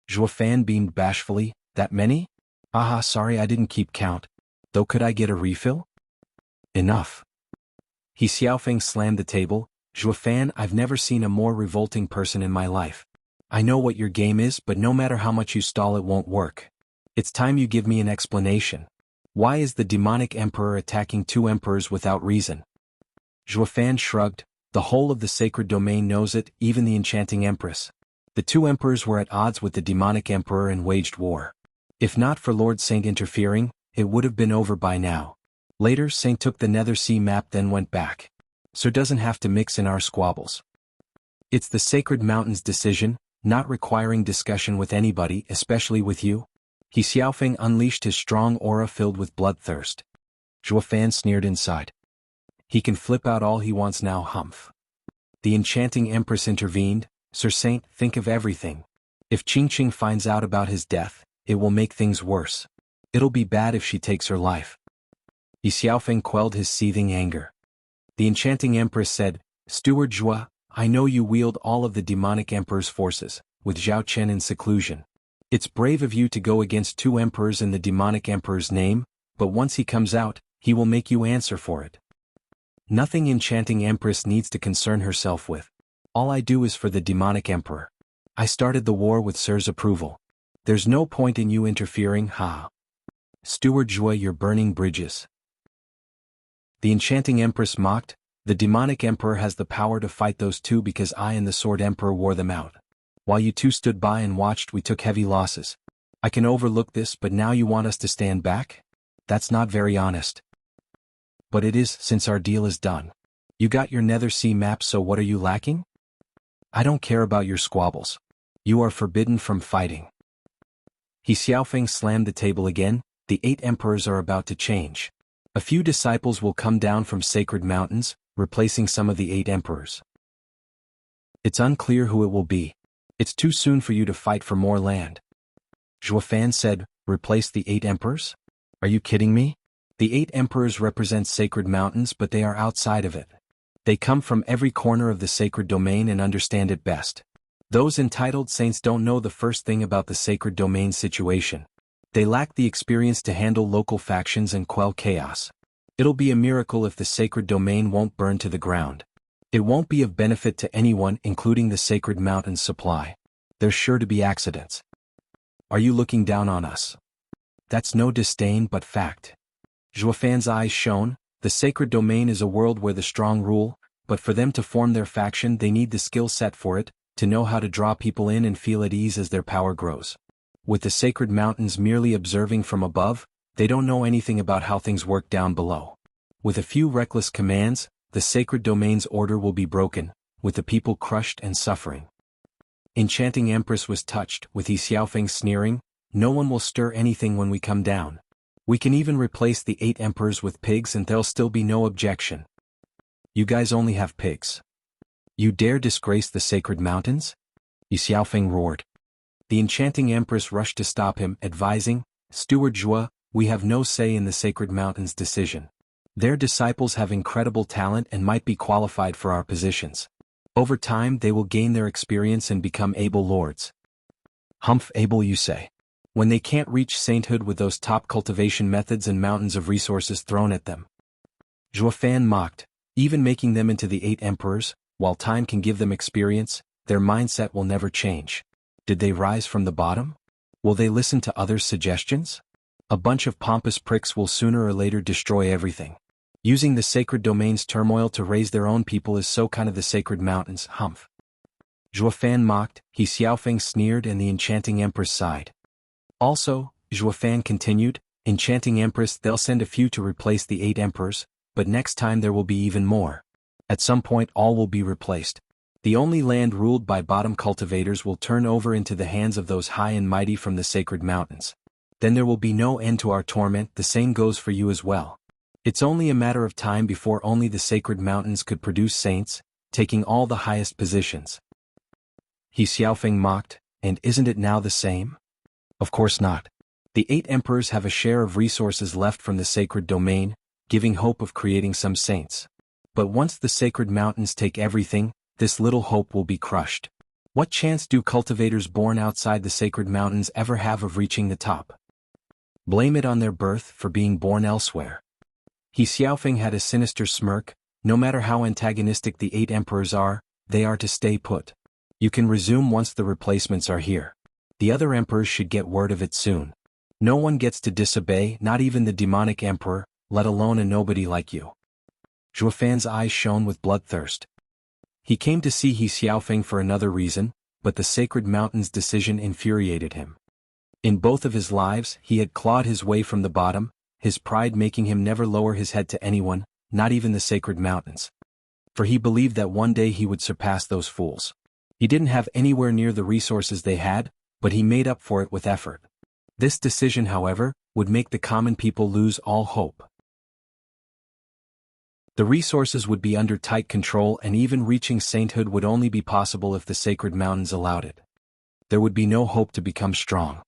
Zhuofan beamed bashfully, "That many? Aha, sorry I didn't keep count. Though could I get a refill?" "Enough." He Xiaofeng slammed the table. "Zhuofan, I've never seen a more revolting person in my life. I know what your game is, but no matter how much you stall it won't work. It's time you give me an explanation. Why is the demonic emperor attacking two emperors without reason?" Zhuofan shrugged. "The whole of the sacred domain knows it, even the Enchanting Empress. The two emperors were at odds with the demonic emperor and waged war. If not for Lord Saint interfering, it would have been over by now. Later, Saint took the Nether Sea map, then went back. So doesn't have to mix in our squabbles. It's the Sacred Mountain's decision, not requiring discussion with anybody, especially with you." He Xiaofeng unleashed his strong aura filled with bloodthirst. Zhuofan sneered inside. "He can flip out all he wants now, humph." The Enchanting Empress intervened. "Sir Saint, think of everything. If Qingqing finds out about his death, it will make things worse. It'll be bad if she takes her life." He Xiaofeng quelled his seething anger. The Enchanting Empress said, "Steward Zhua, I know you wield all of the demonic emperor's forces, with Zhao Chen in seclusion. It's brave of you to go against two emperors in the demonic emperor's name, but once he comes out, he will make you answer for it. Nothing Enchanting Empress needs to concern herself with. All I do is for the demonic emperor. I started the war with Sir's approval. There's no point in you interfering, ha. Steward Zhua, you're burning bridges." The Enchanting Empress mocked. "The demonic emperor has the power to fight those two because I and the Sword Emperor wore them out. While you two stood by and watched, we took heavy losses. I can overlook this, but now you want us to stand back? That's not very honest." "But it is, since our deal is done. You got your Nether Sea map, so what are you lacking? I don't care about your squabbles. You are forbidden from fighting." He Xiaofeng slammed the table again. "The 8 emperors are about to change. A few disciples will come down from sacred mountains, replacing some of the 8 emperors. It's unclear who it will be. It's too soon for you to fight for more land." Zhuofan said, "Replace the 8 emperors? Are you kidding me? The 8 emperors represent sacred mountains, but they are outside of it. They come from every corner of the sacred domain and understand it best. Those entitled saints don't know the first thing about the sacred domain situation. They lack the experience to handle local factions and quell chaos. It'll be a miracle if the sacred domain won't burn to the ground. It won't be of benefit to anyone, including the sacred mountain's supply. There's sure to be accidents. Are you looking down on us? That's no disdain but fact." Zhuofan's eyes shone. "The sacred domain is a world where the strong rule, but for them to form their faction they need the skill set for it, to know how to draw people in and feel at ease as their power grows. With the sacred mountains merely observing from above, they don't know anything about how things work down below. With a few reckless commands, the sacred domain's order will be broken, with the people crushed and suffering." Enchanting Empress was touched, with He Xiaofeng sneering, "No one will stir anything when we come down. We can even replace the 8 emperors with pigs and there'll still be no objection." "You guys only have pigs. You dare disgrace the sacred mountains? Yi Xiaofeng roared. The enchanting empress rushed to stop him, advising, Steward Zhua, we have no say in the sacred mountains' decision. Their disciples have incredible talent and might be qualified for our positions. Over time they will gain their experience and become able lords. Humph, able you say? When they can't reach sainthood with those top cultivation methods and mountains of resources thrown at them. Zhua Fan mocked, even making them into the 8 emperors, while time can give them experience, their mindset will never change. Did they rise from the bottom? Will they listen to others' suggestions? A bunch of pompous pricks will sooner or later destroy everything. Using the sacred domain's turmoil to raise their own people is so kind of the sacred mountains, humph. Zhua Fan mocked, Yi Xiaofeng sneered, and the enchanting empress sighed. Also, Zhua Fan continued, enchanting empress, they'll send a few to replace the 8 emperors, but next time there will be even more. At some point all will be replaced. The only land ruled by bottom cultivators will turn over into the hands of those high and mighty from the sacred mountains. Then there will be no end to our torment, the same goes for you as well. It's only a matter of time before only the sacred mountains could produce saints, taking all the highest positions. Yi Xiaofeng mocked, and isn't it now the same? Of course not. The 8 emperors have a share of resources left from the sacred domain, giving hope of creating some saints. But once the sacred mountains take everything, this little hope will be crushed. What chance do cultivators born outside the sacred mountains ever have of reaching the top? Blame it on their birth for being born elsewhere. Yi Xiaofeng had a sinister smirk, no matter how antagonistic the 8 emperors are, they are to stay put. You can resume once the replacements are here. The other emperors should get word of it soon. No one gets to disobey, not even the demonic emperor, let alone a nobody like you. Zhua Fan's eyes shone with bloodthirst. He came to see Yi Xiaofeng for another reason, but the sacred mountain's decision infuriated him. In both of his lives, he had clawed his way from the bottom, his pride making him never lower his head to anyone, not even the sacred mountains. For he believed that one day he would surpass those fools. He didn't have anywhere near the resources they had, but he made up for it with effort. This decision, however, would make the common people lose all hope. The resources would be under tight control, and even reaching sainthood would only be possible if the sacred mountains allowed it. There would be no hope to become strong.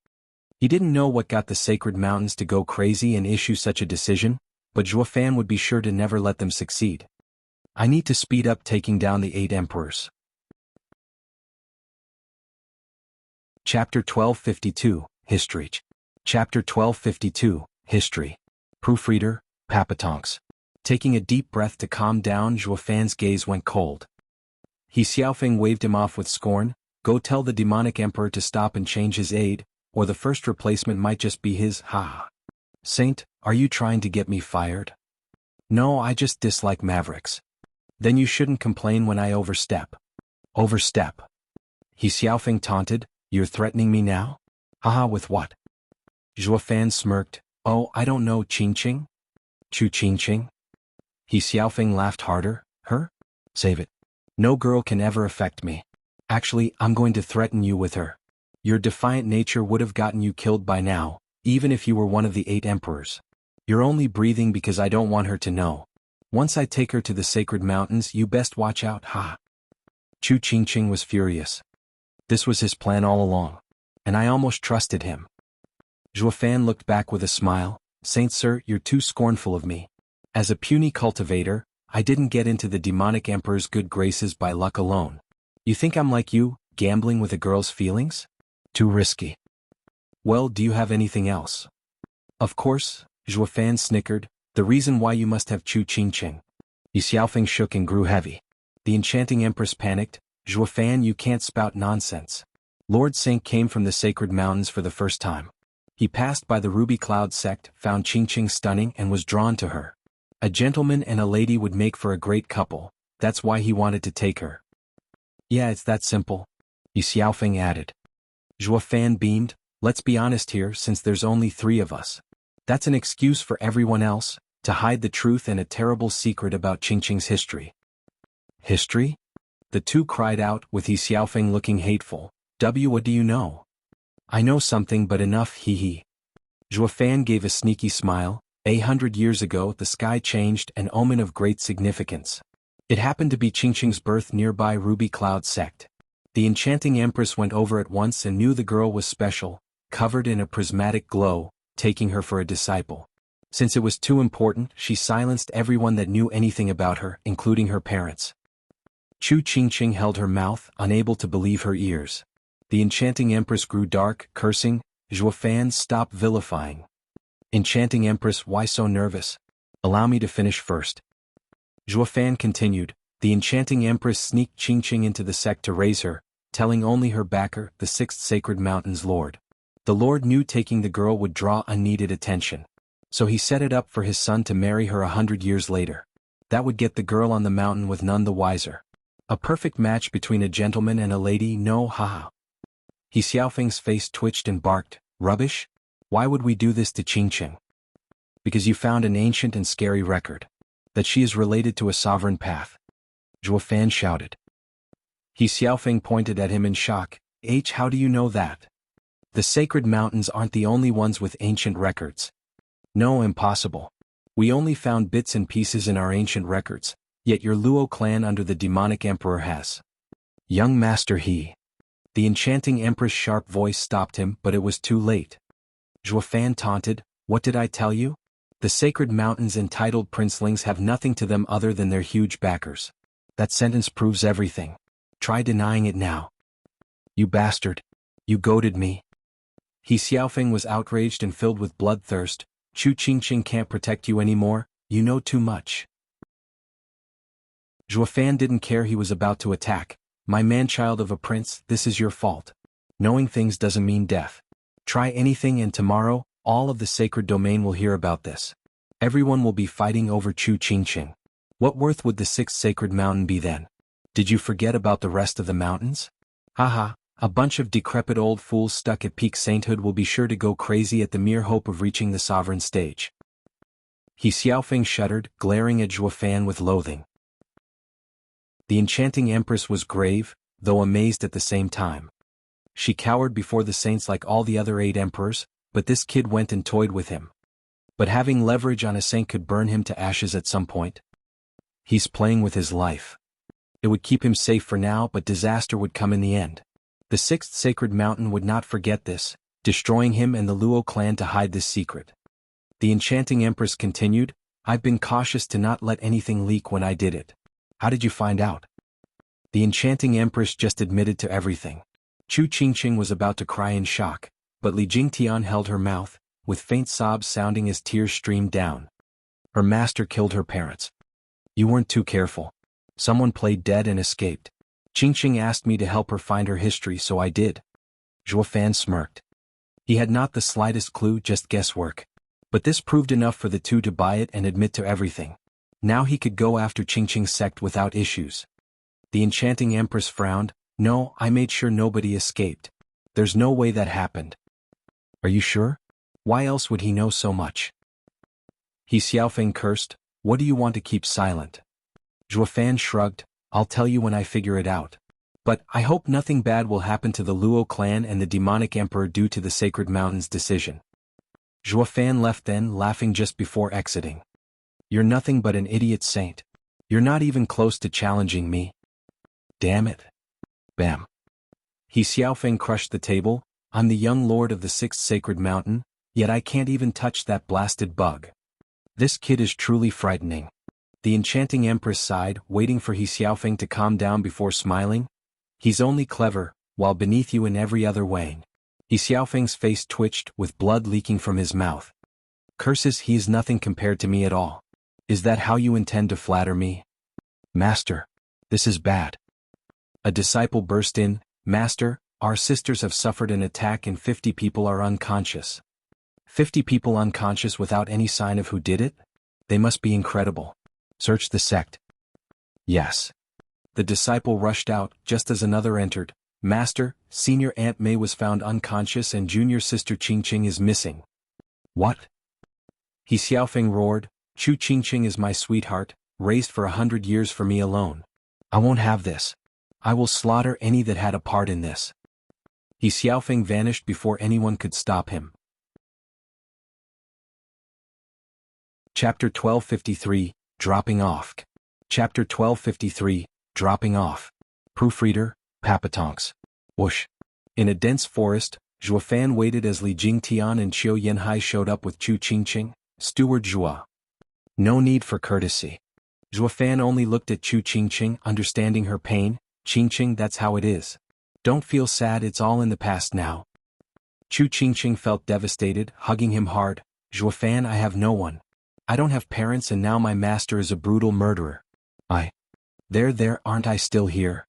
He didn't know what got the sacred mountains to go crazy and issue such a decision, but Zhua Fan would be sure to never let them succeed. I need to speed up taking down the 8 emperors. Chapter 1252, History. Chapter 1252, History. Proofreader, Papatonks. Taking a deep breath to calm down, Zhua Fan's gaze went cold. Yi Xiaofeng waved him off with scorn, go tell the demonic emperor to stop and change his aide, or the first replacement might just be his, ha. Saint, are you trying to get me fired? No, I just dislike mavericks. Then you shouldn't complain when I overstep. Overstep? Yi Xiaofeng taunted, you're threatening me now? Haha, with what? Zhua Fan smirked, oh, I don't know, Qingqing? Chu Qingqing? Yi Xiaofeng laughed harder, her? Save it. No girl can ever affect me. Actually, I'm going to threaten you with her. Your defiant nature would have gotten you killed by now, even if you were one of the 8 emperors. You're only breathing because I don't want her to know. Once I take her to the sacred mountains, you best watch out, ha. Chu Qingqing was furious. This was his plan all along. And I almost trusted him. Zhua Fan looked back with a smile, Saint Sir, you're too scornful of me. As a puny cultivator, I didn't get into the demonic emperor's good graces by luck alone. You think I'm like you, gambling with a girl's feelings? Too risky. Well, do you have anything else? Of course, Zhua Fan snickered, the reason why you must have Chu Qingqing. Yi Xiaofeng shook and grew heavy. The enchanting empress panicked, Zhua Fan, you can't spout nonsense. Lord Saint came from the sacred mountains for the first time. He passed by the Ruby Cloud sect, found Qingqing stunning and was drawn to her. A gentleman and a lady would make for a great couple, that's why he wanted to take her. Yeah, it's that simple. Yi Xiaofeng added. Zhua Fan beamed, let's be honest here, since there's only 3 of us. That's an excuse for everyone else, to hide the truth and a terrible secret about Qingqing's history. History? The two cried out, with Yi Xiaofeng looking hateful. What do you know? I know something, but enough, hee hee. Zhua Fan gave a sneaky smile. 100 years ago the sky changed, an omen of great significance. It happened to be Qingqing's birth nearby Ruby Cloud sect. The enchanting empress went over at once and knew the girl was special, covered in a prismatic glow, taking her for a disciple. Since it was too important, she silenced everyone that knew anything about her, including her parents. Chu Qingqing held her mouth, unable to believe her ears. The enchanting empress grew dark, cursing. Zhuofan, stop vilifying. Enchanting empress, why so nervous? Allow me to finish first. Zhuofan continued. The enchanting empress sneaked Qingqing into the sect to raise her, telling only her backer, the sixth sacred mountain's lord. The lord knew taking the girl would draw unneeded attention. So he set it up for his son to marry her 100 years later. That would get the girl on the mountain with none the wiser. A perfect match between a gentleman and a lady, no haha. He Xiaofeng's face twitched and barked, rubbish? Why would we do this to Qingqing? Because you found an ancient and scary record. That she is related to a sovereign path. Zhuofan shouted. He Xiaofeng pointed at him in shock, how do you know that? The sacred mountains aren't the only ones with ancient records. No, impossible. We only found bits and pieces in our ancient records, yet your Luo clan under the demonic emperor has. Young master he. The enchanting empress' sharp voice stopped him, but it was too late. Zhuofan taunted, what did I tell you? The sacred mountains entitled princelings have nothing to them other than their huge backers. That sentence proves everything. Try denying it now. You bastard. You goaded me. He Xiaofeng was outraged and filled with bloodthirst. Chu Qingqing can't protect you anymore, you know too much. Zhuofan didn't care he was about to attack. My man-child of a prince, this is your fault. Knowing things doesn't mean death. Try anything and tomorrow, all of the sacred domain will hear about this. Everyone will be fighting over Chu Qingqing. What worth would the sixth sacred mountain be then? Did you forget about the rest of the mountains? Haha, a bunch of decrepit old fools stuck at peak sainthood will be sure to go crazy at the mere hope of reaching the sovereign stage. He Xiaofeng shuddered, glaring at Zhuofan with loathing. The enchanting empress was grave, though amazed at the same time. She cowered before the saints like all the other 8 emperors, but this kid went and toyed with him. But having leverage on a saint could burn him to ashes at some point. He's playing with his life. It would keep him safe for now, but disaster would come in the end. The sixth sacred mountain would not forget this, destroying him and the Luo clan to hide this secret. The enchanting empress continued, I've been cautious to not let anything leak when I did it. How did you find out? The enchanting empress just admitted to everything. Chu Qingqing was about to cry in shock, but Li Jingtian held her mouth, with faint sobs sounding as tears streamed down. Her master killed her parents. You weren't too careful. Someone played dead and escaped. Qingqing asked me to help her find her history, so I did. Zhuofan smirked. He had not the slightest clue, just guesswork. But this proved enough for the two to buy it and admit to everything. Now he could go after Qingqing's sect without issues. The enchanting empress frowned. No, I made sure nobody escaped. There's no way that happened. Are you sure? Why else would he know so much? He Xiaofeng cursed, what do you want to keep silent? Zhuofan shrugged, I'll tell you when I figure it out. But I hope nothing bad will happen to the Luo clan and the demonic emperor due to the sacred mountain's decision. Zhuofan left then, laughing just before exiting. You're nothing but an idiot saint. You're not even close to challenging me. Damn it. Bam. He Xiaofeng crushed the table. I'm the young lord of the sixth sacred mountain, yet I can't even touch that blasted bug. This kid is truly frightening. The enchanting empress sighed, waiting for He Xiaofeng to calm down before smiling. He's only clever, while beneath you in every other way. He Xiaofeng's face twitched, with blood leaking from his mouth. Curses, he is nothing compared to me at all. Is that how you intend to flatter me? Master, this is bad. A disciple burst in, Master, our sisters have suffered an attack and 50 people are unconscious. 50 people unconscious without any sign of who did it? They must be incredible. Search the sect. Yes. The disciple rushed out, just as another entered. Master, Senior Aunt Mei was found unconscious and Junior Sister Qingqing is missing. What? He Xiaofeng roared, Chu Qingqing is my sweetheart, raised for 100 years for me alone. I won't have this. I will slaughter any that had a part in this. He Xiaofeng vanished before anyone could stop him. Chapter 1253, Dropping Off. Chapter 1253, Dropping Off. Proofreader, Papatonks. Whoosh. In a dense forest, Zhuofan waited as Li Jingtian and Qiu Yanhai showed up with Chu Qingqing, Steward Zhua. No need for courtesy. Zhuofan only looked at Chu Qingqing, understanding her pain. Qingqing, that's how it is. Don't feel sad, it's all in the past now. Chu Qingqing felt devastated, hugging him hard. Zhuofan, I have no one. I don't have parents and now my master is a brutal murderer. There, aren't I still here?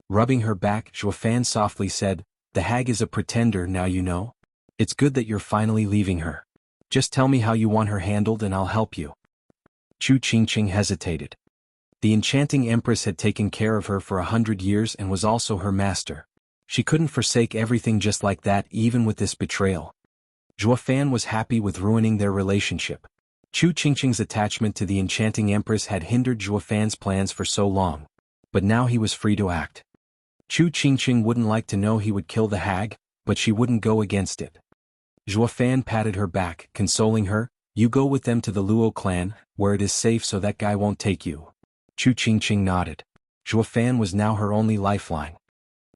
Rubbing her back, Zhuofan softly said, the hag is a pretender now you know. It's good that you're finally leaving her. Just tell me how you want her handled and I'll help you. Chu Qingqing hesitated. The enchanting empress had taken care of her for 100 years and was also her master. She couldn't forsake everything just like that even with this betrayal. Zhuofan was happy with ruining their relationship. Chu Qingqing's attachment to the enchanting empress had hindered Zhuofan's plans for so long. But now he was free to act. Chu Qingqing wouldn't like to know he would kill the hag, but she wouldn't go against it. Zhuofan patted her back, consoling her, you go with them to the Luo clan, where it is safe so that guy won't take you. Chu Qingqing nodded. Zhuofan was now her only lifeline.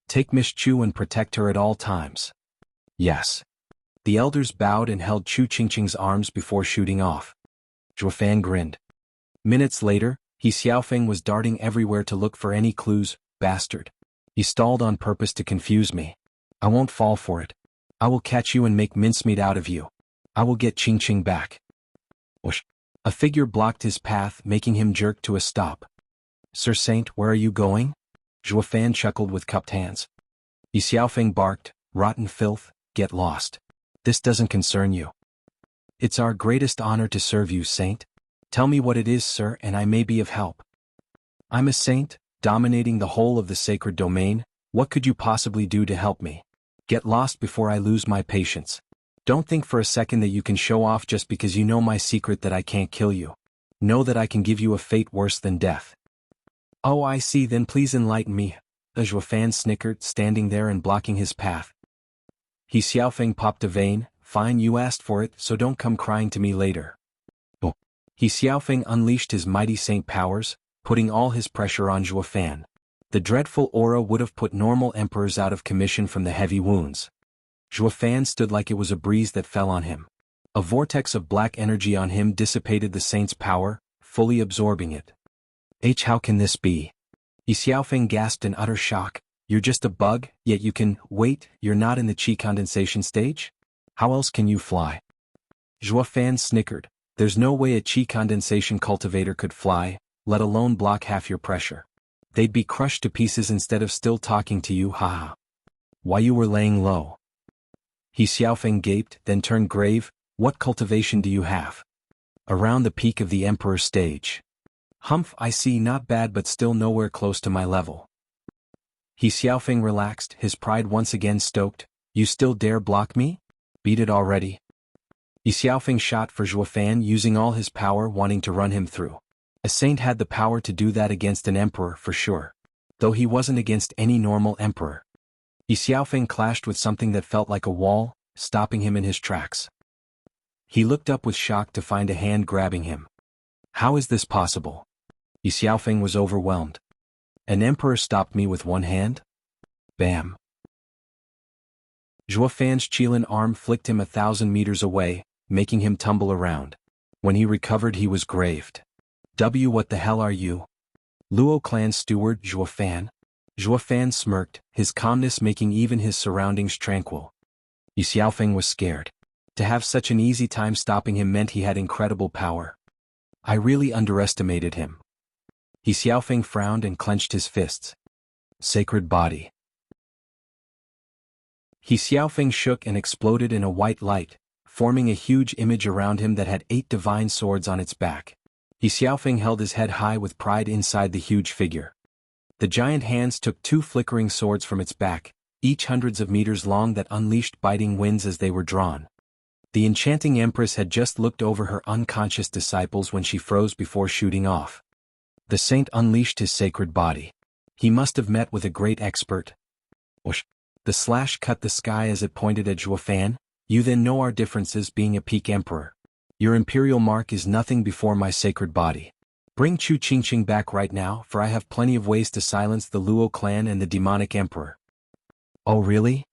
Take Miss Chu and protect her at all times. Yes. The elders bowed and held Chu Qingqing's arms before shooting off. Zhuofan grinned. Minutes later, He Xiaofeng was darting everywhere to look for any clues. Bastard. He stalled on purpose to confuse me. I won't fall for it. I will catch you and make mincemeat out of you. I will get Qingqing back. Whoosh. A figure blocked his path, making him jerk to a stop. Sir Saint, where are you going? Zhuofan chuckled with cupped hands. He Xiaofeng barked, rotten filth, get lost. This doesn't concern you. It's our greatest honor to serve you, Saint. Tell me what it is, sir, and I may be of help. I'm a saint, dominating the whole of the sacred domain. What could you possibly do to help me? Get lost before I lose my patience. Don't think for a second that you can show off just because you know my secret that I can't kill you. Know that I can give you a fate worse than death. Oh, I see, then please enlighten me. Zhuofan snickered, standing there and blocking his path. He Xiaofeng popped a vein. Fine, you asked for it, so don't come crying to me later. Oh. He Xiaofeng unleashed his mighty saint powers, putting all his pressure on Zhuofan. The dreadful aura would have put normal emperors out of commission from the heavy wounds. Zhuofan stood like it was a breeze that fell on him. A vortex of black energy on him dissipated the saint's power, fully absorbing it. How can this be? He Xiaofeng gasped in utter shock. You're just a bug, yet you can, wait, you're not in the qi condensation stage? How else can you fly? Zhuofan snickered. There's no way a qi condensation cultivator could fly, let alone block half your pressure. They'd be crushed to pieces instead of still talking to you, haha. Why you were laying low? He Xiaofeng gaped, then turned grave. What cultivation do you have? Around the peak of the Emperor's stage. Humph, I see, not bad but still nowhere close to my level. He Xiaofeng relaxed, his pride once again stoked. You still dare block me? Beat it already. He Xiaofeng shot for Zhuofan, using all his power, wanting to run him through. A saint had the power to do that against an emperor for sure. Though he wasn't against any normal emperor. He Xiaofeng clashed with something that felt like a wall, stopping him in his tracks. He looked up with shock to find a hand grabbing him. How is this possible? He Xiaofeng was overwhelmed. An emperor stopped me with one hand? Bam. Zhuofan's Qilin arm flicked him 1,000 meters away, making him tumble around. When he recovered he was graved. What the hell are you? Luo clan steward Zhuofan? Zhuofan smirked, his calmness making even his surroundings tranquil. Yi Xiaofeng was scared. To have such an easy time stopping him meant he had incredible power. I really underestimated him. Yi Xiaofeng frowned and clenched his fists. Sacred body. Yi Xiaofeng shook and exploded in a white light, forming a huge image around him that had 8 divine swords on its back. Yi Xiaofeng held his head high with pride inside the huge figure. The giant hands took 2 flickering swords from its back, each hundreds of meters long that unleashed biting winds as they were drawn. The enchanting empress had just looked over her unconscious disciples when she froze before shooting off. The saint unleashed his sacred body. He must have met with a great expert. Whoosh. The slash cut the sky as it pointed at Zhuofan. You then know our differences being a peak emperor. Your imperial mark is nothing before my sacred body. Bring Chu Qingqing back right now, for I have plenty of ways to silence the Luo clan and the demonic emperor. Oh really?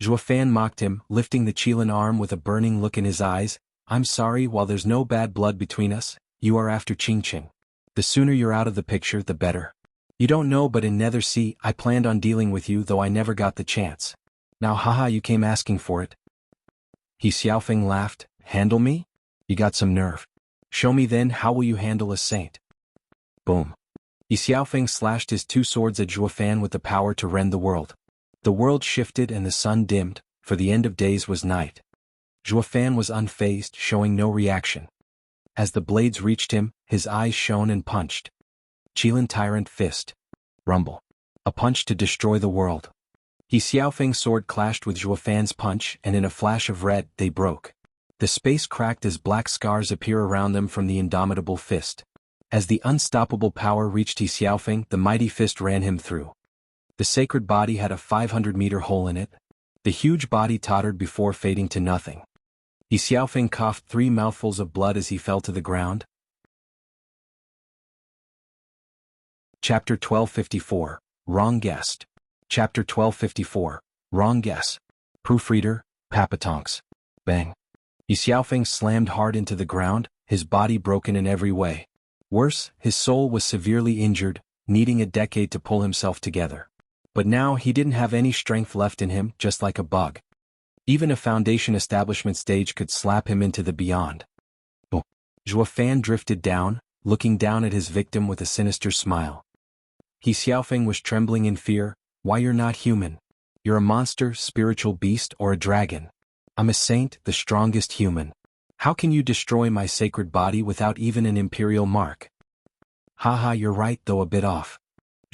Zhuo Fan mocked him, lifting the Qilin arm with a burning look in his eyes. I'm sorry, while there's no bad blood between us, you are after Qingqing. The sooner you're out of the picture, the better. You don't know, but in Nether Sea, I planned on dealing with you, though I never got the chance. Now haha, you came asking for it. He Xiaofeng laughed. Handle me? You got some nerve. Show me then, how will you handle a saint? Boom. Yi Xiaofeng slashed his two swords at Zhuo Fan with the power to rend the world. The world shifted and the sun dimmed, for the end of days was night. Zhuo Fan was unfazed, showing no reaction. As the blades reached him, his eyes shone and punched. Qilin Tyrant Fist. Rumble. A punch to destroy the world. Yi Xiaofeng's sword clashed with Zhuo Fan's punch, and in a flash of red, they broke. The space cracked as black scars appear around them from the indomitable fist. As the unstoppable power reached Yi Xiaofeng, the mighty fist ran him through. The sacred body had a 500-meter hole in it. The huge body tottered before fading to nothing. Yi Xiaofeng coughed 3 mouthfuls of blood as he fell to the ground. Chapter 1254, Wrong Guest. Chapter 1254, Wrong Guess. Proofreader, Papatonks. Bang. Yi Xiaofeng slammed hard into the ground, his body broken in every way. Worse, his soul was severely injured, needing a decade to pull himself together. But now he didn't have any strength left in him, just like a bug. Even a Foundation establishment stage could slap him into the beyond. Boom. Zhuo Fan drifted down, looking down at his victim with a sinister smile. Yi Xiaofeng was trembling in fear. Why, you're not human. You're a monster, spiritual beast, or a dragon. I'm a saint, the strongest human. How can you destroy my sacred body without even an imperial mark? Haha, you're right, though a bit off.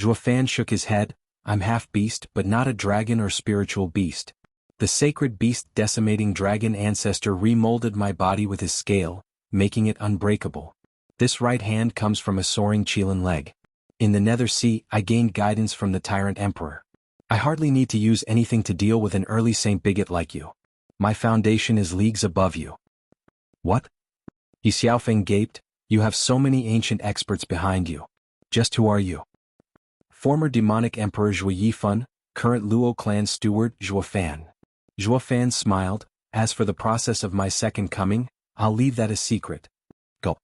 Zhuo Fan shook his head. I'm half beast, but not a dragon or spiritual beast. The sacred beast decimating dragon ancestor remolded my body with his scale, making it unbreakable. This right hand comes from a soaring Qilin leg. In the Nether Sea, I gained guidance from the Tyrant Emperor. I hardly need to use anything to deal with an early saint bigot like you. My foundation is leagues above you. What? Yi Xiaofeng gaped. You have so many ancient experts behind you. Just who are you? Former demonic emperor Zhuo Yifan, current Luo clan steward Zhuo Fan. Zhuo Fan smiled. As for the process of my second coming, I'll leave that a secret. Gulp.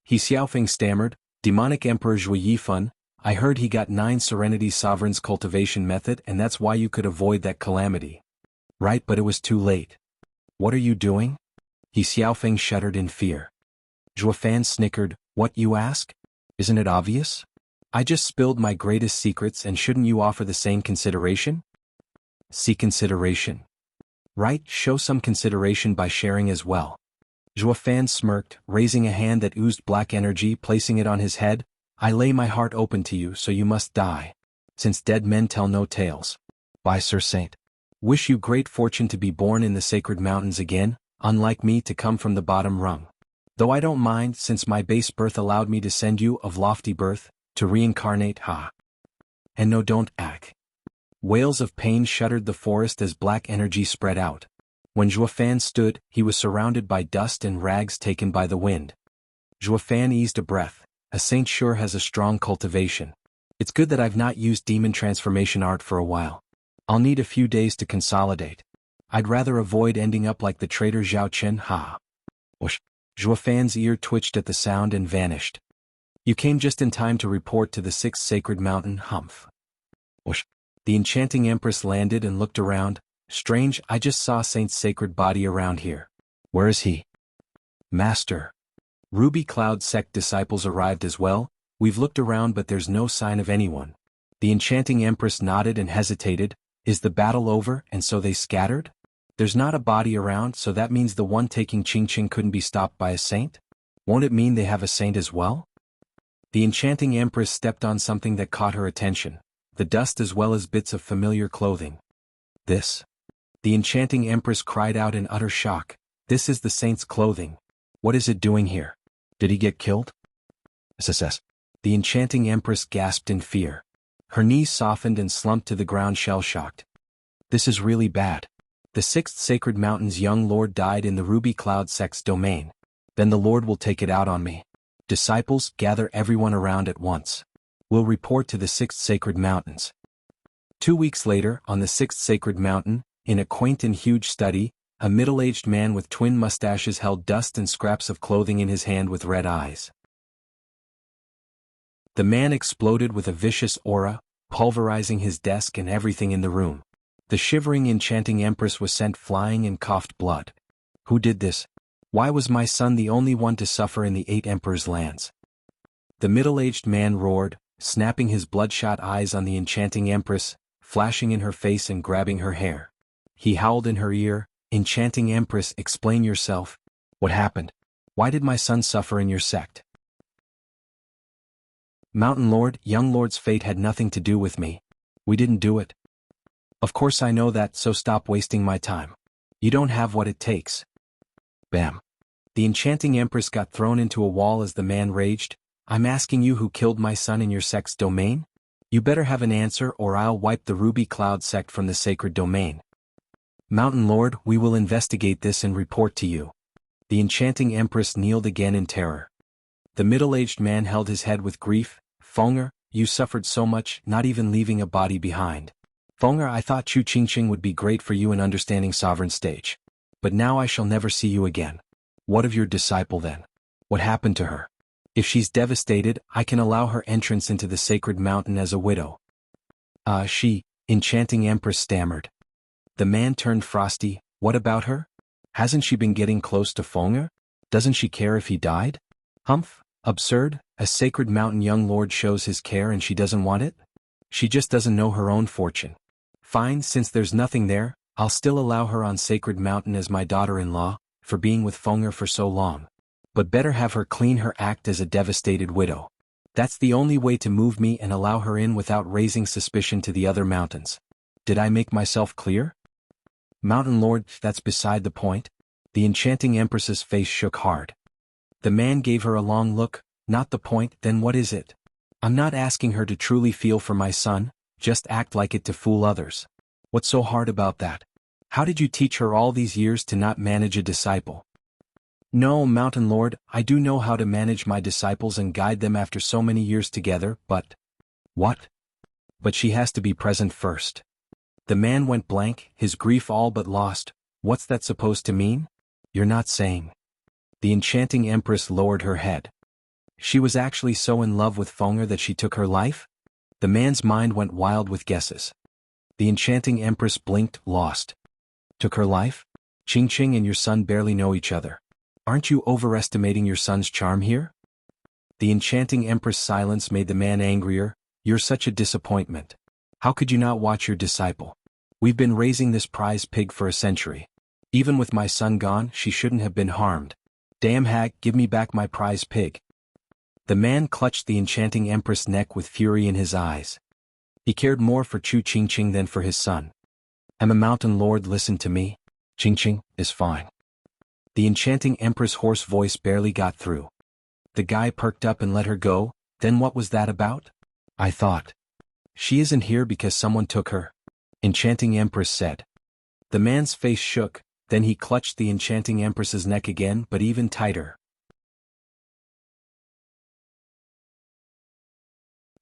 Yi Xiaofeng stammered. Demonic emperor Zhuo Yifan, I heard he got 9 Serenity Sovereign's cultivation method, and that's why you could avoid that calamity. Right, but it was too late. What are you doing? Yi Xiaofeng shuddered in fear. Zhuo Fan snickered. What, you ask? Isn't it obvious? I just spilled my greatest secrets, and shouldn't you offer the same consideration? See consideration. Right, show some consideration by sharing as well. Zhuo Fan smirked, raising a hand that oozed black energy, placing it on his head. I lay my heart open to you, so you must die. Since dead men tell no tales. By Sir Saint. Wish you great fortune to be born in the sacred mountains again, unlike me to come from the bottom rung. Though I don't mind, since my base birth allowed me to send you of lofty birth, to reincarnate, ha. And no, don't act. Wails of pain shuddered the forest as black energy spread out. When Zhuo Fan stood, he was surrounded by dust and rags taken by the wind. Zhuo Fan eased a breath. A saint sure has a strong cultivation. It's good that I've not used demon transformation art for a while. I'll need a few days to consolidate. I'd rather avoid ending up like the traitor Zhao Chen, ha. Whoosh. Zhuo Fan's ear twitched at the sound and vanished. You came just in time to report to the 6th sacred mountain, humph. Whoosh. The enchanting empress landed and looked around. Strange, I just saw Saint's sacred body around here. Where is he? Master. Ruby Cloud sect disciples arrived as well. We've looked around but there's no sign of anyone. The enchanting empress nodded and hesitated. Is the battle over and so they scattered? There's not a body around, so that means the one taking Qingqing couldn't be stopped by a saint? Won't it mean they have a saint as well? The enchanting empress stepped on something that caught her attention. The dust as well as bits of familiar clothing. This? The enchanting empress cried out in utter shock. This is the saint's clothing. What is it doing here? Did he get killed? SSS. The enchanting empress gasped in fear. Her knees softened and slumped to the ground shell-shocked. This is really bad. The 6th sacred mountain's young lord died in the Ruby Cloud sect's domain. Then the lord will take it out on me. Disciples, gather everyone around at once. We'll report to the 6th sacred mountains. 2 weeks later, on the 6th sacred mountain, in a quaint and huge study, a middle-aged man with twin mustaches held dust and scraps of clothing in his hand with red eyes. The man exploded with a vicious aura, pulverizing his desk and everything in the room. The shivering enchanting empress was sent flying and coughed blood. Who did this? Why was my son the only one to suffer in the 8 emperors' lands? The middle-aged man roared, snapping his bloodshot eyes on the enchanting empress, flashing in her face and grabbing her hair. He howled in her ear, "Enchanting empress, explain yourself. What happened? Why did my son suffer in your sect?" "Mountain Lord, young lord's fate had nothing to do with me. We didn't do it." "Of course I know that, so stop wasting my time. You don't have what it takes." Bam. The enchanting empress got thrown into a wall as the man raged, "I'm asking you who killed my son in your sect's domain? You better have an answer or I'll wipe the Ruby Cloud sect from the sacred domain." "Mountain Lord, we will investigate this and report to you." The enchanting empress kneeled again in terror. The middle-aged man held his head with grief. "Fenger, you suffered so much, not even leaving a body behind. Fenger, I thought Chu Qingqing would be great for you in understanding sovereign stage. But now I shall never see you again. What of your disciple then? What happened to her? If she's devastated, I can allow her entrance into the sacred mountain as a widow." She, enchanting empress stammered. The man turned frosty. "What about her? Hasn't she been getting close to Fenger? Doesn't she care if he died? Humph, absurd, a sacred mountain young lord shows his care and she doesn't want it? She just doesn't know her own fortune. Fine, since there's nothing there, I'll still allow her on sacred mountain as my daughter-in-law, for being with Fenger for so long. But better have her clean her act as a devastated widow. That's the only way to move me and allow her in without raising suspicion to the other mountains. Did I make myself clear?" "Mountain Lord, that's beside the point." The enchanting empress's face shook hard. The man gave her a long look. "Not the point, then what is it? I'm not asking her to truly feel for my son, just act like it to fool others. What's so hard about that? How did you teach her all these years to not manage a disciple?" "No, Mountain Lord, I do know how to manage my disciples and guide them after so many years together, but..." "What?" "But she has to be present first." The man went blank, his grief all but lost. "What's that supposed to mean? You're not saying..." The enchanting empress lowered her head. "She was actually so in love with Fenger that she took her life?" The man's mind went wild with guesses. The enchanting empress blinked, lost. "Took her life? Qingqing and your son barely know each other. Aren't you overestimating your son's charm here?" The enchanting empress' silence made the man angrier. "You're such a disappointment. How could you not watch your disciple? We've been raising this prize pig for a century. Even with my son gone, she shouldn't have been harmed. Damn hag, give me back my prize pig." The man clutched the enchanting empress' neck with fury in his eyes. He cared more for Chu Qingqing than for his son. "I'm a mountain lord, listen to me. Qingqing is fine." The enchanting empress' hoarse voice barely got through. The guy perked up and let her go. "Then what was that about?" "I thought. She isn't here because someone took her," enchanting empress said. The man's face shook, then he clutched the enchanting empress's neck again, but even tighter.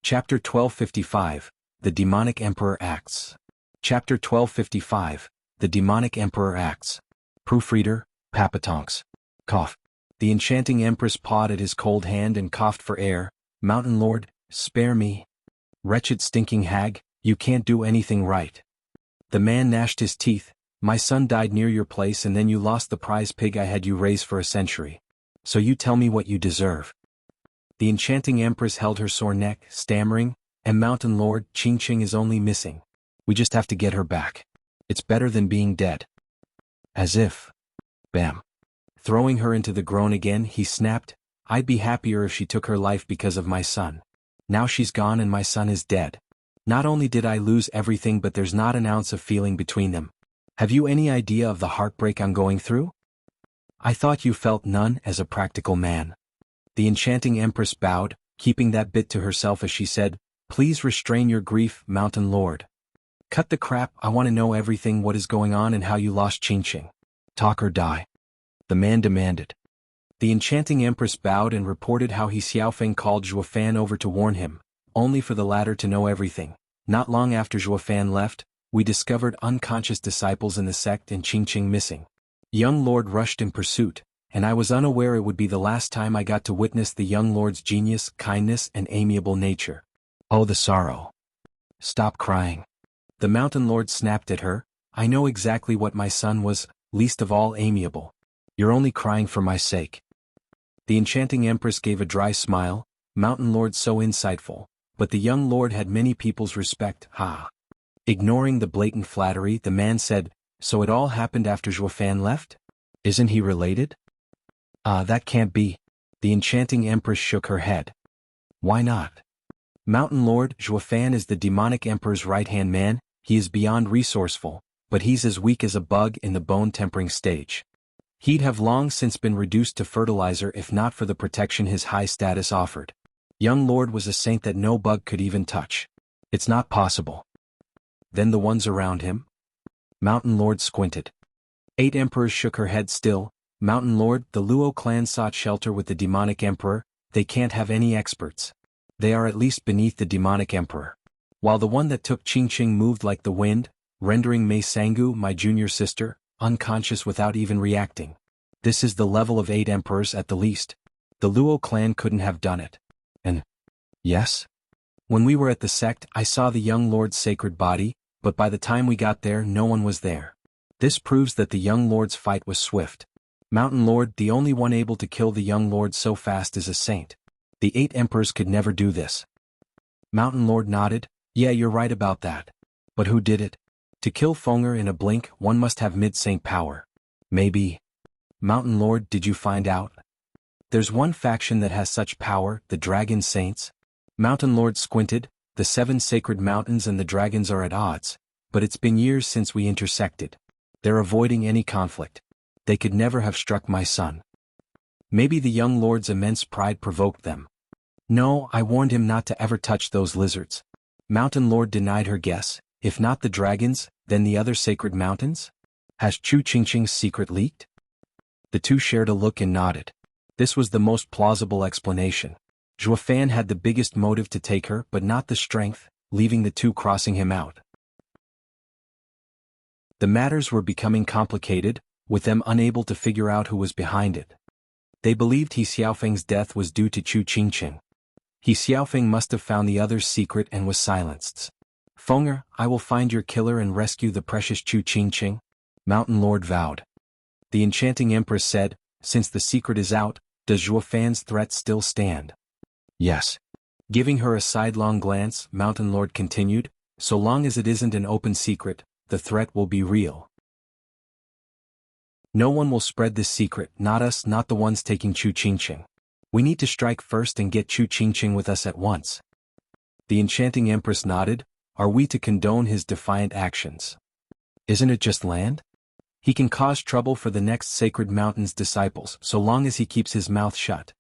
Chapter 1255, The Demonic Emperor Acts. Chapter 1255, The Demonic Emperor Acts. Proofreader, Papatonks. Cough. The enchanting empress pawed at his cold hand and coughed for air. "Mountain Lord, spare me. Wretched stinking hag, you can't do anything right." The man gnashed his teeth. "My son died near your place and then you lost the prize pig I had you raise for a century. So you tell me what you deserve." The enchanting empress held her sore neck, stammering, "And Mountain Lord, Qingqing is only missing. We just have to get her back. It's better than being dead." "As if." Bam. Throwing her into the groan again, he snapped, "I'd be happier if she took her life because of my son. Now she's gone and my son is dead. Not only did I lose everything, but there's not an ounce of feeling between them. Have you any idea of the heartbreak I'm going through?" "I thought you felt none as a practical man." The enchanting empress bowed, keeping that bit to herself as she said, "Please restrain your grief, Mountain Lord. Cut the crap, I want to know everything, what is going on and how you lost Qingqing. Talk or die." The man demanded. The enchanting empress bowed and reported how he Xiaofeng called Zhuofan over to warn him, only for the latter to know everything. Not long after Zhuofan left, we discovered unconscious disciples in the sect and Qingqing missing. Young Lord rushed in pursuit, and I was unaware it would be the last time I got to witness the young Lord's genius, kindness, and amiable nature. Oh, the sorrow. Stop crying. The Mountain Lord snapped at her. I know exactly what my son was, least of all amiable. You're only crying for my sake. The enchanting empress gave a dry smile. Mountain Lord so insightful, but the young lord had many people's respect, ha. Ignoring the blatant flattery, the man said, so it all happened after Zhuofan left? Isn't he related? That can't be. The enchanting empress shook her head. Why not? Mountain Lord, Zhuofan is the demonic emperor's right-hand man. He is beyond resourceful, but he's as weak as a bug in the bone-tempering stage. He'd have long since been reduced to fertilizer if not for the protection his high status offered. Young Lord was a saint that no bug could even touch. It's not possible. Then the ones around him? Mountain Lord squinted. 8 emperors shook her head still. Mountain Lord, the Luo clan sought shelter with the demonic emperor. They can't have any experts. They are at least beneath the demonic emperor. While the one that took Qingqing moved like the wind, rendering Mei Sangu, my junior sister, unconscious without even reacting. This is the level of 8 emperors at the least. The Luo clan couldn't have done it. And, yes? When we were at the sect, I saw the young lord's sacred body, but by the time we got there no one was there. This proves that the young lord's fight was swift. Mountain Lord, the only one able to kill the young lord so fast is a saint. The 8 emperors could never do this. Mountain Lord nodded. Yeah, you're right about that. But who did it? To kill Fenger in a blink, one must have mid-saint power. Maybe. Mountain Lord, did you find out? There's one faction that has such power, the Dragon Saints. Mountain Lord squinted. The 7 sacred mountains and the dragons are at odds, but it's been years since we intersected. They're avoiding any conflict. They could never have struck my son. Maybe the young lord's immense pride provoked them. No, I warned him not to ever touch those lizards. Mountain Lord denied her guess. If not the dragons, then the other sacred mountains? Has Chu Qingqing's secret leaked? The two shared a look and nodded. This was the most plausible explanation. Zhuofan had the biggest motive to take her but not the strength, leaving the two crossing him out. The matters were becoming complicated, with them unable to figure out who was behind it. They believed He Xiaofeng's death was due to Chu Qingqing. He Xiaofeng must have found the other's secret and was silenced. Fenger, I will find your killer and rescue the precious Chu Qingqing. Mountain Lord vowed. The enchanting empress said, since the secret is out, does Zhuofan's threat still stand? Yes. Giving her a sidelong glance, Mountain Lord continued, so long as it isn't an open secret, the threat will be real. No one will spread this secret, not us, not the ones taking Chu Qingqing. We need to strike first and get Chu Qingqing with us at once. The enchanting empress nodded. Are we to condone his defiant actions? Isn't it just land? He can cause trouble for the next sacred mountain's disciples so long as he keeps his mouth shut.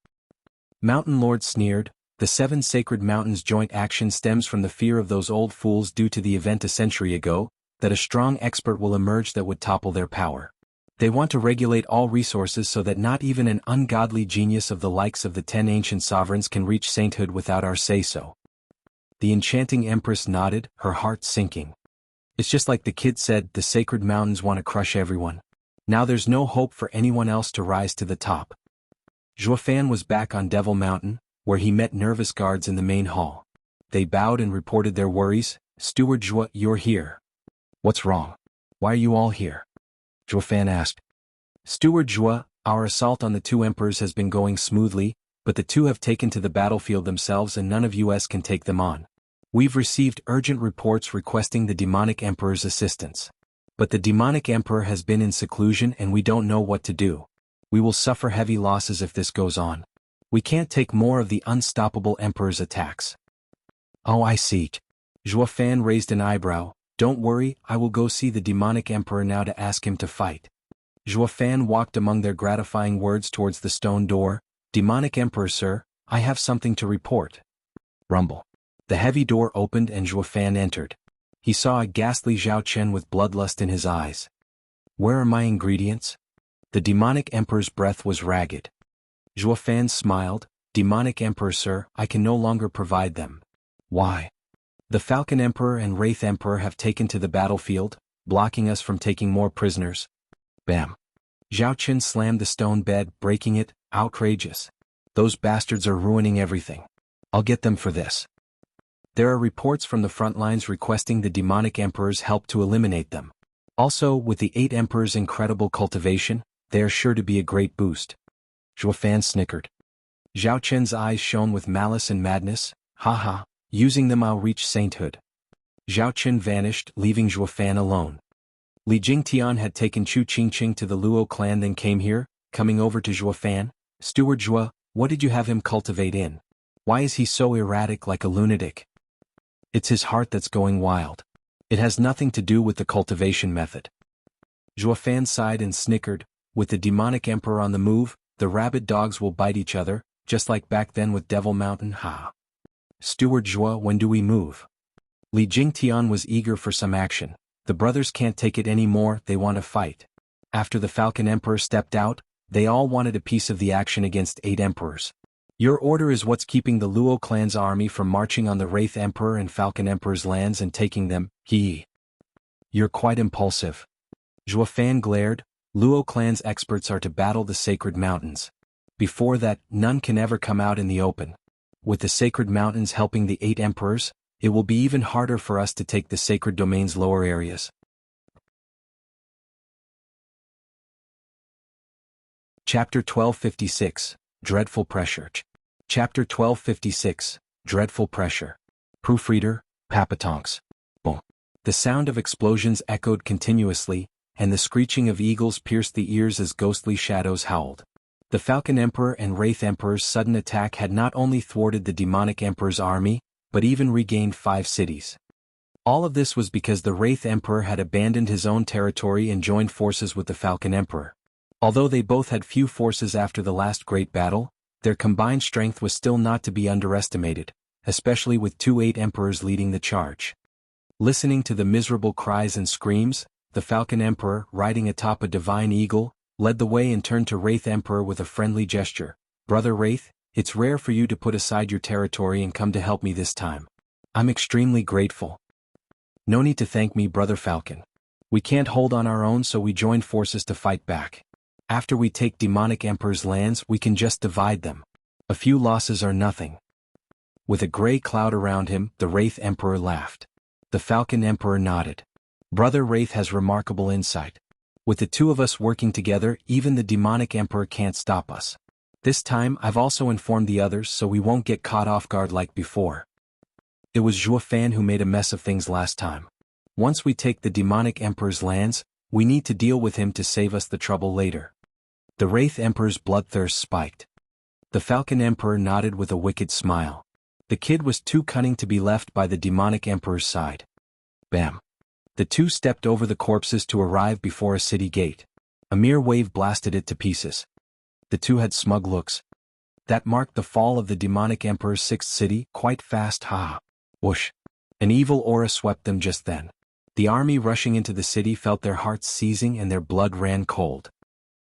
Mountain Lord sneered. The 7 sacred mountains' joint action stems from the fear of those old fools due to the event a century ago, that a strong expert will emerge that would topple their power. They want to regulate all resources so that not even an ungodly genius of the likes of the 10 ancient sovereigns can reach sainthood without our say-so. The enchanting empress nodded, her heart sinking. It's just like the kid said, the sacred mountains want to crush everyone. Now there's no hope for anyone else to rise to the top. Zhuofan was back on Devil Mountain, where he met nervous guards in the main hall. They bowed and reported their worries. Steward Zhuo, you're here. What's wrong? Why are you all here? Zhuofan asked. Steward Zhuo, our assault on the 2 emperors has been going smoothly, but the 2 have taken to the battlefield themselves and none of us can take them on. We've received urgent reports requesting the demonic emperor's assistance. But the demonic emperor has been in seclusion and we don't know what to do. We will suffer heavy losses if this goes on. We can't take more of the unstoppable emperor's attacks. Oh, I see. Zhuofan raised an eyebrow. Don't worry, I will go see the demonic emperor now to ask him to fight. Zhuofan walked among their gratifying words towards the stone door. Demonic emperor, sir, I have something to report. Rumble. The heavy door opened and Zhuofan entered. He saw a ghastly Zhao Chen with bloodlust in his eyes. Where are my ingredients? The demonic emperor's breath was ragged. Zhuo Fan smiled. Demonic Emperor, sir, I can no longer provide them. Why? The Falcon Emperor and Wraith Emperor have taken to the battlefield, blocking us from taking more prisoners. Bam. Zhao Qin slammed the stone bed, breaking it. Outrageous. Those bastards are ruining everything. I'll get them for this. There are reports from the front lines requesting the Demonic Emperor's help to eliminate them. Also, with the 8 Emperors' incredible cultivation, they are sure to be a great boost. Zhuo Fan snickered. Zhao Qin's eyes shone with malice and madness. Haha, using them I'll reach sainthood. Zhao Qin vanished, leaving Zhuo Fan alone. Li Jingtian had taken Chu Qingqing to the Luo clan, then came here, coming over to Zhuo Fan. Steward Zhuo, what did you have him cultivate in? Why is he so erratic, like a lunatic? It's his heart that's going wild. It has nothing to do with the cultivation method. Zhuo Fan sighed and snickered. With the Demonic Emperor on the move, the rabid dogs will bite each other, just like back then with Devil Mountain. Ha. Steward Zhuo, when do we move? Li Jingtian was eager for some action. The brothers can't take it anymore, they want to fight. After the Falcon Emperor stepped out, they all wanted a piece of the action against 8 emperors. Your order is what's keeping the Luo clan's army from marching on the Wraith Emperor and Falcon Emperor's lands and taking them. You're quite impulsive. Zhuo Fan glared. Luo clan's experts are to battle the sacred mountains. Before that, none can ever come out in the open. With the sacred mountains helping the 8 emperors, it will be even harder for us to take the sacred domain's lower areas. Chapter 1256, Dreadful Pressure. Chapter 1256, Dreadful Pressure. Proofreader, Papatonks. Boom. The sound of explosions echoed continuously, and the screeching of eagles pierced the ears as ghostly shadows howled. The Falcon Emperor and Wraith Emperor's sudden attack had not only thwarted the Demonic Emperor's army, but even regained 5 cities. All of this was because the Wraith Emperor had abandoned his own territory and joined forces with the Falcon Emperor. Although they both had few forces after the last great battle, their combined strength was still not to be underestimated, especially with 2 8 emperors leading the charge. Listening to the miserable cries and screams, the Falcon Emperor, riding atop a divine eagle, led the way and turned to Wraith Emperor with a friendly gesture. Brother Wraith, it's rare for you to put aside your territory and come to help me this time. I'm extremely grateful. No need to thank me, Brother Falcon. We can't hold on our own, so we joined forces to fight back. After we take Demonic Emperor's lands, we can just divide them. A few losses are nothing. With a gray cloud around him, the Wraith Emperor laughed. The Falcon Emperor nodded. Brother Wraith has remarkable insight. With the 2 of us working together, even the Demonic Emperor can't stop us. This time I've also informed the others so we won't get caught off guard like before. It was Zhuo Fan who made a mess of things last time. Once we take the Demonic Emperor's lands, we need to deal with him to save us the trouble later. The Wraith Emperor's bloodthirst spiked. The Falcon Emperor nodded with a wicked smile. The kid was too cunning to be left by the Demonic Emperor's side. Bam. The 2 stepped over the corpses to arrive before a city gate. A mere wave blasted it to pieces. The 2 had smug looks. That marked the fall of the Demonic Emperor's 6th city, quite fast. Ha! Whoosh! An evil aura swept them just then. The army rushing into the city felt their hearts seizing and their blood ran cold.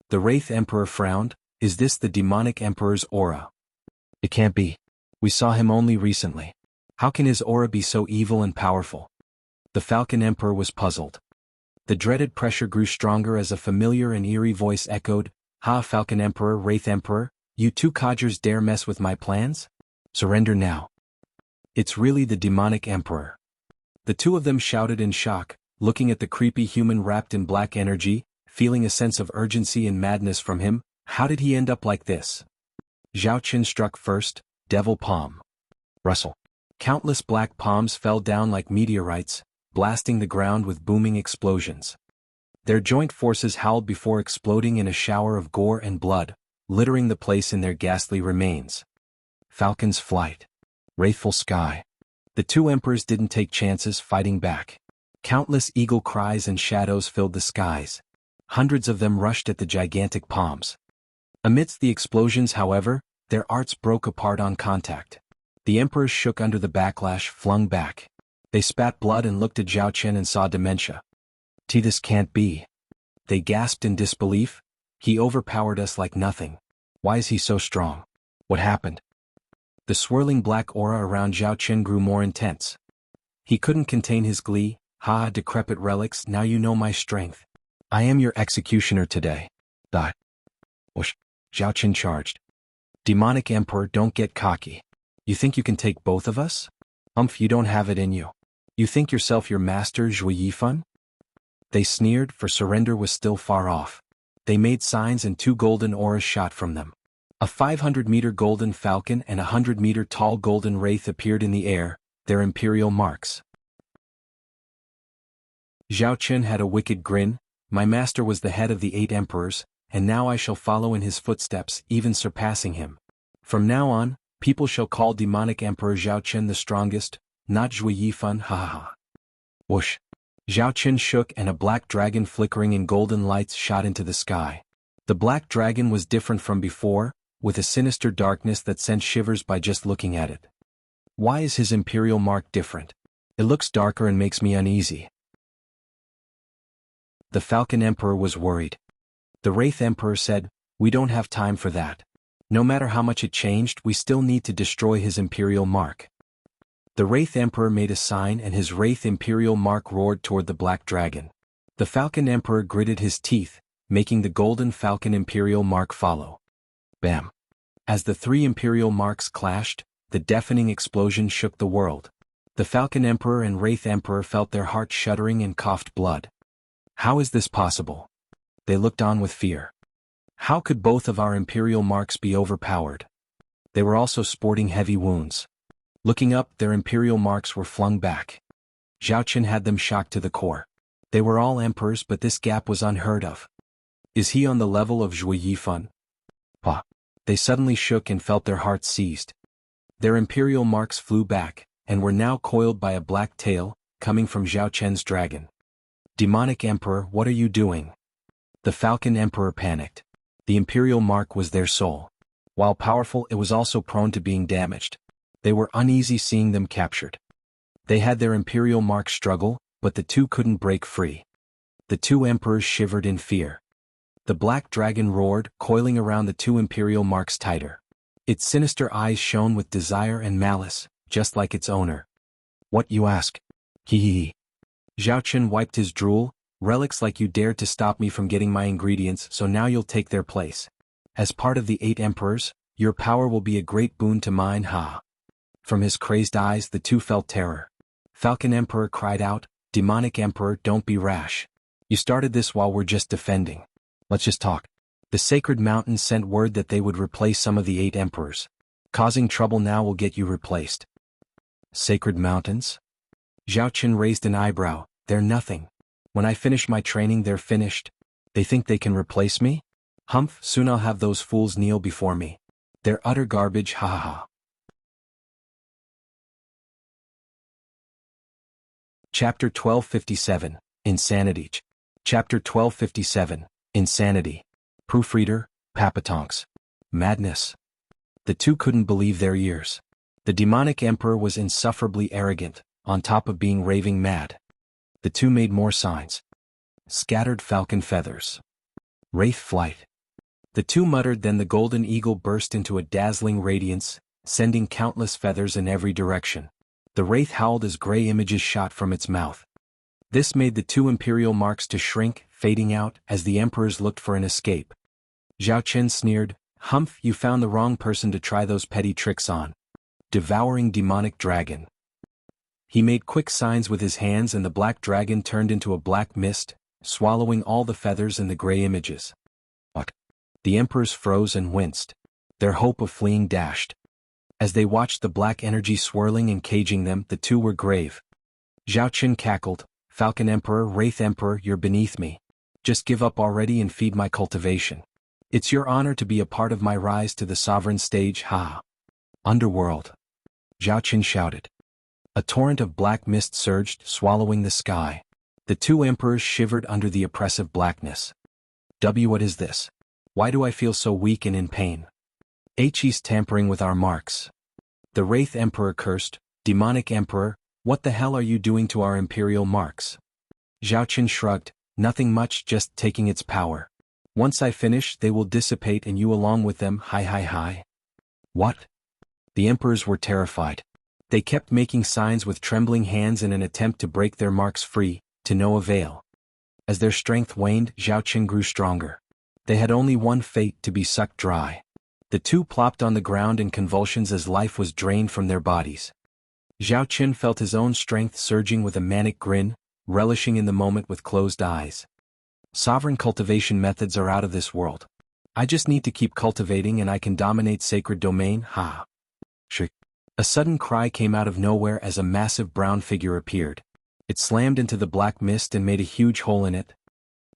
The Wraith Emperor frowned. Is this the Demonic Emperor's aura? It can't be. We saw him only recently. How can his aura be so evil and powerful? The Falcon Emperor was puzzled. The dreaded pressure grew stronger as a familiar and eerie voice echoed, Ha! Falcon Emperor, Wraith Emperor, you 2 codgers dare mess with my plans? Surrender now. It's really the Demonic Emperor. The 2 of them shouted in shock, looking at the creepy human wrapped in black energy, feeling a sense of urgency and madness from him. How did he end up like this? Zhao Qin struck first. Devil Palm. Rustle. Countless black palms fell down like meteorites, blasting the ground with booming explosions. Their joint forces howled before exploding in a shower of gore and blood, littering the place in their ghastly remains. Falcon's Flight. Wraithful Sky. The 2 emperors didn't take chances fighting back. Countless eagle cries and shadows filled the skies. Hundreds of them rushed at the gigantic palms. Amidst the explosions, however, their arts broke apart on contact. The emperors shook under the backlash, flung back. They spat blood and looked at Zhao Qin and saw dementia. This can't be. They gasped in disbelief. He overpowered us like nothing. Why is he so strong? What happened? The swirling black aura around Zhao Chen grew more intense. He couldn't contain his glee. Ha, decrepit relics, now you know my strength. I am your executioner today. Die. Whoosh. Zhao Chen charged. Demonic Emperor, don't get cocky. You think you can take both of us? You don't have it in you. You think yourself your master, Zhui Yifan? They sneered, for surrender was still far off. They made signs and 2 golden auras shot from them. A 500-meter golden falcon and a 100-meter tall golden wraith appeared in the air, their imperial marks. Zhao Chen had a wicked grin. My master was the head of the 8 emperors, and now I shall follow in his footsteps, even surpassing him. From now on, people shall call demonic Emperor Zhao Chen the strongest, not Zhui Yifan, ha ha ha. Whoosh. Zhao Chen shook and a black dragon flickering in golden lights shot into the sky. The black dragon was different from before, with a sinister darkness that sent shivers by just looking at it. Why is his imperial mark different? It looks darker and makes me uneasy. The Falcon Emperor was worried. The Wraith Emperor said, we don't have time for that. No matter how much it changed, we still need to destroy his imperial mark. The Wraith Emperor made a sign and his Wraith imperial mark roared toward the black dragon. The Falcon Emperor gritted his teeth, making the golden falcon imperial mark follow. Bam! As the 3 imperial marks clashed, the deafening explosion shook the world. The Falcon Emperor and Wraith Emperor felt their hearts shuddering and coughed blood. How is this possible? They looked on with fear. How could both of our imperial marks be overpowered? They were also sporting heavy wounds. Looking up, their imperial marks were flung back. Zhao Chen had them shocked to the core. They were all emperors, but this gap was unheard of. Is he on the level of Zhui Yifan? Pa. They suddenly shook and felt their hearts seized. Their imperial marks flew back, and were now coiled by a black tail, coming from Zhao Chen's dragon. Demonic Emperor, what are you doing? The Falcon Emperor panicked. The imperial mark was their soul. While powerful, it was also prone to being damaged. They were uneasy seeing them captured. They had their imperial mark struggle, but the 2 couldn't break free. The 2 emperors shivered in fear. The black dragon roared, coiling around the 2 imperial marks tighter. Its sinister eyes shone with desire and malice, just like its owner. What, you ask? Hee hee hee. Zhao Chen wiped his drool. Relics like you dared to stop me from getting my ingredients, so now you'll take their place. As part of the 8 emperors, your power will be a great boon to mine, ha. From his crazed eyes the 2 felt terror. Falcon Emperor cried out, Demonic Emperor, don't be rash. You started this while we're just defending. Let's just talk. The Sacred Mountains sent word that they would replace some of the 8 emperors. Causing trouble now will get you replaced. Sacred Mountains? Zhao Chen raised an eyebrow. They're nothing. When I finish my training, they're finished. They think they can replace me? Humph, soon I'll have those fools kneel before me. They're utter garbage, ha ha ha. Chapter 1257, Insanity. Chapter 1257, Insanity. Proofreader, Papatonks. Madness. The 2 couldn't believe their ears. The demonic emperor was insufferably arrogant, on top of being raving mad. The 2 made more signs. Scattered falcon feathers. Wraith flight. The 2 muttered, then the golden eagle burst into a dazzling radiance, sending countless feathers in every direction. The wraith howled as gray images shot from its mouth. This made the 2 imperial marks to shrink, fading out, as the emperors looked for an escape. Zhao Chen sneered, Humph, you found the wrong person to try those petty tricks on. Devouring demonic dragon. He made quick signs with his hands and the black dragon turned into a black mist, swallowing all the feathers and the gray images. What? The emperors froze and winced. Their hope of fleeing dashed. As they watched the black energy swirling and caging them, the 2 were grave. Zhao Chen cackled, Falcon Emperor, Wraith Emperor, you're beneath me. Just give up already and feed my cultivation. It's your honor to be a part of my rise to the sovereign stage, ha. Underworld. Zhao Chen shouted. A torrent of black mist surged, swallowing the sky. The 2 emperors shivered under the oppressive blackness. What is this? Why do I feel so weak and in pain? He's tampering with our marks. The Wraith Emperor cursed, Demonic Emperor, what the hell are you doing to our imperial marks? Zhao Chen shrugged, nothing much, just taking its power. Once I finish, they will dissipate and you along with them. Hi hi hi. What? The emperors were terrified. They kept making signs with trembling hands in an attempt to break their marks free, to no avail. As their strength waned, Zhao Qin grew stronger. They had only one fate: to be sucked dry. The two plopped on the ground in convulsions as life was drained from their bodies. Zhao Qin felt his own strength surging with a manic grin, relishing in the moment with closed eyes. Sovereign cultivation methods are out of this world. I just need to keep cultivating and I can dominate sacred domain. Ha! Shriek. A sudden cry came out of nowhere as a massive brown figure appeared. It slammed into the black mist and made a huge hole in it.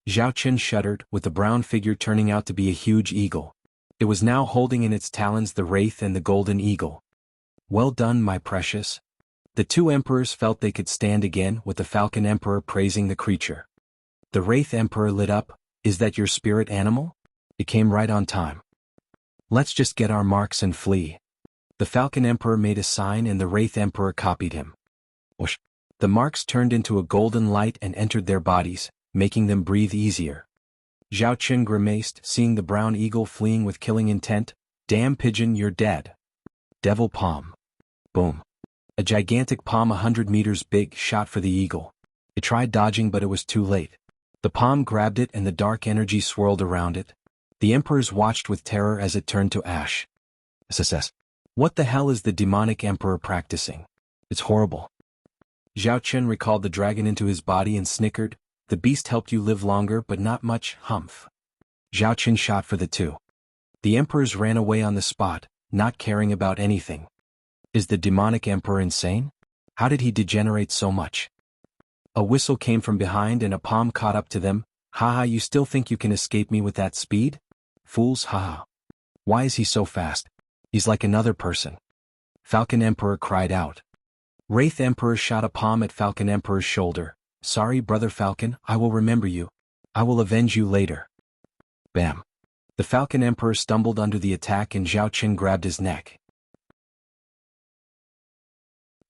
Zhao Qin shuddered, with the brown figure turning out to be a huge eagle. It was now holding in its talons the wraith and the golden eagle. Well done, my precious. The two emperors felt they could stand again, with the falcon emperor praising the creature. The wraith emperor lit up. Is that your spirit animal? It came right on time. Let's just get our marks and flee. The falcon emperor made a sign and the wraith emperor copied him. Whoosh. The marks turned into a golden light and entered their bodies, making them breathe easier. Zhao Qin grimaced, seeing the brown eagle fleeing with killing intent. Damn pigeon, you're dead. Devil palm. Boom. A gigantic palm 100 meters big shot for the eagle. It tried dodging but it was too late. The palm grabbed it and the dark energy swirled around it. The emperors watched with terror as it turned to ash. SSS. What the hell is the demonic emperor practicing? It's horrible. Zhao Qin recalled the dragon into his body and snickered. The beast helped you live longer but not much, humph. Zhao Qin shot for the two. The emperors ran away on the spot, not caring about anything. Is the demonic emperor insane? How did he degenerate so much? A whistle came from behind and a palm caught up to them. Haha, you still think you can escape me with that speed? Fools, haha. Why is he so fast? He's like another person. Falcon Emperor cried out. Wraith Emperor shot a palm at Falcon Emperor's shoulder. Sorry, brother Falcon, I will remember you. I will avenge you later. Bam. The Falcon Emperor stumbled under the attack and Zhao Qin grabbed his neck.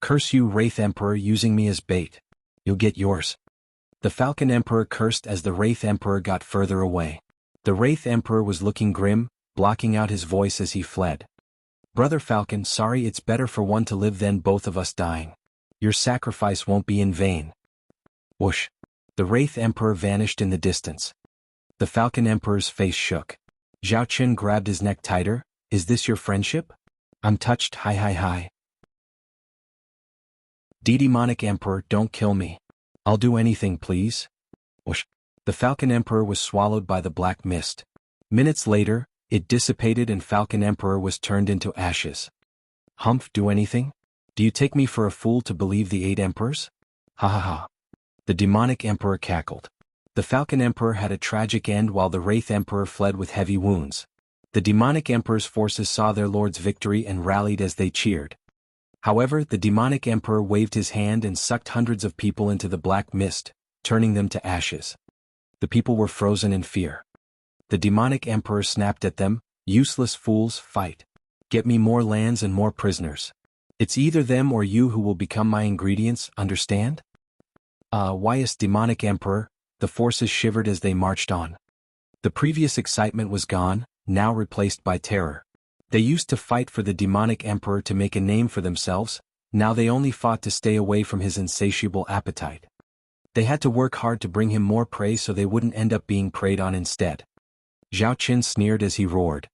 Curse you, Wraith Emperor, using me as bait. You'll get yours. The Falcon Emperor cursed as the Wraith Emperor got further away. The Wraith Emperor was looking grim, blocking out his voice as he fled. Brother Falcon, sorry, it's better for one to live than both of us dying. Your sacrifice won't be in vain. Whoosh. The Wraith Emperor vanished in the distance. The Falcon Emperor's face shook. Zhao Qin grabbed his neck tighter. Is this your friendship? I'm touched, hi hi hi. Demonic Emperor, don't kill me. I'll do anything, please. Whoosh. The Falcon Emperor was swallowed by the black mist. Minutes later, it dissipated and Falcon Emperor was turned into ashes. Humph, do anything? Do you take me for a fool to believe the 8 emperors? Ha ha ha. The demonic emperor cackled. The Falcon Emperor had a tragic end while the Wraith Emperor fled with heavy wounds. The demonic emperor's forces saw their lord's victory and rallied as they cheered. However, the demonic emperor waved his hand and sucked hundreds of people into the black mist, turning them to ashes. The people were frozen in fear. The demonic emperor snapped at them, useless fools, fight. Get me more lands and more prisoners. It's either them or you who will become my ingredients, understand? Why's demonic emperor? The forces shivered as they marched on. The previous excitement was gone, now replaced by terror. They used to fight for the demonic emperor to make a name for themselves, now they only fought to stay away from his insatiable appetite. They had to work hard to bring him more prey so they wouldn't end up being preyed on instead. Zhao Qin sneered as he roared.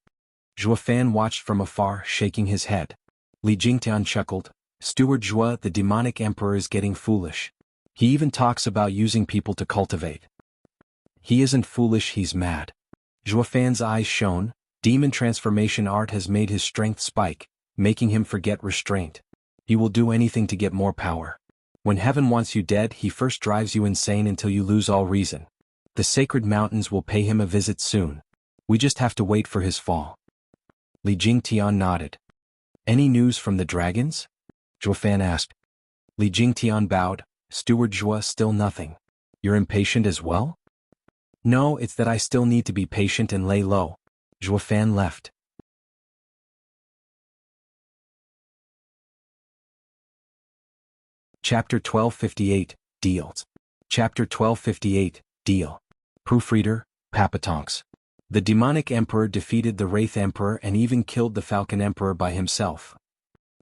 Zhuo Fan watched from afar, shaking his head. Li Jingtian chuckled. Steward Zhuo, the demonic emperor is getting foolish. He even talks about using people to cultivate. He isn't foolish, he's mad. Zhuo Fan's eyes shone. Demon transformation art has made his strength spike, making him forget restraint. He will do anything to get more power. When heaven wants you dead, he first drives you insane until you lose all reason. The sacred mountains will pay him a visit soon. We just have to wait for his fall. Li Jingtian nodded. Any news from the dragons? Zhuo Fan asked. Li Jingtian bowed. Steward Zhuo, still nothing. You're impatient as well? No, it's that I still need to be patient and lay low. Zhuo Fan left. Chapter 1258, Deals. Chapter 1258, Deal. Proofreader, Papatonks. The demonic emperor defeated the Wraith Emperor and even killed the Falcon Emperor by himself.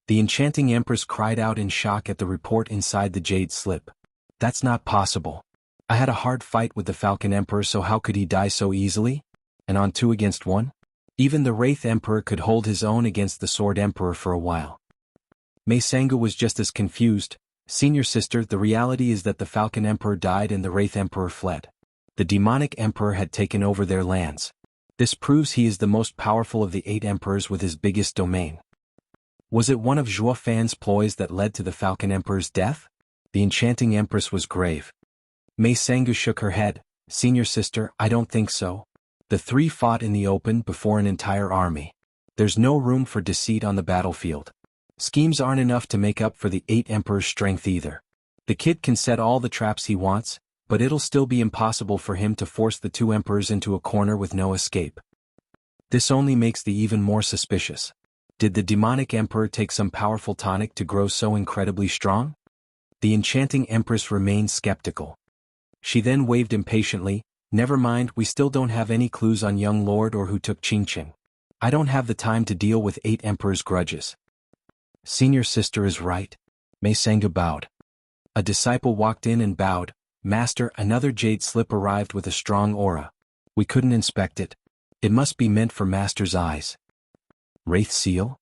The enchanting empress cried out in shock at the report inside the jade slip. That's not possible. I had a hard fight with the Falcon Emperor, so how could he die so easily? And on 2 against 1? Even the Wraith Emperor could hold his own against the Sword Emperor for a while. Mei Sangu was just as confused. Senior sister, the reality is that the Falcon Emperor died and the Wraith Emperor fled. The demonic emperor had taken over their lands. This proves he is the most powerful of the 8 emperors with his biggest domain. Was it one of Zhuo Fan's ploys that led to the Falcon Emperor's death? The enchanting empress was grave. Mei Sangu shook her head. Senior sister, I don't think so. The 3 fought in the open before an entire army. There's no room for deceit on the battlefield. Schemes aren't enough to make up for the 8 emperors' strength either. The kid can set all the traps he wants, but it'll still be impossible for him to force the 2 emperors into a corner with no escape. This only makes the even more suspicious. Did the demonic emperor take some powerful tonic to grow so incredibly strong? The enchanting empress remained skeptical. She then waved impatiently. Never mind, we still don't have any clues on young lord or who took Qingqing. I don't have the time to deal with 8 emperors' grudges. Senior sister is right. Mei Sangu bowed. A disciple walked in and bowed. Master, another jade slip arrived with a strong aura. We couldn't inspect it. It must be meant for Master's eyes. Wraith seal?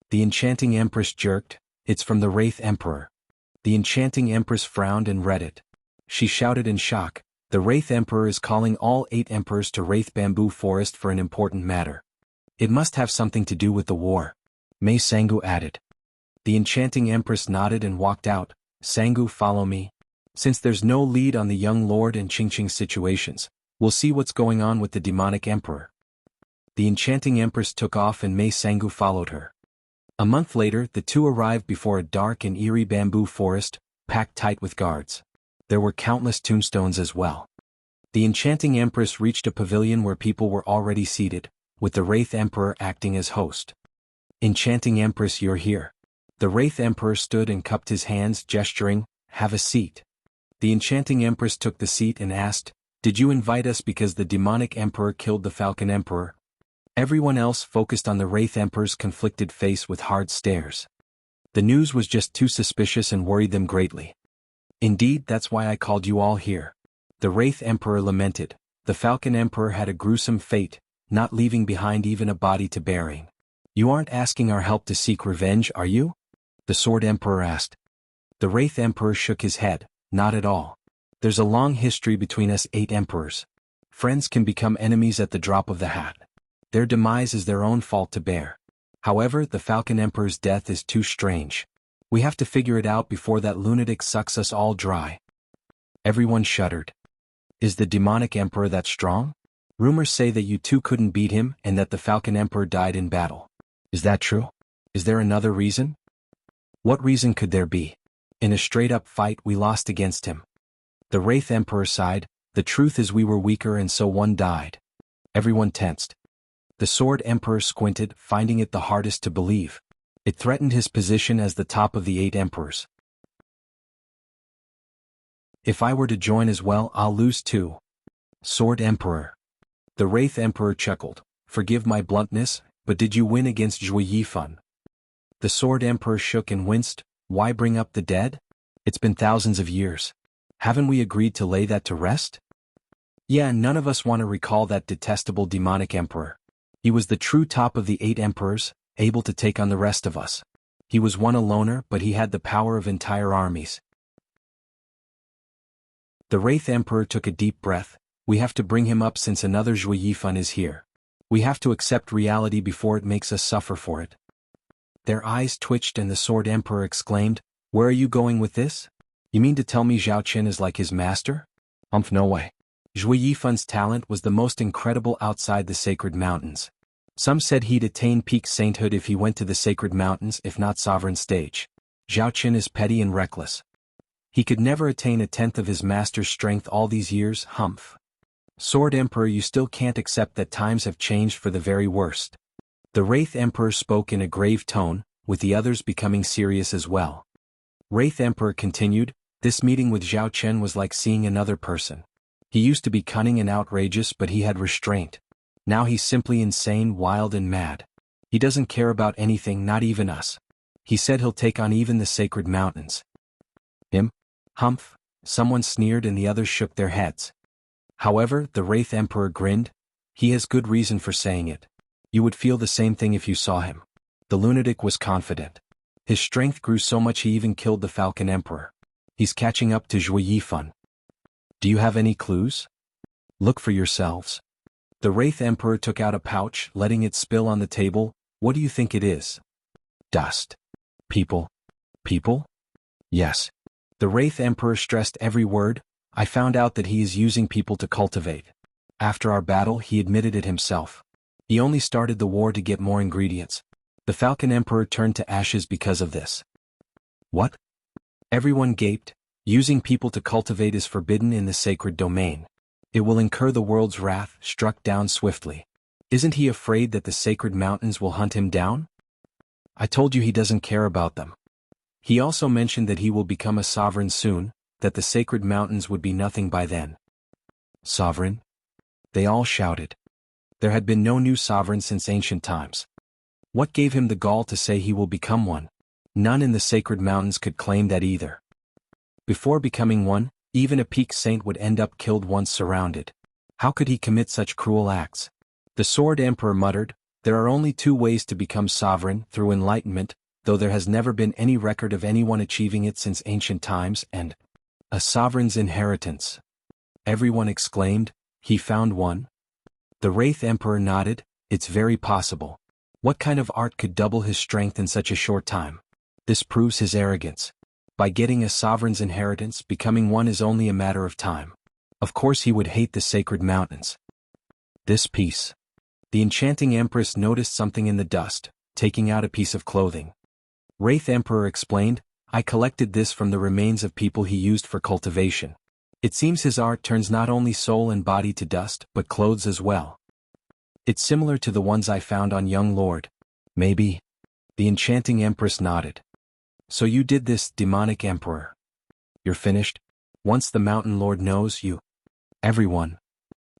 The enchanting empress jerked. It's from the Wraith Emperor. The enchanting empress frowned and read it. She shouted in shock. The Wraith Emperor is calling all 8 emperors to Wraith Bamboo Forest for an important matter. It must have something to do with the war. Mei Sangu added. The enchanting empress nodded and walked out. Sangu, follow me. Since there's no lead on the young lord and Qingqing situations, we'll see what's going on with the demonic emperor. The enchanting empress took off and Mei Sangu followed her. A month later, the 2 arrived before a dark and eerie bamboo forest, packed tight with guards. There were countless tombstones as well. The enchanting empress reached a pavilion where people were already seated, with the Wraith Emperor acting as host. Enchanting empress, you're here. The Wraith Emperor stood and cupped his hands, gesturing, have a seat. The enchanting empress took the seat and asked, did you invite us because the demonic emperor killed the Falcon Emperor? Everyone else focused on the Wraith Emperor's conflicted face with hard stares. The news was just too suspicious and worried them greatly. Indeed, that's why I called you all here. The Wraith Emperor lamented. The Falcon Emperor had a gruesome fate, not leaving behind even a body to bury. You aren't asking our help to seek revenge, are you? The Sword Emperor asked. The Wraith Emperor shook his head. Not at all. There's a long history between us 8 emperors. Friends can become enemies at the drop of the hat. Their demise is their own fault to bear. However, the Falcon Emperor's death is too strange. We have to figure it out before that lunatic sucks us all dry. Everyone shuddered. Is the demonic emperor that strong? Rumors say that you 2 couldn't beat him and that the Falcon Emperor died in battle. Is that true? Is there another reason? What reason could there be? In a straight-up fight we lost against him. The Wraith Emperor sighed. The truth is we were weaker and so 1 died. Everyone tensed. The Sword Emperor squinted, finding it the hardest to believe. It threatened his position as the top of the 8 emperors. If I were to join as well, I'll lose too. Sword Emperor. The Wraith Emperor chuckled. Forgive my bluntness, but did you win against Zhuo Yifan? The Sword Emperor shook and winced. Why bring up the dead? It's been thousands of years. Haven't we agreed to lay that to rest? Yeah, none of us want to recall that detestable demonic emperor. He was the true top of the 8 emperors, able to take on the rest of us. He was one a loner, but he had the power of entire armies. The Wraith Emperor took a deep breath. We have to bring him up since another Zhuo Yifan is here. We have to accept reality before it makes us suffer for it. Their eyes twitched and the Sword Emperor exclaimed, where are you going with this? You mean to tell me Zhao Qin is like his master? No way. Zhuo Yifan's talent was the most incredible outside the Sacred Mountains. Some said he'd attain peak sainthood if he went to the Sacred Mountains, if not sovereign stage. Zhao Qin is petty and reckless. He could never attain 1/10 of his master's strength all these years, humph. Sword Emperor, you still can't accept that times have changed for the very worst. The Wraith Emperor spoke in a grave tone, with the others becoming serious as well. Wraith Emperor continued, this meeting with Zhao Qin was like seeing another person. He used to be cunning and outrageous, but he had restraint. Now he's simply insane, wild and mad. He doesn't care about anything, not even us. He said he'll take on even the sacred mountains. Him? Humph, someone sneered and the others shook their heads. However, the Wraith Emperor grinned. He has good reason for saying it. You would feel the same thing if you saw him. The lunatic was confident. His strength grew so much he even killed the Falcon Emperor. He's catching up to Zhuo Yifan. Do you have any clues? Look for yourselves. The Wraith Emperor took out a pouch, letting it spill on the table. What do you think it is? Dust. People. People? Yes. The Wraith Emperor stressed every word. I found out that he is using people to cultivate. After our battle, he admitted it himself. He only started the war to get more ingredients. The Falcon Emperor turned to ashes because of this. What? Everyone gaped. Using people to cultivate is forbidden in the sacred domain. It will incur the world's wrath, struck down swiftly. Isn't he afraid that the sacred mountains will hunt him down? I told you he doesn't care about them. He also mentioned that he will become a sovereign soon, that the sacred mountains would be nothing by then. Sovereign? They all shouted. There had been no new sovereign since ancient times. What gave him the gall to say he will become one? None in the sacred mountains could claim that either. Before becoming one, even a peak saint would end up killed once surrounded. How could he commit such cruel acts? The Sword Emperor muttered, there are only two ways to become sovereign, through enlightenment, though there has never been any record of anyone achieving it since ancient times, and a sovereign's inheritance. Everyone exclaimed, he found one? The Wraith Emperor nodded, it's very possible. What kind of art could double his strength in such a short time? This proves his arrogance. By getting a sovereign's inheritance, becoming one is only a matter of time. Of course he would hate the sacred mountains. This piece. The enchanting empress noticed something in the dust, taking out a piece of clothing. Wraith Emperor explained, I collected this from the remains of people he used for cultivation. It seems his art turns not only soul and body to dust, but clothes as well. It's similar to the ones I found on young Lord. Maybe. The enchanting empress nodded. So you did this, demonic emperor. You're finished? Once the mountain lord knows you. Everyone.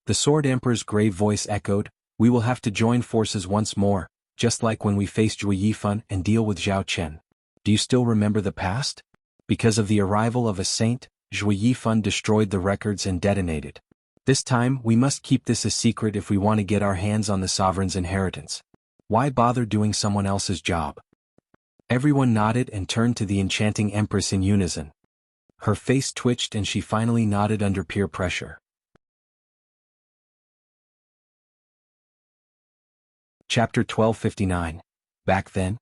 The Sword Emperor's grave voice echoed, we will have to join forces once more, just like when we faced Zhuo Yifan and deal with Zhao Chen. Do you still remember the past? Because of the arrival of a saint, Zhuo Yifan destroyed the records and detonated. This time, we must keep this a secret if we want to get our hands on the sovereign's inheritance. Why bother doing someone else's job? Everyone nodded and turned to the enchanting empress in unison. Her face twitched and she finally nodded under peer pressure. Chapter 1259. Back then?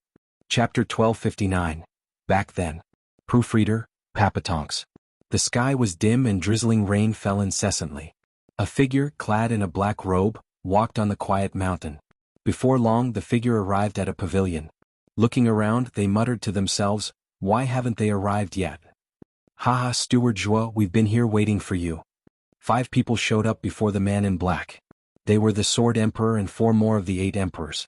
Chapter 1259. Back then. Proofreader, Papatonks. The sky was dim and drizzling rain fell incessantly. A figure, clad in a black robe, walked on the quiet mountain. Before long the figure arrived at a pavilion. Looking around, they muttered to themselves, why haven't they arrived yet? Haha, Steward Zhuo, we've been here waiting for you. 5 people showed up before the man in black. They were the Sword Emperor and 4 more of the 8 emperors.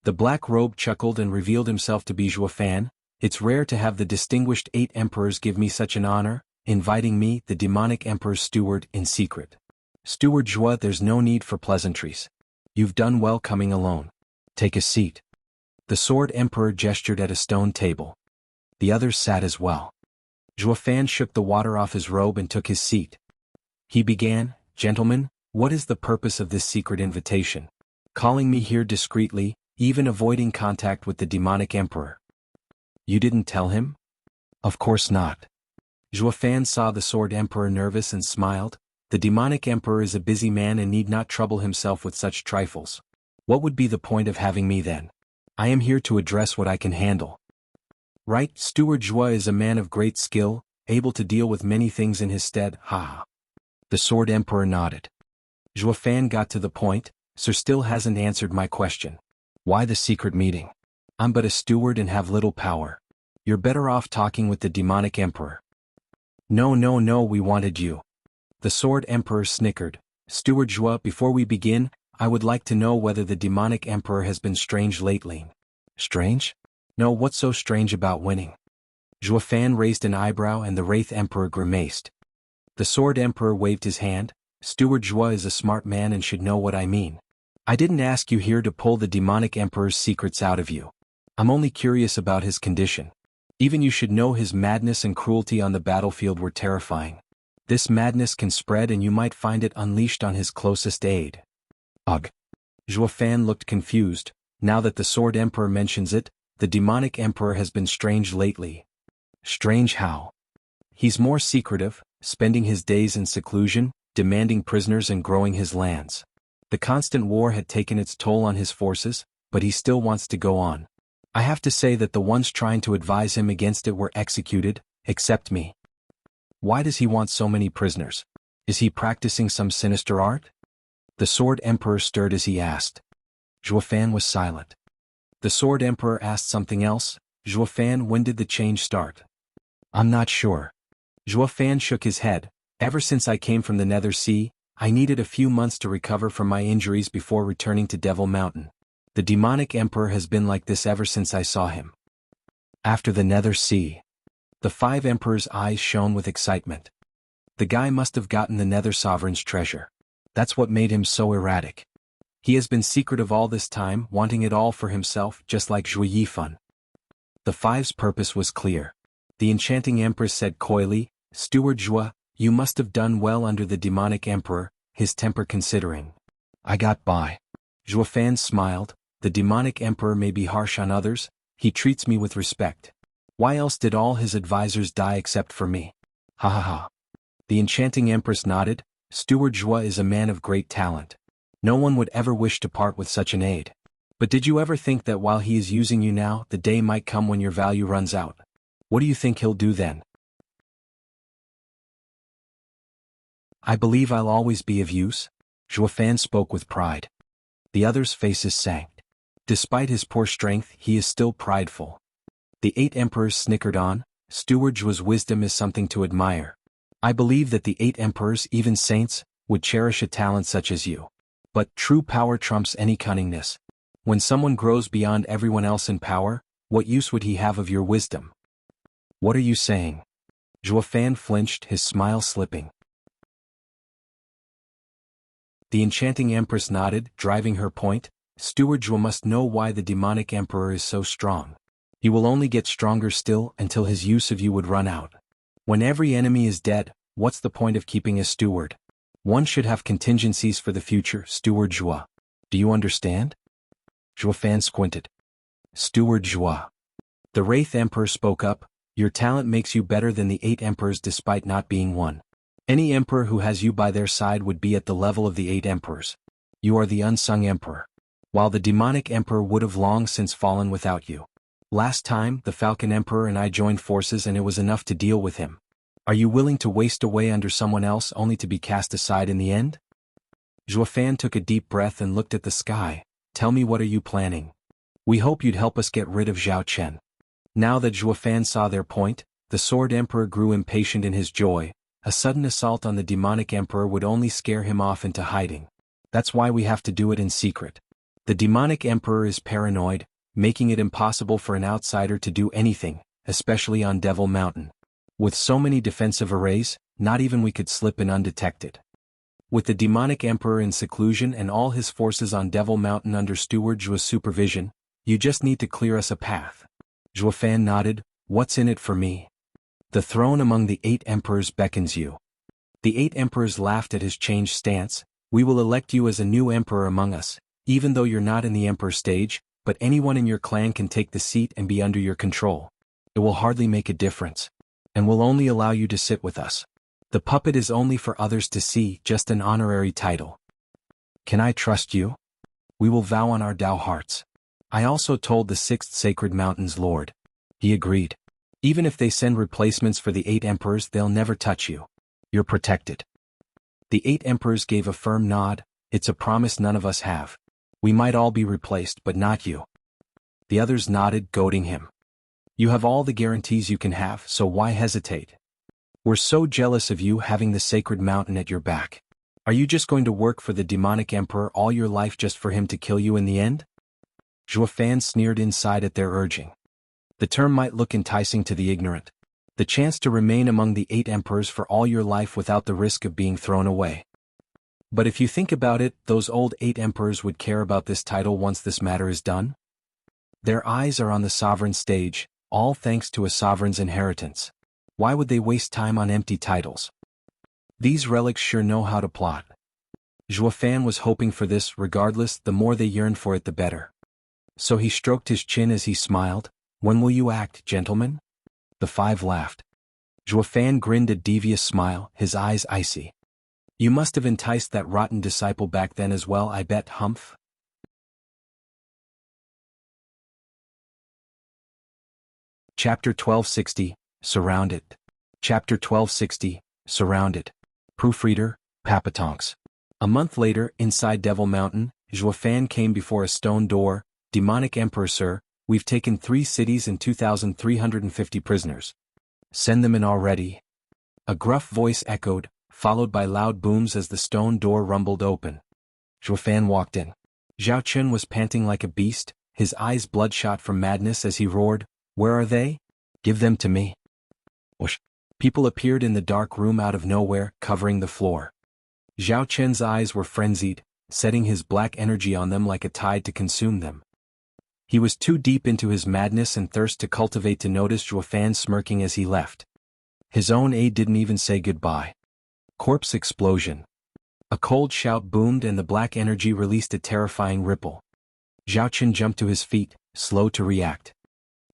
The black robe chuckled and revealed himself to be Zhuo Fan. It's rare to have the distinguished 8 emperors give me such an honor, inviting me, the demonic emperor's steward, in secret. Steward Zhuo, there's no need for pleasantries. You've done well coming alone. Take a seat. The Sword Emperor gestured at a stone table. The others sat as well. Zhuo Fan shook the water off his robe and took his seat. He began, gentlemen, what is the purpose of this secret invitation? Calling me here discreetly, even avoiding contact with the demonic emperor. You didn't tell him? Of course not. Zhuo Fan saw the Sword Emperor nervous and smiled. The demonic emperor is a busy man and need not trouble himself with such trifles. What would be the point of having me then? I am here to address what I can handle. Right, Steward Zhuo is a man of great skill, able to deal with many things in his stead, ha. The Sword Emperor nodded. Zhuo Fan got to the point, Sir still hasn't answered my question. Why the secret meeting? I'm but a steward and have little power. You're better off talking with the demonic emperor. No, we wanted you. The Sword Emperor snickered. Steward Zhuo, before we begin, I would like to know whether the demonic emperor has been strange lately. Strange? No, what's so strange about winning? Zhuo Fan raised an eyebrow and the Wraith Emperor grimaced. The Sword Emperor waved his hand. Steward Zhuo is a smart man and should know what I mean. I didn't ask you here to pull the demonic emperor's secrets out of you. I'm only curious about his condition. Even you should know his madness and cruelty on the battlefield were terrifying. This madness can spread and you might find it unleashed on his closest aide. Ugh. Zhuo Fan looked confused. Now that the Sword Emperor mentions it, the demonic emperor has been strange lately. Strange how? He's more secretive, spending his days in seclusion, demanding prisoners and growing his lands. The constant war had taken its toll on his forces, but he still wants to go on. I have to say that the ones trying to advise him against it were executed, except me. Why does he want so many prisoners? Is he practicing some sinister art? The Sword Emperor stirred as he asked. Zhuo Fan was silent. The Sword Emperor asked something else. Zhuo Fan, when did the change start? I'm not sure. Zhuo Fan shook his head. Ever since I came from the Nether Sea, I needed a few months to recover from my injuries before returning to Devil Mountain. The demonic emperor has been like this ever since I saw him. After the Nether Sea. The 5 emperors' eyes shone with excitement. The guy must have gotten the Nether Sovereign's treasure. That's what made him so erratic. He has been secretive all this time, wanting it all for himself, just like Zhuo Yifan. The 5's purpose was clear. The enchanting empress said coyly, Steward Zhuo, you must have done well under the demonic emperor, his temper considering. I got by. Zhuo Fan smiled. The demonic emperor may be harsh on others, he treats me with respect. Why else did all his advisors die except for me? Ha ha ha. The enchanting empress nodded. Steward Zhuo is a man of great talent. No one would ever wish to part with such an aide. But did you ever think that while he is using you now, the day might come when your value runs out? What do you think he'll do then? I believe I'll always be of use. Zhuo Fan spoke with pride. The others' faces sank. Despite his poor strength, he is still prideful. The 8 emperors snickered on. Steward Zhuo's wisdom is something to admire. I believe that the 8 emperors, even saints, would cherish a talent such as you. But true power trumps any cunningness. When someone grows beyond everyone else in power, what use would he have of your wisdom? What are you saying? Zhuo Fan flinched, his smile slipping. The enchanting empress nodded, driving her point. Steward Zhuo must know why the demonic emperor is so strong. He will only get stronger still until his use of you would run out. When every enemy is dead, what's the point of keeping a steward? One should have contingencies for the future, Steward Zhuo. Do you understand? Zhuo Fan squinted. Steward Zhuo. The Wraith Emperor spoke up. Your talent makes you better than the 8 emperors despite not being one. Any emperor who has you by their side would be at the level of the 8 emperors. You are the unsung emperor. While the demonic emperor would have long since fallen without you. Last time, the Falcon Emperor and I joined forces and it was enough to deal with him. Are you willing to waste away under someone else only to be cast aside in the end? Zhuo Fan took a deep breath and looked at the sky. Tell me, what are you planning? We hope you'd help us get rid of Zhao Chen. Now that Zhuo Fan saw their point, the Sword Emperor grew impatient in his joy. A sudden assault on the demonic emperor would only scare him off into hiding. That's why we have to do it in secret. The demonic emperor is paranoid, making it impossible for an outsider to do anything, especially on Devil Mountain. With so many defensive arrays, not even we could slip in undetected. With the demonic emperor in seclusion and all his forces on Devil Mountain under Steward Zhuo's supervision, you just need to clear us a path. Zhuo Fan nodded. What's in it for me? The throne among the 8 emperors beckons you. The 8 emperors laughed at his changed stance. We will elect you as a new emperor among us, even though you're not in the emperor stage, but anyone in your clan can take the seat and be under your control. It will hardly make a difference. And will only allow you to sit with us. The puppet is only for others to see, just an honorary title. Can I trust you? We will vow on our Dao hearts. I also told the 6th Sacred Mountain's Lord. He agreed. Even if they send replacements for the 8 emperors, they'll never touch you. You're protected. The 8 emperors gave a firm nod. It's a promise none of us have. We might all be replaced, but not you. The others nodded, goading him. You have all the guarantees you can have, so why hesitate? We're so jealous of you having the Sacred Mountain at your back. Are you just going to work for the demonic emperor all your life just for him to kill you in the end? Zhuo Fan sneered inside at their urging. The term might look enticing to the ignorant. The chance to remain among the 8 emperors for all your life without the risk of being thrown away. But if you think about it, those old 8 emperors would care about this title once this matter is done? Their eyes are on the sovereign stage, all thanks to a sovereign's inheritance. Why would they waste time on empty titles? These relics sure know how to plot. Zhuofan was hoping for this. Regardless, the more they yearned for it the better. So he stroked his chin as he smiled. When will you act, gentlemen? The 5 laughed. Zhuofan grinned a devious smile, his eyes icy. You must have enticed that rotten disciple back then as well, I bet, Humph. Chapter 1260, Surrounded. Chapter 1260, Surrounded. Proofreader, Papatonks. A month later, inside Devil Mountain, Zhuofan came before a stone door. Demonic Emperor, sir, we've taken 3 cities and 2,350 prisoners. Send them in already. A gruff voice echoed, followed by loud booms as the stone door rumbled open. Zhuofan walked in. Zhao Chun was panting like a beast, his eyes bloodshot from madness as he roared, "Where are they? Give them to me." Whoosh. People appeared in the dark room out of nowhere, covering the floor. Zhao Chen's eyes were frenzied, setting his black energy on them like a tide to consume them. He was too deep into his madness and thirst to cultivate to notice Zhuofan smirking as he left. His own aide didn't even say goodbye. Corpse explosion. A cold shout boomed and the black energy released a terrifying ripple. Zhao Chen jumped to his feet, slow to react.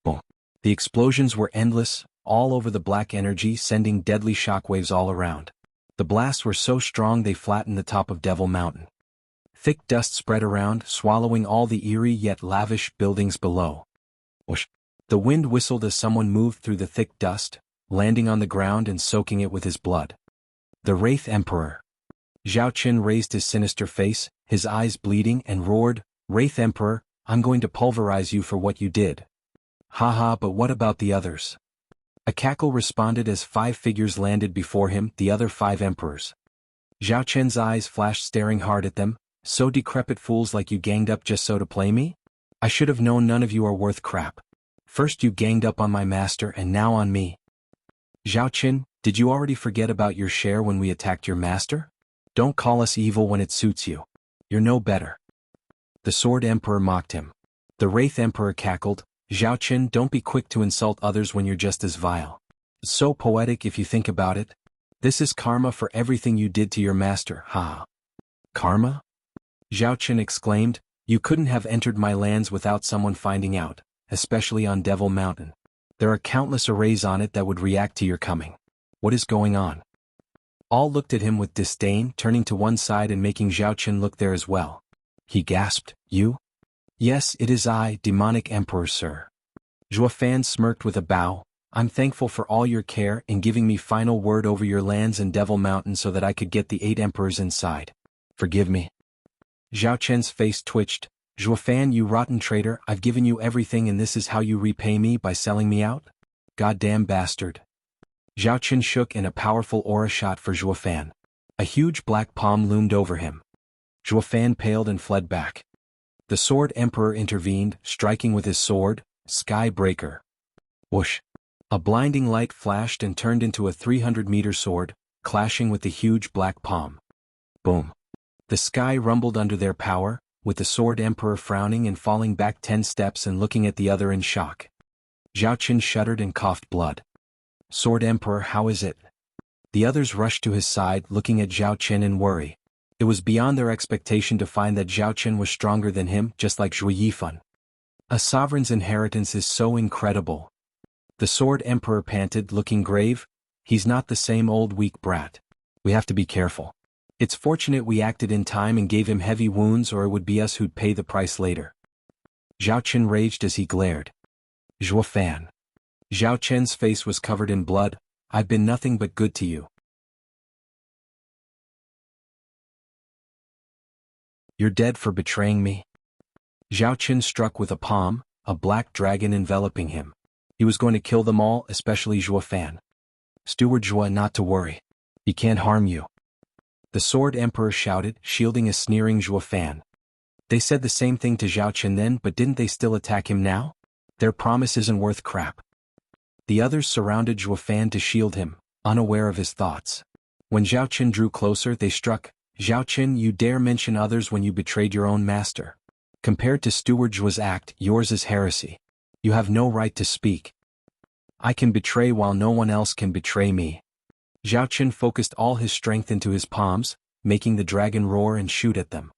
Boom. The explosions were endless, all over the black energy, sending deadly shockwaves all around. The blasts were so strong they flattened the top of Devil Mountain. Thick dust spread around, swallowing all the eerie yet lavish buildings below. Whoosh. The wind whistled as someone moved through the thick dust, landing on the ground and soaking it with his blood. The Wraith Emperor. Zhao Chen raised his sinister face, his eyes bleeding, and roared, "Wraith Emperor, I'm going to pulverize you for what you did." Haha, but what about the others? A cackle responded as 5 figures landed before him, the other 5 emperors. Zhao Chen's eyes flashed, staring hard at them. "So decrepit fools like you ganged up just so to play me? I should have known none of you are worth crap. First you ganged up on my master and now on me. Zhao Chen, did you already forget about your share when we attacked your master? Don't call us evil when it suits you. You're no better." The Sword Emperor mocked him. The Wraith Emperor cackled, "Zhao Chen, don't be quick to insult others when you're just as vile. It's so poetic if you think about it. This is karma for everything you did to your master, ha." "Karma?" Zhao Chen exclaimed, "You couldn't have entered my lands without someone finding out, especially on Devil Mountain. There are countless arrays on it that would react to your coming. What is going on?" All looked at him with disdain, turning to one side and making Zhao Chen look there as well. He gasped, "You?" "Yes, it is I, Demonic Emperor, sir." Zhuofan smirked with a bow. "I'm thankful for all your care in giving me final word over your lands in Devil Mountain so that I could get the 8 emperors inside. Forgive me." Zhao Chen's face twitched. "Zhuofan, you rotten traitor, I've given you everything and this is how you repay me, by selling me out? Goddamn bastard." Zhao Chen shook and a powerful aura shot for Zhuofan. A huge black palm loomed over him. Zhuofan paled and fled back. The Sword Emperor intervened, striking with his sword, Sky Breaker. Whoosh. A blinding light flashed and turned into a 300-meter sword, clashing with the huge black palm. Boom. The sky rumbled under their power, with the Sword Emperor frowning and falling back 10 steps and looking at the other in shock. Zhao Chen shuddered and coughed blood. "Sword Emperor, how is it?" The others rushed to his side, looking at Zhao Chen in worry. It was beyond their expectation to find that Zhao Chen was stronger than him, just like Zhu Yifan. A sovereign's inheritance is so incredible. The Sword Emperor panted, looking grave. "He's not the same old weak brat. We have to be careful. It's fortunate we acted in time and gave him heavy wounds, or it would be us who'd pay the price later." Zhao Chen raged as he glared. "Zhuofan." Zhao Chen's face was covered in blood. "I've been nothing but good to you. You're dead for betraying me." Zhao Chen struck with a palm, a black dragon enveloping him. He was going to kill them all, especially Zhuofan. "Steward Zhua, not to worry. He can't harm you." The Sword Emperor shouted, shielding a sneering Zhuofan. They said the same thing to Zhao Chen then, but didn't they still attack him now? Their promise isn't worth crap. The others surrounded Zhuofan to shield him, unaware of his thoughts. When Zhao Chen drew closer, they struck, Zhao Qin, you dare mention others when you betrayed your own master. Compared to Steward Zhua's act, yours is heresy. You have no right to speak. I can betray while no one else can betray me. Zhao Qin focused all his strength into his palms, making the dragon roar and shoot at them.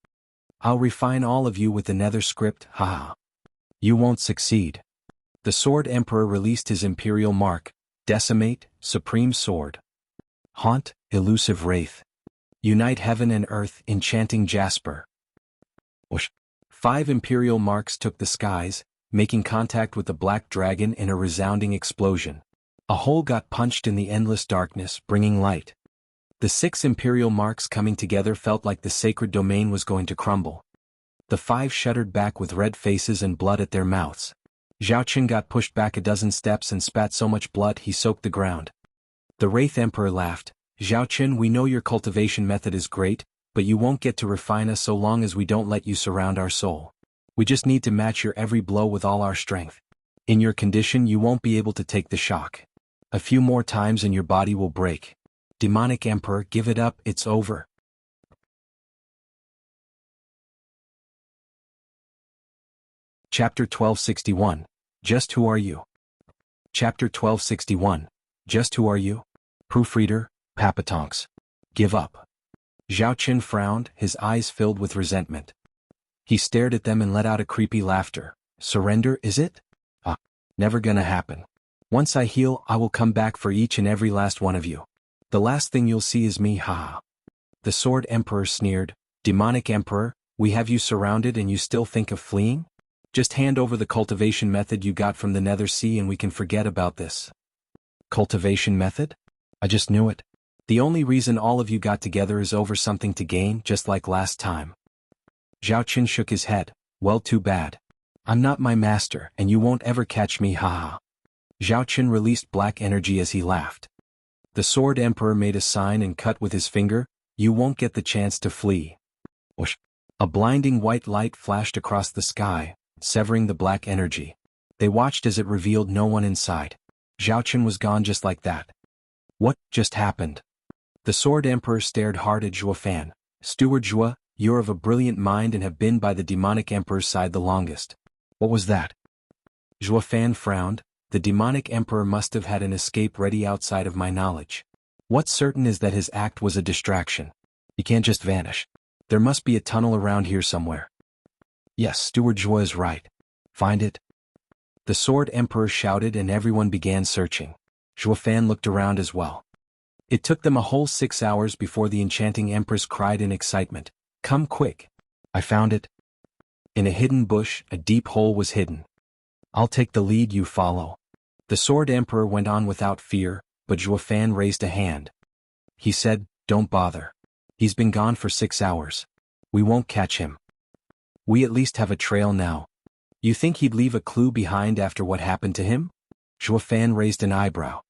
I'll refine all of you with the nether script, haha. You won't succeed. The Sword Emperor released his imperial mark, Decimate, Supreme Sword. Haunt, Elusive Wraith. Unite Heaven and Earth, Enchanting Jasper. Whoosh. 5 imperial marks took the skies, making contact with the black dragon in a resounding explosion. A hole got punched in the endless darkness, bringing light. The 6 imperial marks coming together felt like the sacred domain was going to crumble. The 5 shuddered back with red faces and blood at their mouths. Zhao Qin got pushed back a dozen steps and spat so much blood he soaked the ground. The Wraith Emperor laughed. Zhao Qin, we know your cultivation method is great, but you won't get to refine us so long as we don't let you surround our soul. We just need to match your every blow with all our strength. In your condition you won't be able to take the shock. A few more times and your body will break. Demonic Emperor, give it up, it's over. Chapter 1261. Just who are you? Chapter 1261. Just who are you? Proofreader, Papatonks. Give up. Zhao Qin frowned, his eyes filled with resentment. He stared at them and let out a creepy laughter. Surrender, is it? Never gonna happen. Once I heal, I will come back for each and every last one of you. The last thing you'll see is me, haha. The Sword Emperor sneered. Demonic Emperor, we have you surrounded and you still think of fleeing? Just hand over the cultivation method you got from the Nether Sea and we can forget about this. Cultivation method? I just knew it. The only reason all of you got together is over something to gain, just like last time. Zhao Qin shook his head. Well, too bad. I'm not my master, and you won't ever catch me, haha. Zhao Qin released black energy as he laughed. The Sword Emperor made a sign and cut with his finger. You won't get the chance to flee. Whoosh. A blinding white light flashed across the sky, severing the black energy. They watched as it revealed no one inside. Zhao Qin was gone just like that. What just happened? The Sword Emperor stared hard at Zhuo Fan. Steward Zhuo, you're of a brilliant mind and have been by the Demonic Emperor's side the longest. What was that? Zhuo Fan frowned. The Demonic Emperor must have had an escape ready outside of my knowledge. What's certain is that his act was a distraction. He can't just vanish. There must be a tunnel around here somewhere. Yes, Steward Zhuo is right. Find it. The Sword Emperor shouted and everyone began searching. Zhuo Fan looked around as well. It took them a whole 6 hours before the Enchanting Empress cried in excitement. Come quick. I found it. In a hidden bush, a deep hole was hidden. I'll take the lead, you follow. The Sword Emperor went on without fear, but Zhuo Fan raised a hand. He said, don't bother. He's been gone for 6 hours. We won't catch him. We at least have a trail now. You think he'd leave a clue behind after what happened to him? Zhuo Fan raised an eyebrow.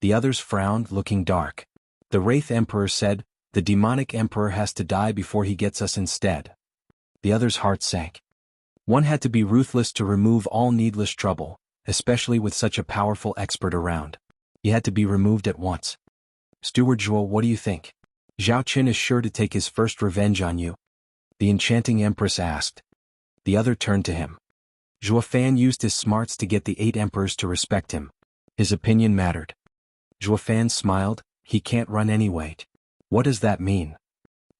The others frowned, looking dark. The Wraith Emperor said, the Demonic Emperor has to die before he gets us instead. The others' hearts sank. One had to be ruthless to remove all needless trouble, especially with such a powerful expert around. He had to be removed at once. Steward Zhuo, what do you think? Zhao Qin is sure to take his first revenge on you. The Enchanting Empress asked. The other turned to him. Zhuo Fan used his smarts to get the 8 emperors to respect him. His opinion mattered. Zhuo Fan smiled. He can't run anyway. What does that mean?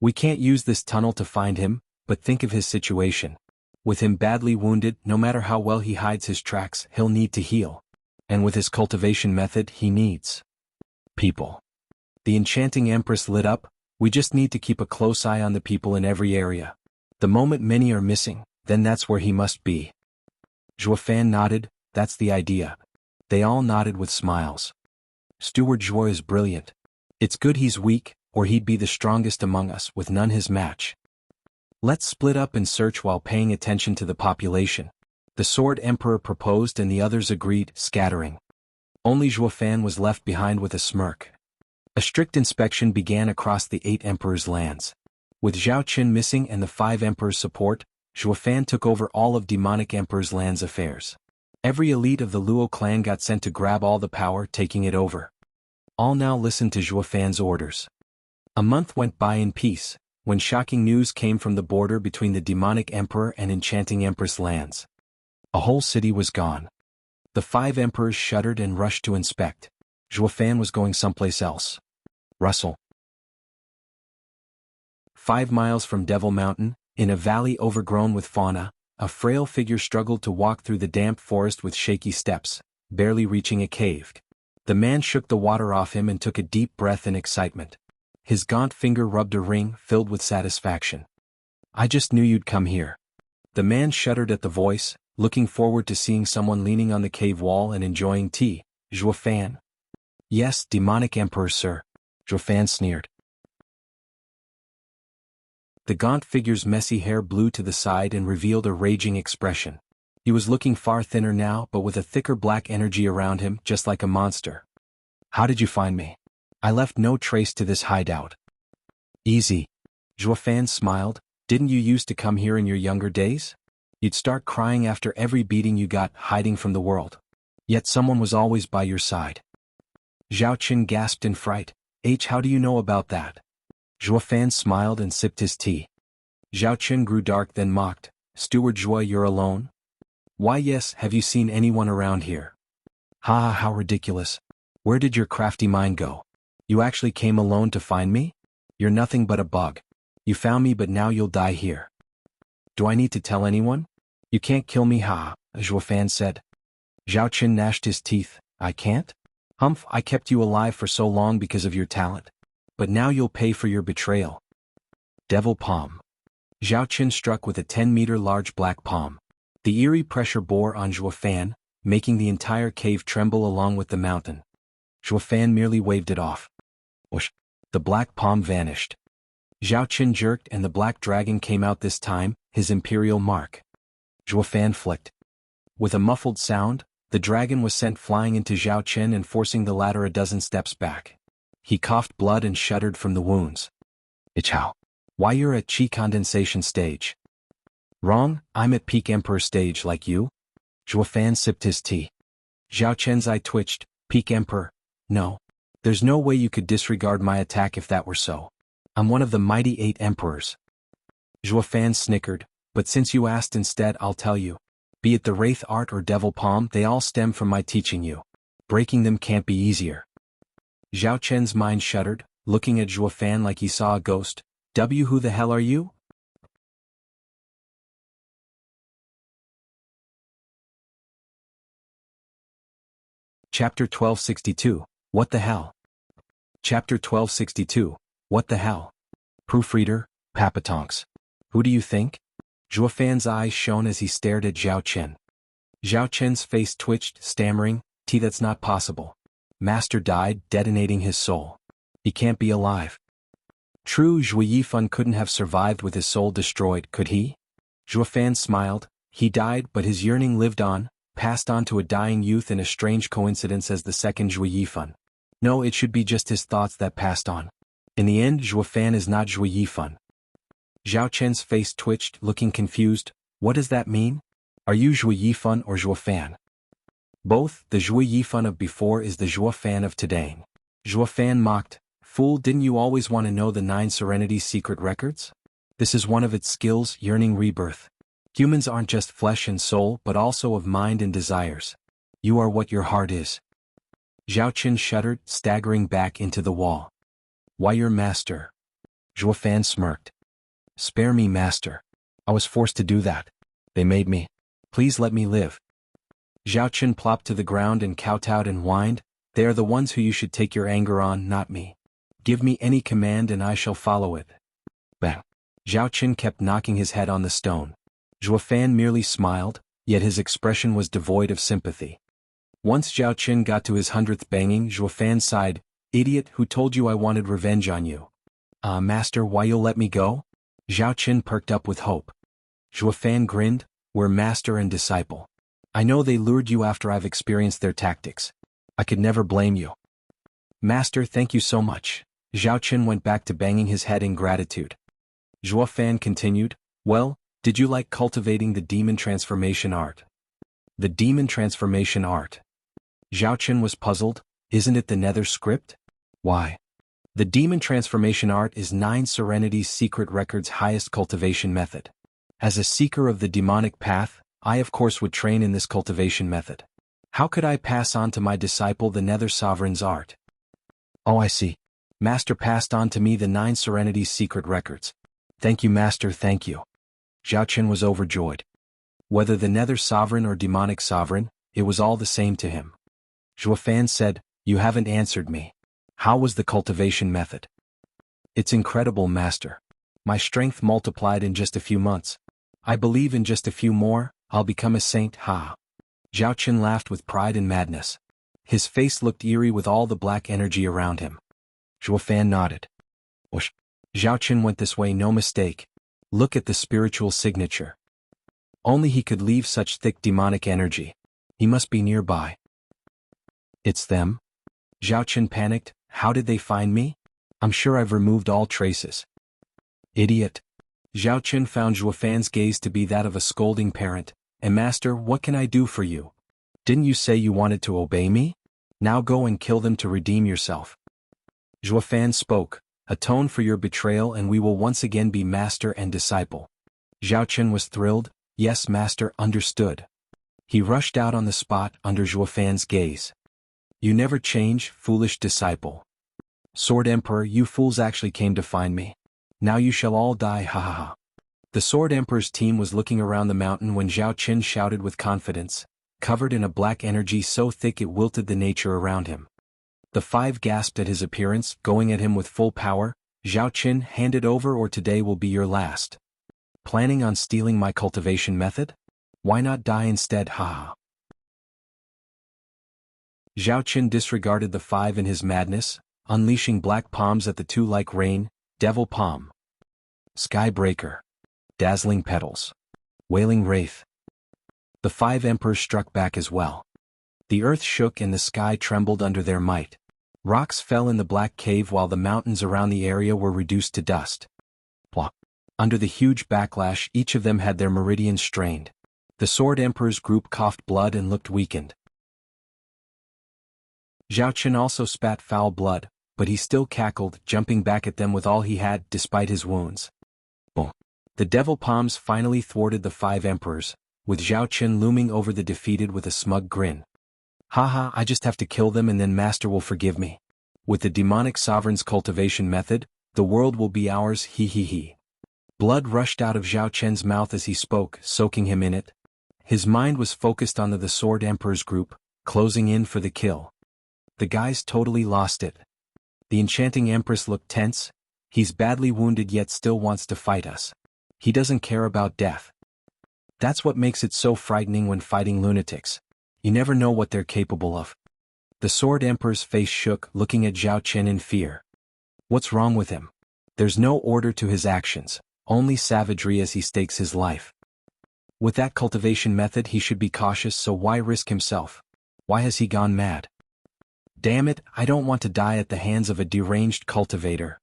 We can't use this tunnel to find him, but think of his situation. With him badly wounded, no matter how well he hides his tracks, he'll need to heal. And with his cultivation method, he needs people. The Enchanting Empress lit up. We just need to keep a close eye on the people in every area. The moment many are missing, then that's where he must be. Zhuo Fan nodded. That's the idea. They all nodded with smiles. Steward Zhuo is brilliant. It's good he's weak, or he'd be the strongest among us, with none his match. Let's split up and search while paying attention to the population. The Sword Emperor proposed and the others agreed, scattering. Only Zhuo Fan was left behind with a smirk. A strict inspection began across the 8 emperors' lands. With Zhao Qin missing and the 5 emperors' support, Zhuo Fan took over all of Demonic Emperor's land's affairs. Every elite of the Luo clan got sent to grab all the power, taking it over. All now listened to Zhuo Fan's orders. A month went by in peace. when shocking news came from the border between the demonic emperor and enchanting empress lands. A whole city was gone. The 5 emperors shuddered and rushed to inspect. Zhuofan was going someplace else. Russell. 5 miles from Devil Mountain, in a valley overgrown with fauna, a frail figure struggled to walk through the damp forest with shaky steps, barely reaching a cave. The man shook the water off him and took a deep breath in excitement. His gaunt finger rubbed a ring filled with satisfaction. "I just knew you'd come here." The man shuddered at the voice, looking forward to seeing someone leaning on the cave wall and enjoying tea. "Zhuofan?" "Yes, demonic emperor, sir." Zhuofan sneered. The gaunt figure's messy hair blew to the side and revealed a raging expression. He was looking far thinner now, but with a thicker black energy around him, just like a monster. "How did you find me?" "I left no trace to this hideout." "Easy." Zhuofan smiled. "Didn't you used to come here in your younger days? You'd start crying after every beating you got, hiding from the world. Yet someone was always by your side." Zhao Qin gasped in fright. How do you know about that?" Zhuofan smiled and sipped his tea. Zhao Qin grew dark then mocked. "Steward Zhua, you're alone?" "Why yes, have you seen anyone around here?" "Ha ha, how ridiculous. Where did your crafty mind go? You actually came alone to find me? You're nothing but a bug. You found me but now you'll die here." "Do I need to tell anyone?" "You can't kill me, ha," Zhuofan said. Zhao Qin gnashed his teeth. "I can't? Humph, I kept you alive for so long because of your talent. But now you'll pay for your betrayal." Devil palm. Zhao Qin struck with a 10-meter large black palm. The eerie pressure bore on Zhuofan, making the entire cave tremble along with the mountain. Zhuofan merely waved it off. Whoosh! The black palm vanished. Zhao Qin jerked and the black dragon came out this time, his imperial mark. Zhuofan flicked. With a muffled sound, the dragon was sent flying into Zhao Qin and forcing the latter a dozen steps back. He coughed blood and shuddered from the wounds. "Ichao. Why you're at chi condensation stage?" "Wrong, I'm at peak emperor stage like you." Zhuofan sipped his tea. Zhao Qin's eye twitched. "Peak emperor? No. There's no way you could disregard my attack if that were so. I'm one of the mighty 8 emperors." Zhuofan snickered. "But since you asked instead, I'll tell you. Be it the Wraith Art or Devil Palm, they all stem from my teaching you. Breaking them can't be easier." Zhao Qin's mind shuddered, looking at Zhuofan like he saw a ghost. Who the hell are you?" Chapter 1262, What the Hell? Chapter 1262, What the Hell? Proofreader, Papatonks. Who do you think? Zhuofan's eyes shone as he stared at Zhao Qin. Zhao Qin's face twitched, stammering, That's not possible. Master died, detonating his soul. He can't be alive." True, Zhui Yifan couldn't have survived with his soul destroyed, could he? Zhuofan smiled. He died, but his yearning lived on, passed on to a dying youth in a strange coincidence as the second Zhui Yifan. No, it should be just his thoughts that passed on. In the end, Zhuofan is not Zhui Yifan. Zhao Chen's face twitched, looking confused. What does that mean? Are you Zhui Yifan or Zhuofan? Both. The Zhui Yifan of before is the Zhuofan of today. Zhuofan mocked. Fool, didn't you always want to know the 9 Serenities secret records? This is one of its skills, yearning rebirth. Humans aren't just flesh and soul but also of mind and desires. You are what your heart is. Zhao Qin shuddered, staggering back into the wall. Why your master? Zhuofan smirked. Spare me, master. I was forced to do that. They made me. Please let me live. Zhao Qin plopped to the ground and kowtowed and whined. They are the ones who you should take your anger on, not me. Give me any command and I shall follow it. Bang. Zhao Qin kept knocking his head on the stone. Zhuofan merely smiled, yet his expression was devoid of sympathy. Once Zhao Qin got to his 100th banging, Zhuofan sighed. Idiot, who told you I wanted revenge on you? Master, why you'll let me go? Zhao Qin perked up with hope. Zhuofan grinned. We're master and disciple. I know they lured you after I've experienced their tactics. I could never blame you. Master, thank you so much. Zhao Qin went back to banging his head in gratitude. Zhuofan continued, well, did you like cultivating the demon transformation art? The demon transformation art? Zhao Qin was puzzled. Isn't it the Nether script? Why? The demon transformation art is 9 Serenity's secret record's highest cultivation method. As a seeker of the demonic path, I of course would train in this cultivation method. How could I pass on to my disciple the Nether Sovereign's art? Oh, I see. Master passed on to me the 9 Serenity's secret records. Thank you, Master, thank you. Zhao Qin was overjoyed. Whether the Nether Sovereign or demonic sovereign, it was all the same to him. Zhuo Fan said, "You haven't answered me. How was the cultivation method?" "It's incredible, Master. My strength multiplied in just a few months. I believe in just a few more, I'll become a saint, ha." Zhao Qin laughed with pride and madness. His face looked eerie with all the black energy around him. Zhuo Fan nodded. Whoosh. Zhao Qin went this way, no mistake. Look at the spiritual signature. Only he could leave such thick demonic energy. He must be nearby. It's them? Zhao Qin panicked. How did they find me? I'm sure I've removed all traces. Idiot. Zhao Qin found Zhuo Fan's gaze to be that of a scolding parent. And Master, what can I do for you? Didn't you say you wanted to obey me? Now go and kill them to redeem yourself. Zhuo Fan spoke, "Atone for your betrayal and we will once again be master and disciple." Zhao Qin was thrilled. Yes, Master, understood. He rushed out on the spot under Zhuo Fan's gaze. You never change, foolish disciple. Sword Emperor, you fools actually came to find me. Now you shall all die, ha ha ha. The Sword Emperor's team was looking around the mountain when Zhao Qin shouted with confidence, covered in a black energy so thick it wilted the nature around him. The 5 gasped at his appearance, going at him with full power. Zhao Qin, hand it over or today will be your last. Planning on stealing my cultivation method? Why not die instead, ha ha. Zhao Qin disregarded the 5 in his madness, unleashing black palms at the 2 like rain, devil palm, skybreaker, dazzling petals, wailing wraith. The 5 emperors struck back as well. The earth shook and the sky trembled under their might. Rocks fell in the black cave while the mountains around the area were reduced to dust. Plop. Under the huge backlash, each of them had their meridians strained. The Sword Emperor's group coughed blood and looked weakened. Zhao Qin also spat foul blood, but he still cackled, jumping back at them with all he had, despite his wounds. Boom. The devil palms finally thwarted the 5 emperors, with Zhao Qin looming over the defeated with a smug grin. Haha, I just have to kill them and then Master will forgive me. With the demonic sovereign's cultivation method, the world will be ours, he he he. Blood rushed out of Zhao Qin's mouth as he spoke, soaking him in it. His mind was focused on the Sword Emperor's group, closing in for the kill. The guy's totally lost it. The enchanting Empress looked tense. He's badly wounded yet still wants to fight us. He doesn't care about death. That's what makes it so frightening when fighting lunatics. You never know what they're capable of. The Sword Emperor's face shook, looking at Zhao Qin in fear. What's wrong with him? There's no order to his actions, only savagery as he stakes his life. With that cultivation method he should be cautious, so why risk himself? Why has he gone mad? Damn it, I don't want to die at the hands of a deranged cultivator.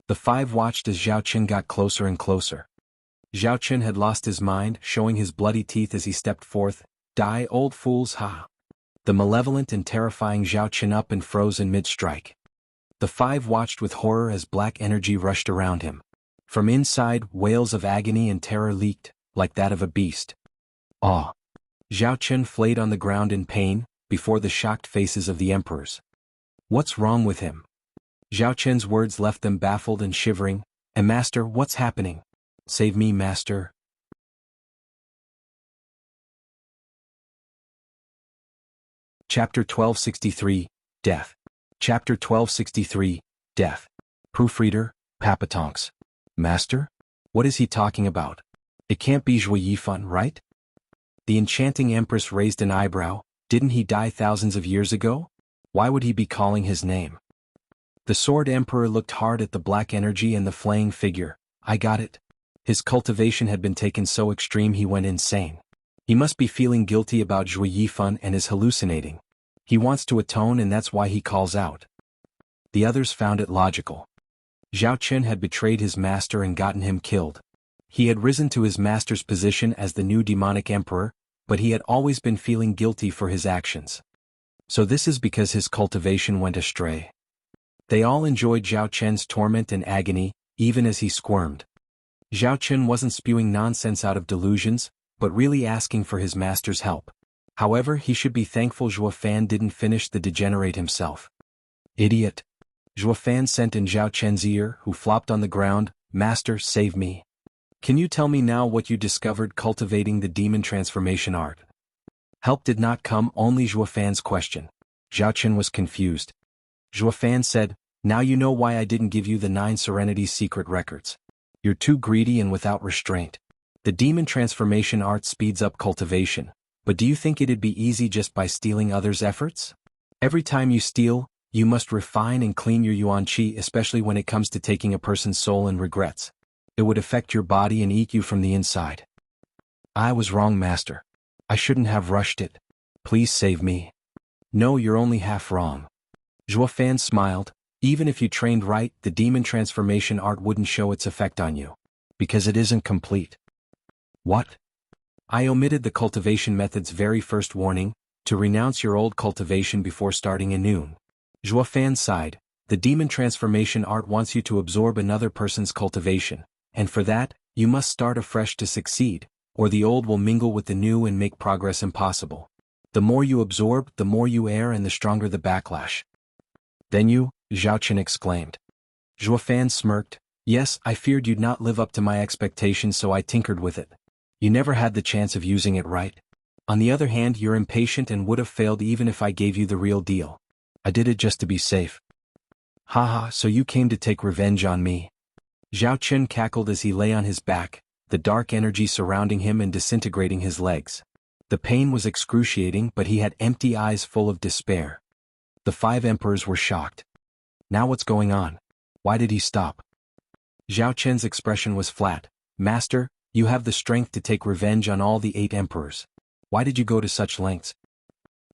The 5 watched as Zhao Qin got closer and closer. Zhao Qin had lost his mind, showing his bloody teeth as he stepped forth. Die, old fools, ha! The malevolent and terrifying Zhao Qin up and froze in mid-strike. The 5 watched with horror as black energy rushed around him. From inside, wails of agony and terror leaked, like that of a beast. Aw! Zhao Qin flayed on the ground in pain, before the shocked faces of the emperors. What's wrong with him? Zhao Qin's words left them baffled and shivering. And Master, what's happening? Save me, Master. Chapter 1263, Death. Chapter 1263, Death. Proofreader, Papatonks. Master? What is he talking about? It can't be Zhuo Yifan, right? The enchanting Empress raised an eyebrow. Didn't he die thousands of years ago? Why would he be calling his name? The Sword Emperor looked hard at the black energy and the flaying figure. I got it. His cultivation had been taken so extreme he went insane. He must be feeling guilty about Zhuo Yifan and is hallucinating. He wants to atone and that's why he calls out. The others found it logical. Zhao Qin had betrayed his master and gotten him killed. He had risen to his master's position as the new demonic emperor, but he had always been feeling guilty for his actions. So this is because his cultivation went astray. They all enjoyed Zhao Chen's torment and agony, even as he squirmed. Zhao Chen wasn't spewing nonsense out of delusions, but really asking for his master's help. However, he should be thankful Zhuo Fan didn't finish the degenerate himself. Idiot. Zhuo Fan sent in Zhao Chen's ear, who flopped on the ground. Master, save me. Can you tell me now what you discovered cultivating the demon transformation art? Help did not come, only Zhuo Fan's question. Zhao Chen was confused. Zhuo Fan said, now you know why I didn't give you the 9 Serenity secret records. You're too greedy and without restraint. The demon transformation art speeds up cultivation, but do you think it'd be easy just by stealing others' efforts? Every time you steal, you must refine and clean your yuan qi, especially when it comes to taking a person's soul and regrets. It would affect your body and eat you from the inside. I was wrong, master. I shouldn't have rushed it. Please save me. No, you're only half wrong. Zhuo Fan smiled. Even if you trained right, the demon transformation art wouldn't show its effect on you. Because it isn't complete. What? I omitted the cultivation method's very first warning, to renounce your old cultivation before starting anew. Zhuo Fan sighed. The demon transformation art wants you to absorb another person's cultivation, and for that, you must start afresh to succeed, or the old will mingle with the new and make progress impossible. The more you absorb, the more you err and the stronger the backlash. Then you, Zhao Chen exclaimed. Zhuo Fan smirked. Yes, I feared you'd not live up to my expectations, so I tinkered with it. You never had the chance of using it right. On the other hand, you're impatient and would have failed even if I gave you the real deal. I did it just to be safe. Haha, so you came to take revenge on me. Zhao Chen cackled as he lay on his back, the dark energy surrounding him and disintegrating his legs. The pain was excruciating, but he had empty eyes full of despair. The 5 emperors were shocked. Now what's going on? Why did he stop? Zhao Chen's expression was flat. Master, you have the strength to take revenge on all the 8 emperors. Why did you go to such lengths?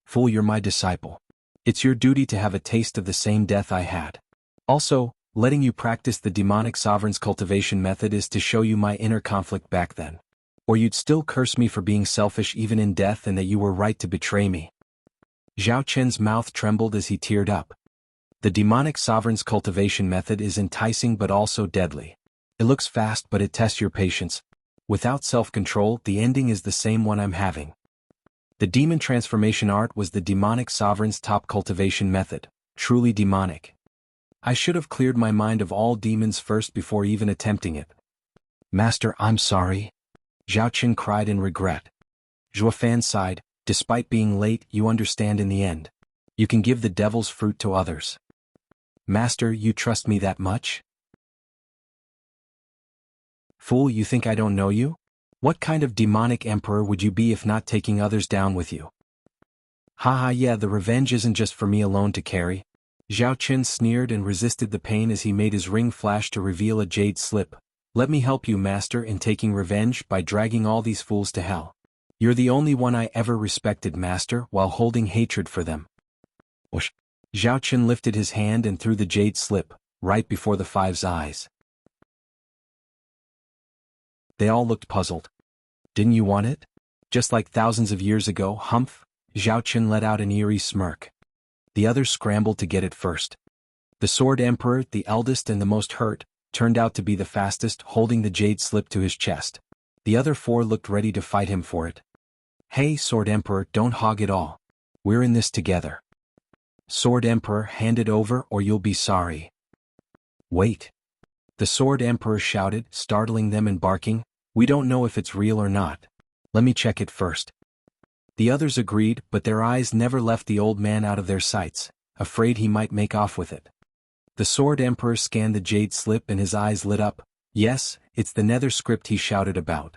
Fool, you're my disciple. It's your duty to have a taste of the same death I had. Also, letting you practice the demonic sovereign's cultivation method is to show you my inner conflict back then. Or you'd still curse me for being selfish even in death and that you were right to betray me. Zhao Chen's mouth trembled as he teared up. The demonic sovereign's cultivation method is enticing but also deadly. It looks fast but it tests your patience. Without self-control, the ending is the same one I'm having. The demon transformation art was the demonic sovereign's top cultivation method, truly demonic. I should have cleared my mind of all demons first before even attempting it. Master, I'm sorry. Zhao Chen cried in regret. Zhuo Fan sighed. Despite being late, you understand in the end. You can give the devil's fruit to others. Master, you trust me that much? Fool, you think I don't know you? What kind of demonic emperor would you be if not taking others down with you? Haha, yeah, the revenge isn't just for me alone to carry. Zhao Chen sneered and resisted the pain as he made his ring flash to reveal a jade slip. Let me help you, master, in taking revenge by dragging all these fools to hell. You're the only one I ever respected, master, while holding hatred for them. Whoosh. Zhao Chen lifted his hand and threw the jade slip, right before the 5's eyes. They all looked puzzled. Didn't you want it? Just like thousands of years ago, humph? Zhao Chen let out an eerie smirk. The others scrambled to get it first. The Sword Emperor, the eldest and the most hurt, turned out to be the fastest, holding the jade slip to his chest. The other 4 looked ready to fight him for it. Hey, Sword Emperor, don't hog it all. We're in this together. Sword Emperor, hand it over or you'll be sorry. Wait. The Sword Emperor shouted, startling them and barking. We don't know if it's real or not. Let me check it first. The others agreed, but their eyes never left the old man out of their sights, afraid he might make off with it. The Sword Emperor scanned the jade slip and his eyes lit up. Yes, it's the nether script he shouted about.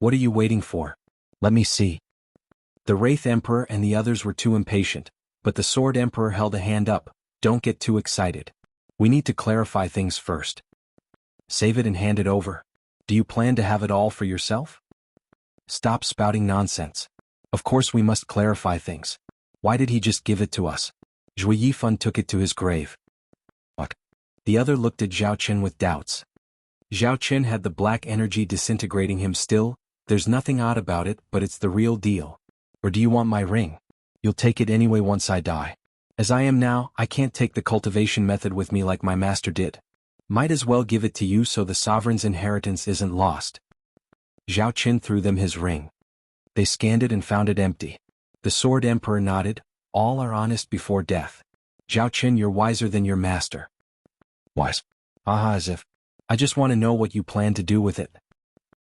What are you waiting for? Let me see. The Wraith Emperor and the others were too impatient, but the Sword Emperor held a hand up. Don't get too excited. We need to clarify things first. Save it and hand it over. Do you plan to have it all for yourself? Stop spouting nonsense. Of course we must clarify things. Why did he just give it to us? Zhui Yifan took it to his grave. What? The other looked at Zhao Chen with doubts. Zhao Chen had the black energy disintegrating him still. There's nothing odd about it, but it's the real deal. Or do you want my ring? You'll take it anyway once I die. As I am now, I can't take the cultivation method with me like my master did. Might as well give it to you so the sovereign's inheritance isn't lost. Zhao Qin threw them his ring. They scanned it and found it empty. The Sword Emperor nodded. All are honest before death. Zhao Qin, you're wiser than your master. Wise? Aha, as if. I just want to know what you plan to do with it.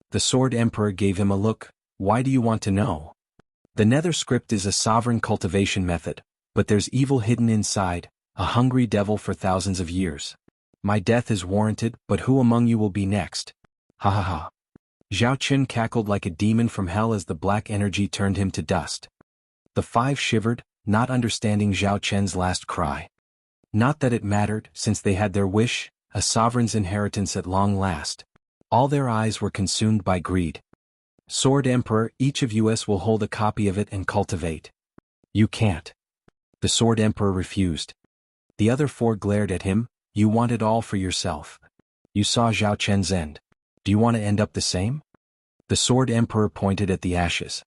The Sword Emperor gave him a look. Why do you want to know? The Nether script is a sovereign cultivation method, but there's evil hidden inside, a hungry devil for thousands of years. My death is warranted, but who among you will be next? Ha ha ha. Zhao Qin cackled like a demon from hell as the black energy turned him to dust. The five shivered, not understanding Zhao Qin's last cry. Not that it mattered, since they had their wish, a sovereign's inheritance at long last. All their eyes were consumed by greed. Sword Emperor, each of us will hold a copy of it and cultivate. You can't. The Sword Emperor refused. The other four glared at him. You want it all for yourself. You saw Zhao Qin's end. Do you want to end up the same? The Sword Emperor pointed at the ashes.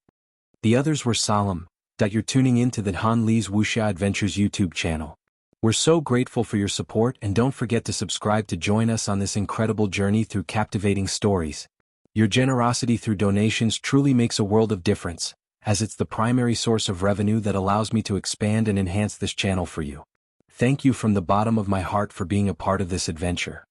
The others were solemn. That you're tuning in to the Han Li's Wuxia Adventures YouTube channel. We're so grateful for your support, and don't forget to subscribe to join us on this incredible journey through captivating stories. Your generosity through donations truly makes a world of difference, as it's the primary source of revenue that allows me to expand and enhance this channel for you. Thank you from the bottom of my heart for being a part of this adventure.